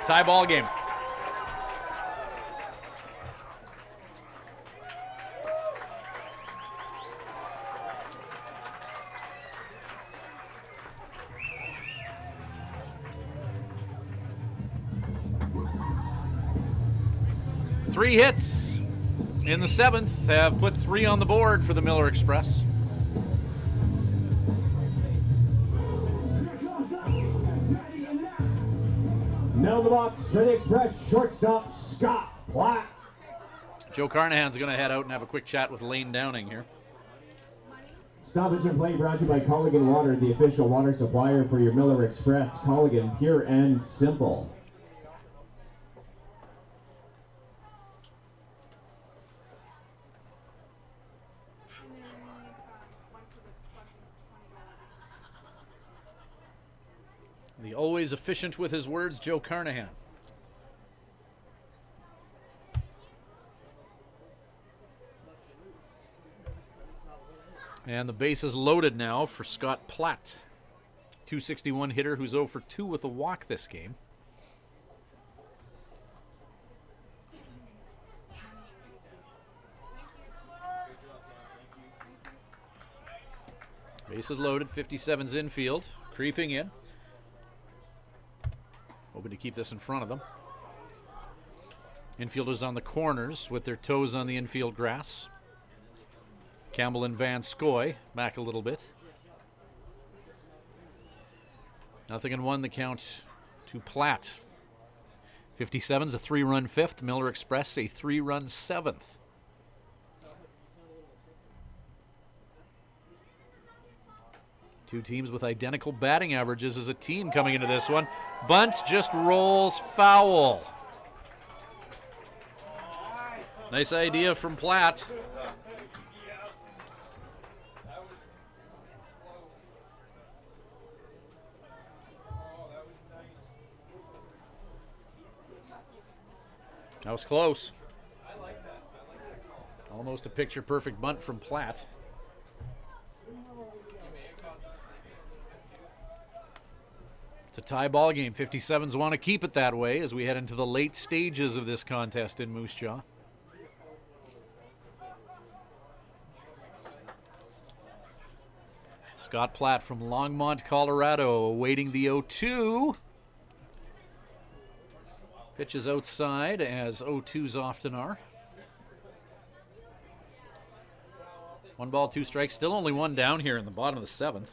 Tie ball game. Three hits in the 7th have put 3 on the board for the Miller Express. Now in the box for the Express, shortstop Scott Platt. Joe Carnahan's going to head out and have a quick chat with Lane Downing here. Stoppage and play brought to you by Colligan Water, the official water supplier for your Miller Express. Colligan, pure and simple. The always efficient with his words, Joe Carnahan. And the base is loaded now for Scott Platt. 261 hitter who's 0 for 2 with a walk this game. Base is loaded, 57's infield, creeping in. Hoping to keep this in front of them. Infielders on the corners with their toes on the infield grass. Campbell and Van Scoy back a little bit. 0-1 the count to Platt. 57's a 3-run 5th. Miller Express a 3-run 7th. Two teams with identical batting averages as a team coming into this one. Bunt just rolls foul. Nice idea from Platt. That was close. Almost a picture-perfect bunt from Platt. It's a tie ball game. 57's want to keep it that way as we head into the late stages of this contest in Moose Jaw. Scott Platt from Longmont, Colorado, awaiting the 0-2. Pitches outside, as 0-2s often are. 1 ball, 2 strikes. Still only 1 down here in the bottom of the 7th.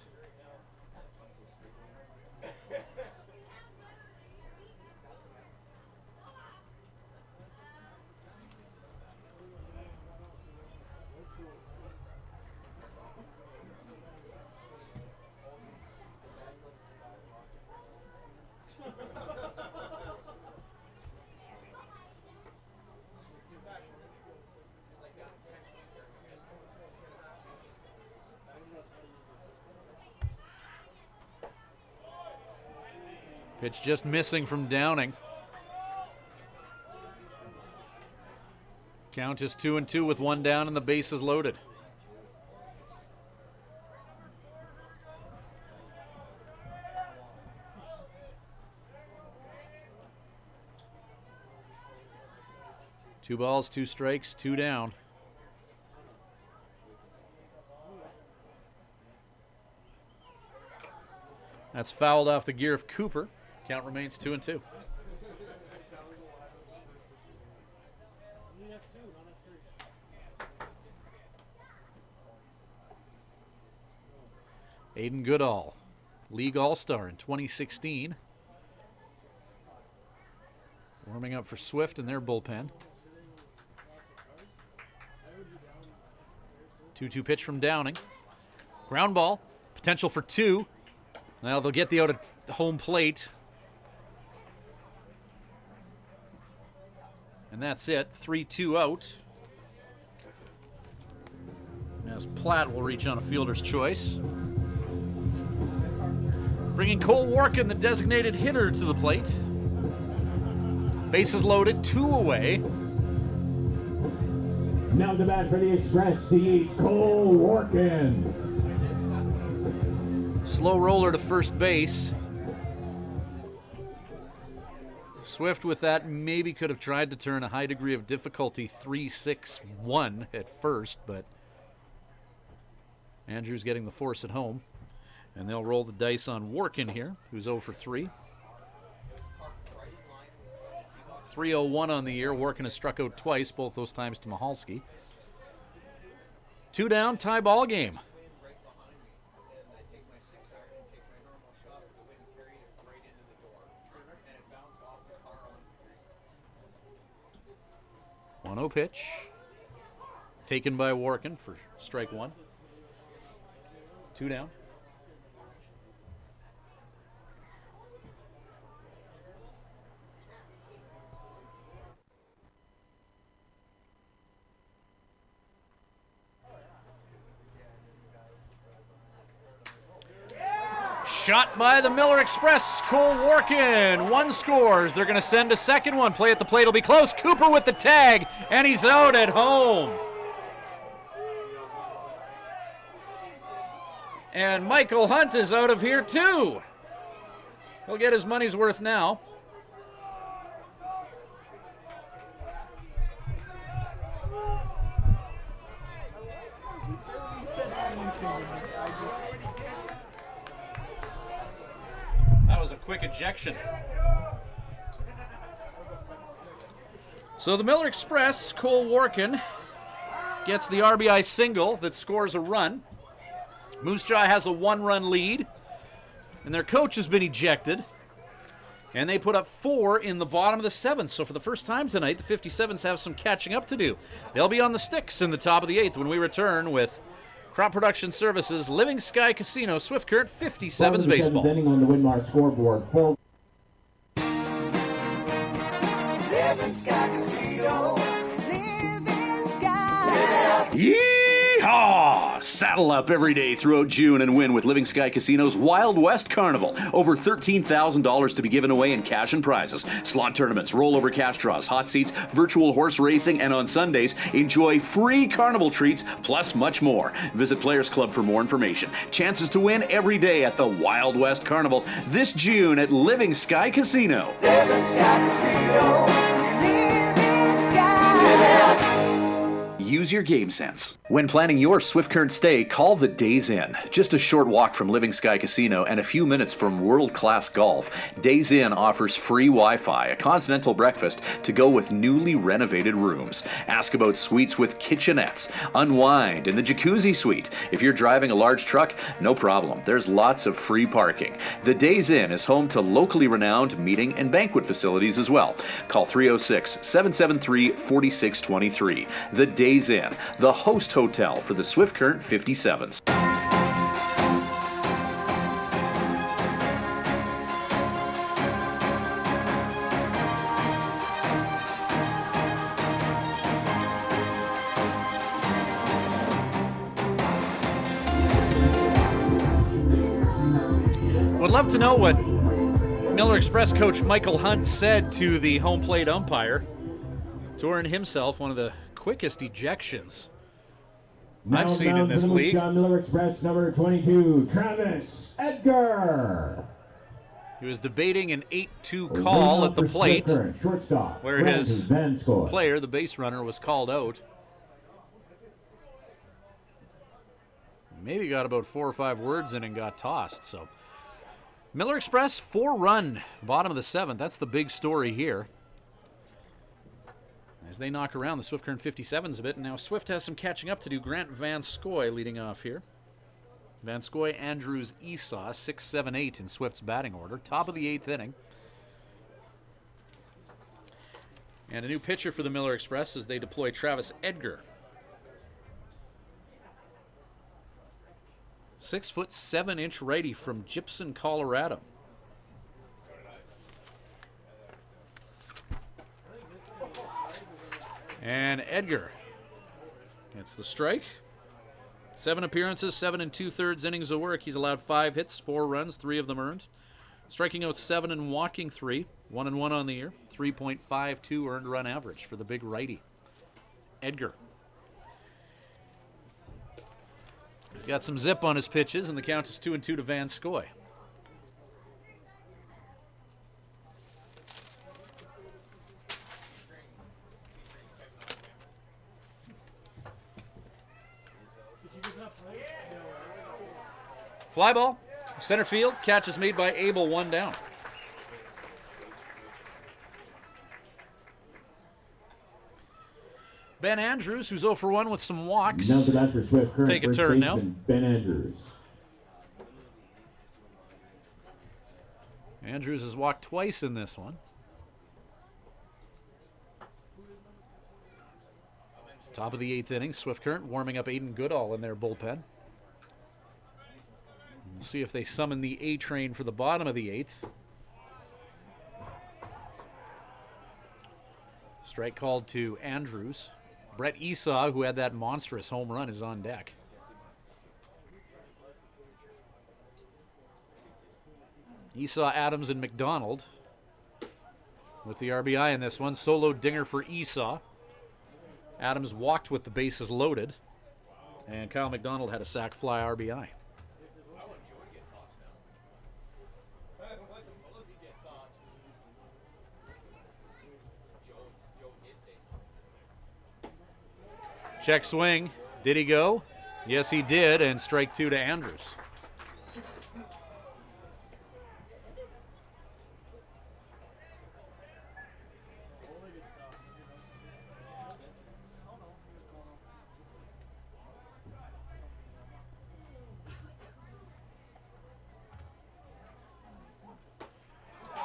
Pitch just missing from Downing. Count is 2-2 with 1 down and the base is loaded. 2 balls, 2 strikes, 2 down. That's fouled off the gear of Cooper. Count remains 2-2. Aiden Goodall, league all-star in 2016. Warming up for Swift in their bullpen. 2-2 pitch from Downing. Ground ball, potential for 2. Now they'll get the out at home plate. And that's it, 3-2 out. As Platt will reach on a fielder's choice. Bringing Cole Warkin, the designated hitter, to the plate. Bases loaded, 2 away. Now the bat for the Express, CH Cole Warkin. Slow roller to first base. Swift with that maybe could have tried to turn a high degree of difficulty 3-6-1 at first, but Andrews getting the force at home. And they'll roll the dice on Warkin here, who's 0 for 3. 3-0-1 on the year. Warkin has struck out twice, both those times to Mahalski. 2 down, tie ball game. One-0 pitch. Taken by Warkin for strike 1. 2 down. Shot by the Miller Express, Cole Warkin. 1 scores. They're going to send a second one. Play at the plate will be close. Cooper with the tag, and he's out at home. And Michael Hunt is out of here too. He'll get his money's worth now. That was a quick ejection. So the Miller Express, Cole Warkin, gets the RBI single that scores a run. Moose Jaw has a 1-run lead, and their coach has been ejected. And they put up 4 in the bottom of the 7th. So for the first time tonight, the 57's have some catching up to do. They'll be on the sticks in the top of the 8th when we return with Crop Production Services, Living Sky Casino, Swift Current 57's baseball. Inning on the Winmar scoreboard. Living Sky Casino. Living Sky. Yeehaw! Saddle up every day throughout June and win with Living Sky Casino's Wild West Carnival. Over $13,000 to be given away in cash and prizes. Slot tournaments, rollover cash draws, hot seats, virtual horse racing, and on Sundays, enjoy free carnival treats, plus much more. Visit Players Club for more information. Chances to win every day at the Wild West Carnival this June at Living Sky Casino. Living Sky Casino. Living Sky. Use your game sense. When planning your Swift Current stay, call the Days Inn. Just a short walk from Living Sky Casino and a few minutes from world-class golf, Days Inn offers free Wi-Fi, a continental breakfast to go with newly renovated rooms. Ask about suites with kitchenettes. Unwind in the jacuzzi suite. If you're driving a large truck, no problem. There's lots of free parking. The Days Inn is home to locally renowned meeting and banquet facilities as well. Call 306-773-4623. The Days Inn, the host hotel for the Swift Current 57's. Would love to know what Miller Express coach Michael Hunt said to the home plate umpire to earn himself one of the quickest ejections I've seen in this league. Miller Express number 22, Travis Edgar. He was debating an 8-2 call at the plate, where his player, the base runner, was called out. Maybe got about 4 or 5 words in and got tossed. So Miller Express 4-run, bottom of the 7th. That's the big story here, as they knock around the Swift Current 57's a bit. And now Swift has some catching up to do. Grant Van Scoy leading off here. Van Scoy, Andrews, Esau, 6, 7, 8 in Swift's batting order. Top of the 8th inning. And a new pitcher for the Miller Express as they deploy Travis Edgar. 6'7" righty from Gypsum, Colorado. And Edgar gets the strike. 7 appearances, 7 2/3 innings of work. He's allowed 5 hits, 4 runs, 3 of them earned. Striking out 7 and walking 3. 1-1 on the year. 3.52 earned run average for the big righty. Edgar. He's got some zip on his pitches, and the count is 2-2 to Van Scoy. Fly ball, center field, catch is made by Abel, 1 down. Ben Andrews, who's 0 for 1 with some walks. Now the bat for Swift Current, take a turn now. Ben Andrews. Andrews has walked twice in this one. Top of the 8th inning, Swift Current warming up Aiden Goodall in their bullpen. We'll see if they summon the A train for the bottom of the 8th. Strike called to Andrews. Brett Esau, who had that monstrous home run, is on deck. Esau, Adams, and McDonald with the RBI in this one. Solo dinger for Esau. Adams walked with the bases loaded. And Kyle McDonald had a sac fly RBI. Check swing. Did he go? Yes, he did. And strike 2 to Andrews.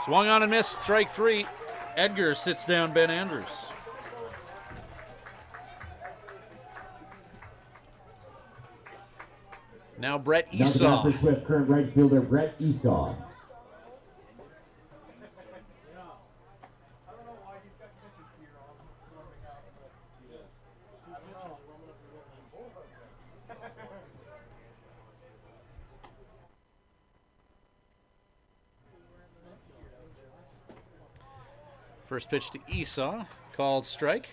Swung on and missed. Strike 3. Edgar sits down Ben Andrews. Now Brett Esau. Now the bat for Swift Current right fielder Brett Esau. First pitch to Esau, called strike.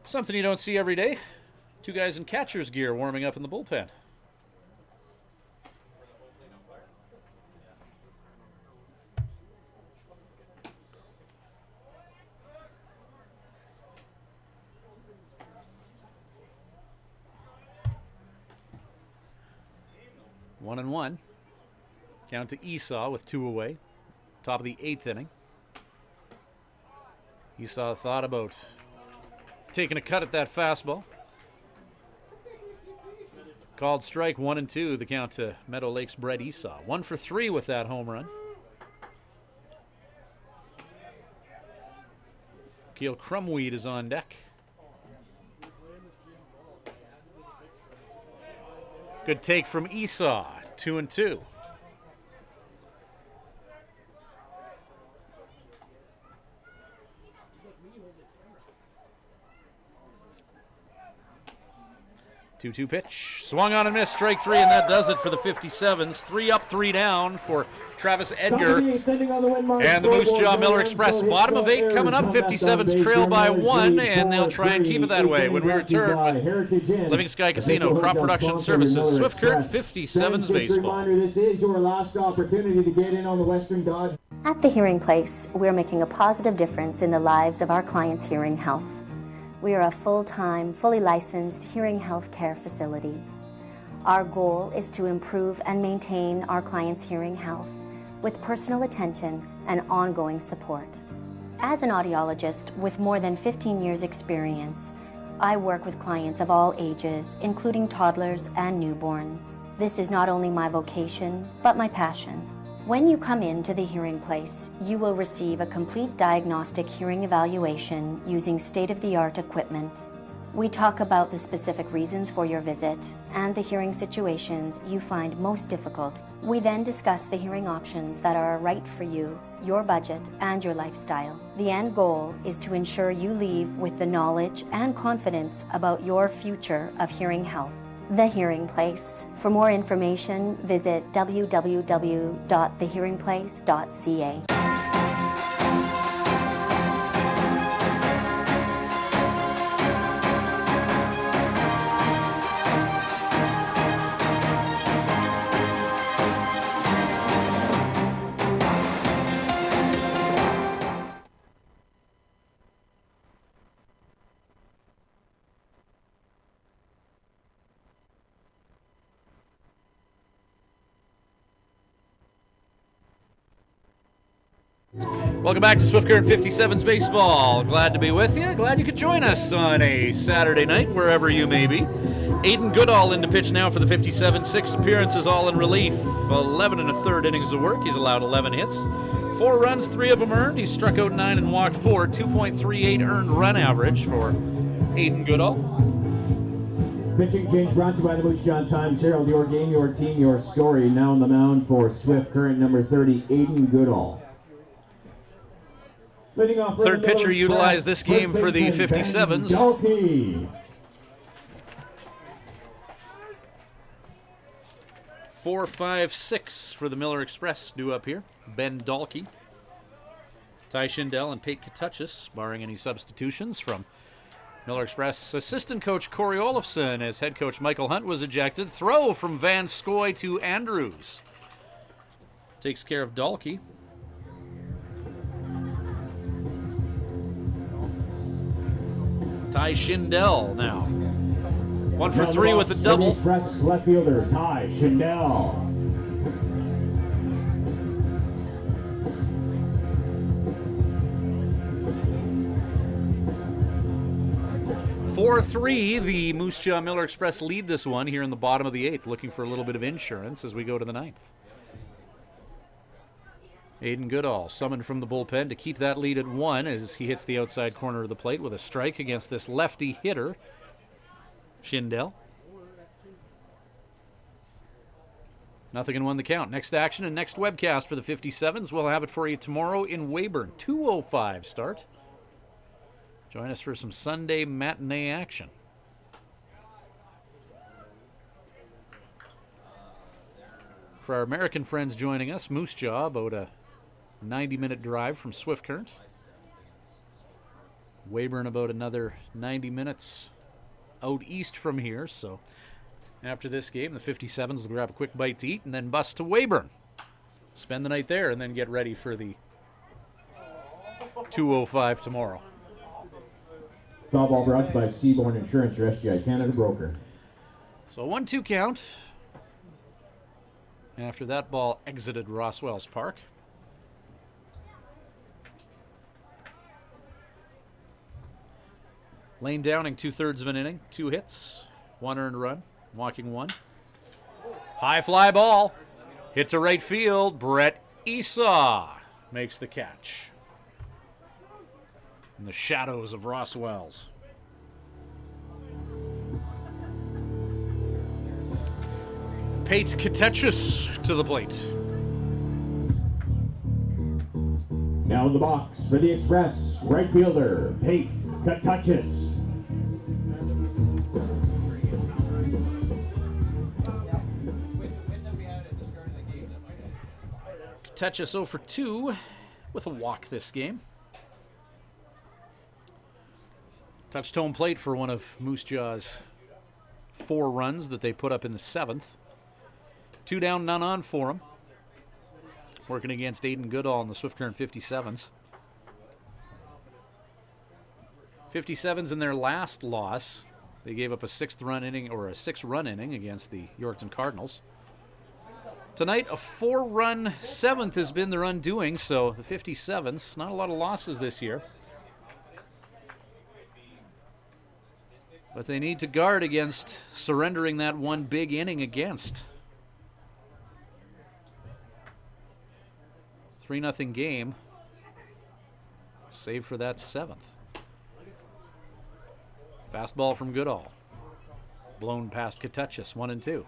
Something you don't see every day. 2 guys in catcher's gear warming up in the bullpen. One and one. Count to Esau with 2 away. Top of the 8th inning. Esau thought about taking a cut at that fastball. Called strike 1 and 2. The count to Meadow Lake's Brett Esau. 1 for 3 with that home run. Keel Crumweed is on deck. Good take from Esau. 2 and 2. 2-2 pitch. Swung on and missed. Strike three, and that does it for the 57s. 3 up, 3 down for Travis Edgar. And the Moose Jaw Miller Express, bottom of 8 coming up. 57s trail by 1, and they'll try and keep it that way when we return with Living Sky Casino, Crop Production Services, Swift Current 57's baseball. This is your last opportunity to get in on the Western Dodge. At the Hearing Place, we're making a positive difference in the lives of our clients' hearing health. We are a full-time, fully licensed hearing health care facility. Our goal is to improve and maintain our clients' hearing health with personal attention and ongoing support. As an audiologist with more than 15 years' experience, I work with clients of all ages, including toddlers and newborns. This is not only my vocation, but my passion. When you come into the Hearing Place, you will receive a complete diagnostic hearing evaluation using state-of-the-art equipment. We talk about the specific reasons for your visit and the hearing situations you find most difficult. We then discuss the hearing options that are right for you, your budget, and your lifestyle. The end goal is to ensure you leave with the knowledge and confidence about your future of hearing health. The Hearing Place. For more information, visit www.thehearingplace.ca. Welcome back to Swift Current 57's Baseball. Glad to be with you. Glad you could join us on a Saturday night, wherever you may be. Aiden Goodall in to pitch now for the 57. 6 appearances, all in relief. 11 1/3 innings of work. He's allowed 11 hits. 4 runs, 3 of them earned. He's struck out 9 and walked 4. 2.38 earned run average for Aiden Goodall. Pitching change brought to you by the Moose Jaw Times Herald. Your game, your team, your story. Now on the mound for Swift Current number 30, Aiden Goodall. Third pitcher utilized this game for the 57's. 4-5-6 for the Miller Express due up here. Ben Dalkey, Ty Schindel, and Pate Katuchis, barring any substitutions from Miller Express assistant coach Corey Olofsson as head coach Michael Hunt was ejected. Throw from Van Scoy to Andrews. Takes care of Dalkey. Ty Schindel now. 1 for 3 with a double. Express left fielder Ty Schindel. Four 4-3, the Moose Jaw Miller Express lead this one here in the bottom of the 8th, looking for a little bit of insurance as we go to the 9th. Aiden Goodall summoned from the bullpen to keep that lead at 1 as he hits the outside corner of the plate with a strike against this lefty hitter, Schindel. 0-1 the count. Next action and next webcast for the 57s. We'll have it for you tomorrow in Weyburn. 2:05 start. Join us for some Sunday matinee action. For our American friends joining us, Moose Jaw, about a 90-minute drive from Swift Current. Weyburn about another 90 minutes out east from here. So after this game, the 57s will grab a quick bite to eat and then bus to Weyburn. Spend the night there and then get ready for the 2:05 tomorrow. Foul ball brought to you by Seaborn Insurance, your SGI Canada broker. So 1-2 count. After that ball exited Roswell's Park. Lane Downing, 2/3 of an inning, 2 hits, 1 earned run, walking 1. High fly ball, hit to right field. Brett Esau makes the catch. In the shadows of Roswell's. Pate Katuchis to the plate. Now in the box for the Express, right fielder, Pate Katuchis. Katetchis 0 for 2 with a walk this game. Touched home plate for one of Moose Jaw's 4 runs that they put up in the 7th. 2 down, none on for him. Working against Aiden Goodall in the Swift Current 57's. 57's in their last loss. They gave up a 6-run inning against the Yorkton Cardinals. Tonight, a 4-run 7th has been their undoing, so the 57's, not a lot of losses this year. But they need to guard against surrendering that one big inning against. 3-0 game, save for that 7th. Fastball from Goodall. Blown past Katetchis, 1-2.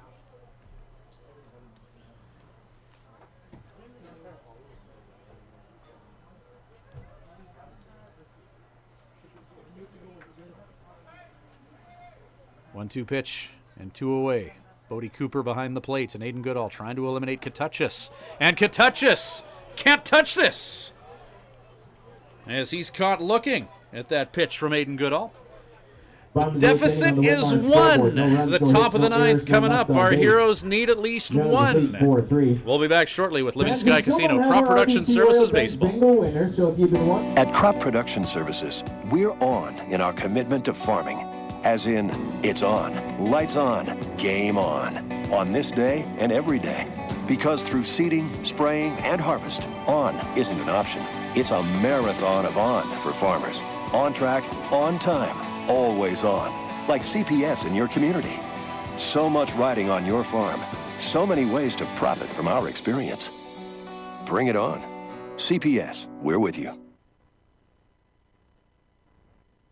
One-two pitch and 2 away. Bodie Cooper behind the plate and Aiden Goodall trying to eliminate Katetchis. And Katetchis can't touch this as he's caught looking at that pitch from Aiden Goodall. The deficit is 1. The top of the 9th coming up. Our heroes need at least 1. We'll be back shortly with Living Sky Casino Crop Production Services Baseball. At Crop Production Services, we're on in our commitment to farming. As in, it's on, lights on, game on this day and every day. Because through seeding, spraying, and harvest, on isn't an option. It's a marathon of on for farmers. On track, on time, always on. Like CPS in your community. So much riding on your farm. So many ways to profit from our experience. Bring it on. CPS, we're with you.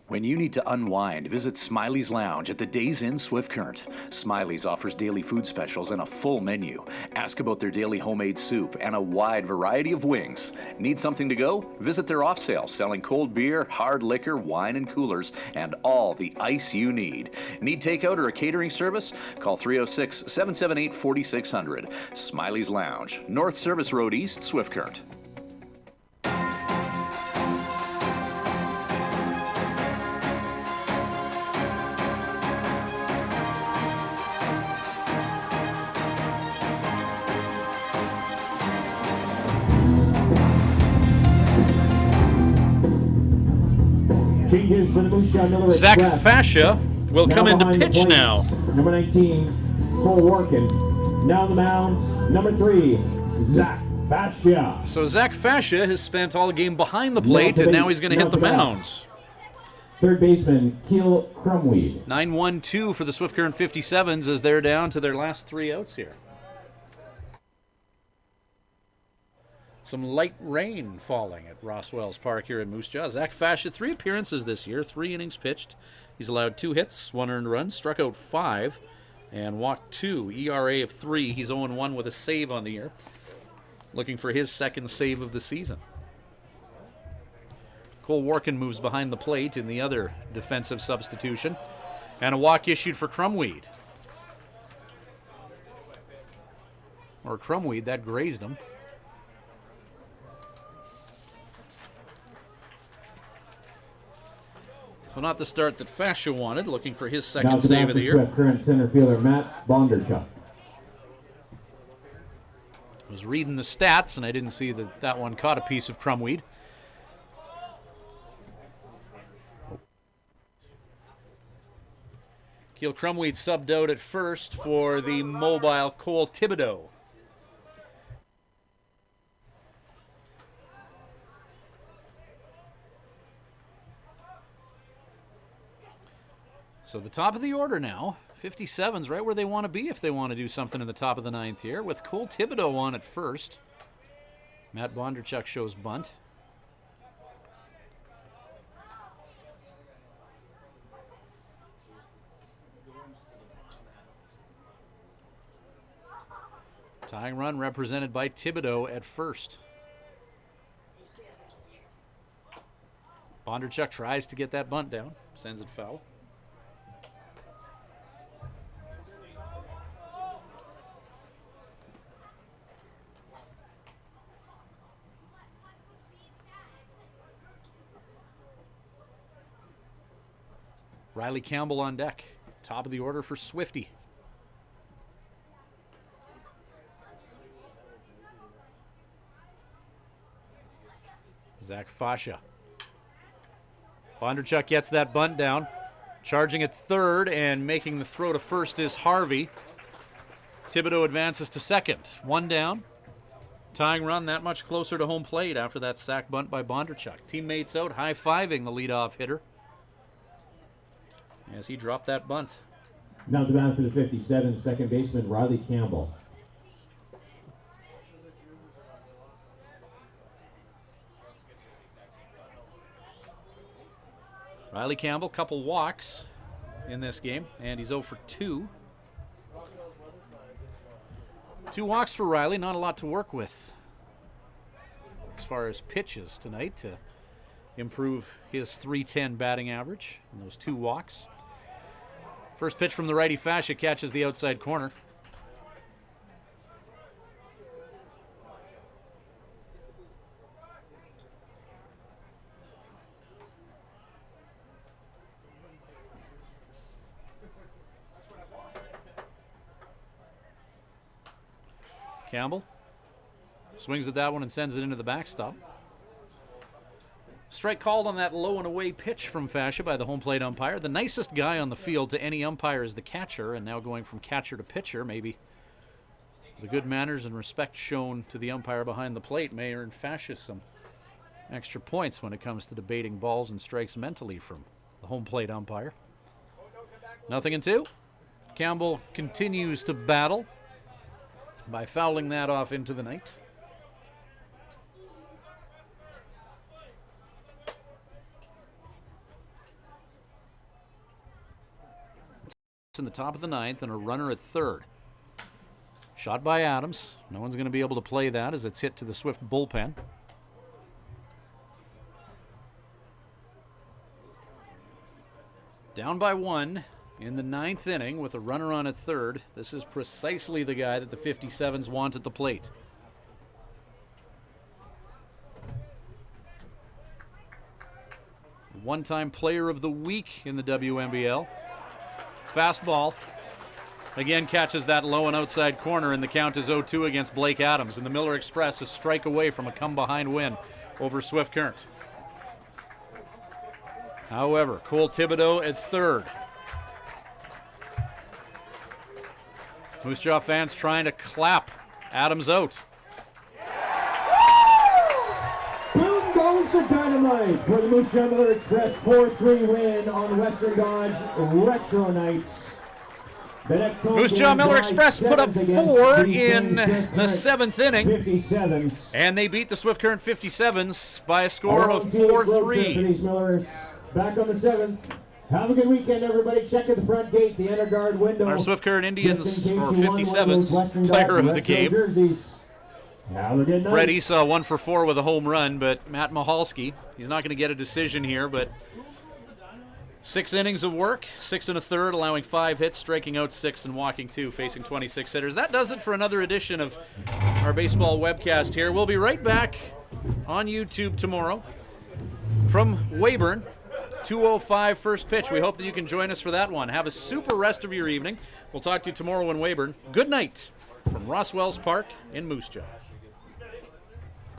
When you need to unwind, visit Smiley's Lounge at the Days Inn Swift Current. Smiley's offers daily food specials and a full menu. Ask about their daily homemade soup and a wide variety of wings. Need something to go? Visit their off sale, selling cold beer, hard liquor, wine and coolers, and all the ice you need. Need takeout or a catering service? Call 306-778-4600. Smiley's Lounge, North Service Road East, Swift Current. Zach Fascia will come in to pitch now. Number 19, Cole Workin. Now on the mound, number 3, Zach Fascia. So Zach Fascia has spent all game behind the plate, and now he's going to hit the mound. Third baseman, Keel Crumweed. 9-1-2 for the Swift Current 57's as they're down to their last 3 outs here. Some light rain falling at Roswell's Park here in Moose Jaw. Zach Fascia, 3 appearances this year, 3 innings pitched. He's allowed 2 hits, 1 earned run, struck out 5, and walked 2. ERA of 3. He's 0-1 with a save on the year. Looking for his 2nd save of the season. Cole Workin moves behind the plate in the other defensive substitution. And a walk issued for Crumweed. Or Crumweed, that grazed him. So not the start that Fascia wanted, looking for his 2nd save of the year. Current center fielder Matt Bondarchuk. I was reading the stats, and I didn't see that one caught a piece of Crumweed. Keel Crumweed subbed out at first for the mobile Cole Thibodeau. So the top of the order now, 57's right where they want to be if they want to do something in the top of the 9th here, with Cole Thibodeau on at first. Matt Bondarchuk shows bunt. Tying run represented by Thibodeau at first. Bondarchuk tries to get that bunt down, sends it foul. Riley Campbell on deck. Top of the order for Swifty. Zach Fasha. Bondarchuk gets that bunt down. Charging at third and making the throw to first is Harvey. Thibodeau advances to second. One down. Tying run that much closer to home plate after that sack bunt by Bondarchuk. Teammates out, high-fiving the leadoff hitter as he dropped that bunt. Now the bat for the 57, second baseman Riley Campbell. Riley Campbell, couple walks in this game, and he's 0 for 2. 2 walks for Riley, not a lot to work with as far as pitches tonight to improve his .310 batting average in those 2 walks. First pitch from the righty, Fascia catches the outside corner. Campbell swings at that one and sends it into the backstop. Strike called on that low and away pitch from Fascia by the home plate umpire. The nicest guy on the field to any umpire is the catcher, and now going from catcher to pitcher, maybe the good manners and respect shown to the umpire behind the plate may earn Fascia some extra points when it comes to debating balls and strikes mentally from the home plate umpire. 0-2. Campbell continues to battle by fouling that off into the night. It's in the top of the 9th and a runner at third. Shot by Adams. No one's going to be able to play that as it's hit to the Swift bullpen. Down by 1 in the 9th inning with a runner on at third. This is precisely the guy that the 57's want at the plate. One-time player of the week in the WNBL. Fastball. Again catches that low and outside corner, and the count is 0-2 against Blake Adams. And the Miller Express a strike away from a come-behind win over Swift Current. However, Cole Thibodeau at third. Moose Jaw fans trying to clap Adams out. Boom goes the dynamite for the Moose Jaw Miller Express 4-3 win on Western Dodge Retro Nights. Moose Jaw Miller Express put up 4 in the 7th inning, and they beat the Swift Current 57's by a score of 4-3. Back on the 7th. Have a good weekend, everybody. Check at the front gate, the inner guard window. Our Swift Current Indians, or 57's, player of the game. Have a good night. Brett Esau 1 for 4 with a home run, but Matt Mahalski, he's not going to get a decision here, but 6 innings of work, 6 1/3, allowing 5 hits, striking out 6 and walking 2, facing 26 hitters. That does it for another edition of our baseball webcast here. We'll be right back on YouTube tomorrow from Weyburn. 2:05 first pitch. We hope that you can join us for that one. Have a super rest of your evening. We'll talk to you tomorrow in Weyburn. Good night from Ross Wells Park in Moose Jaw.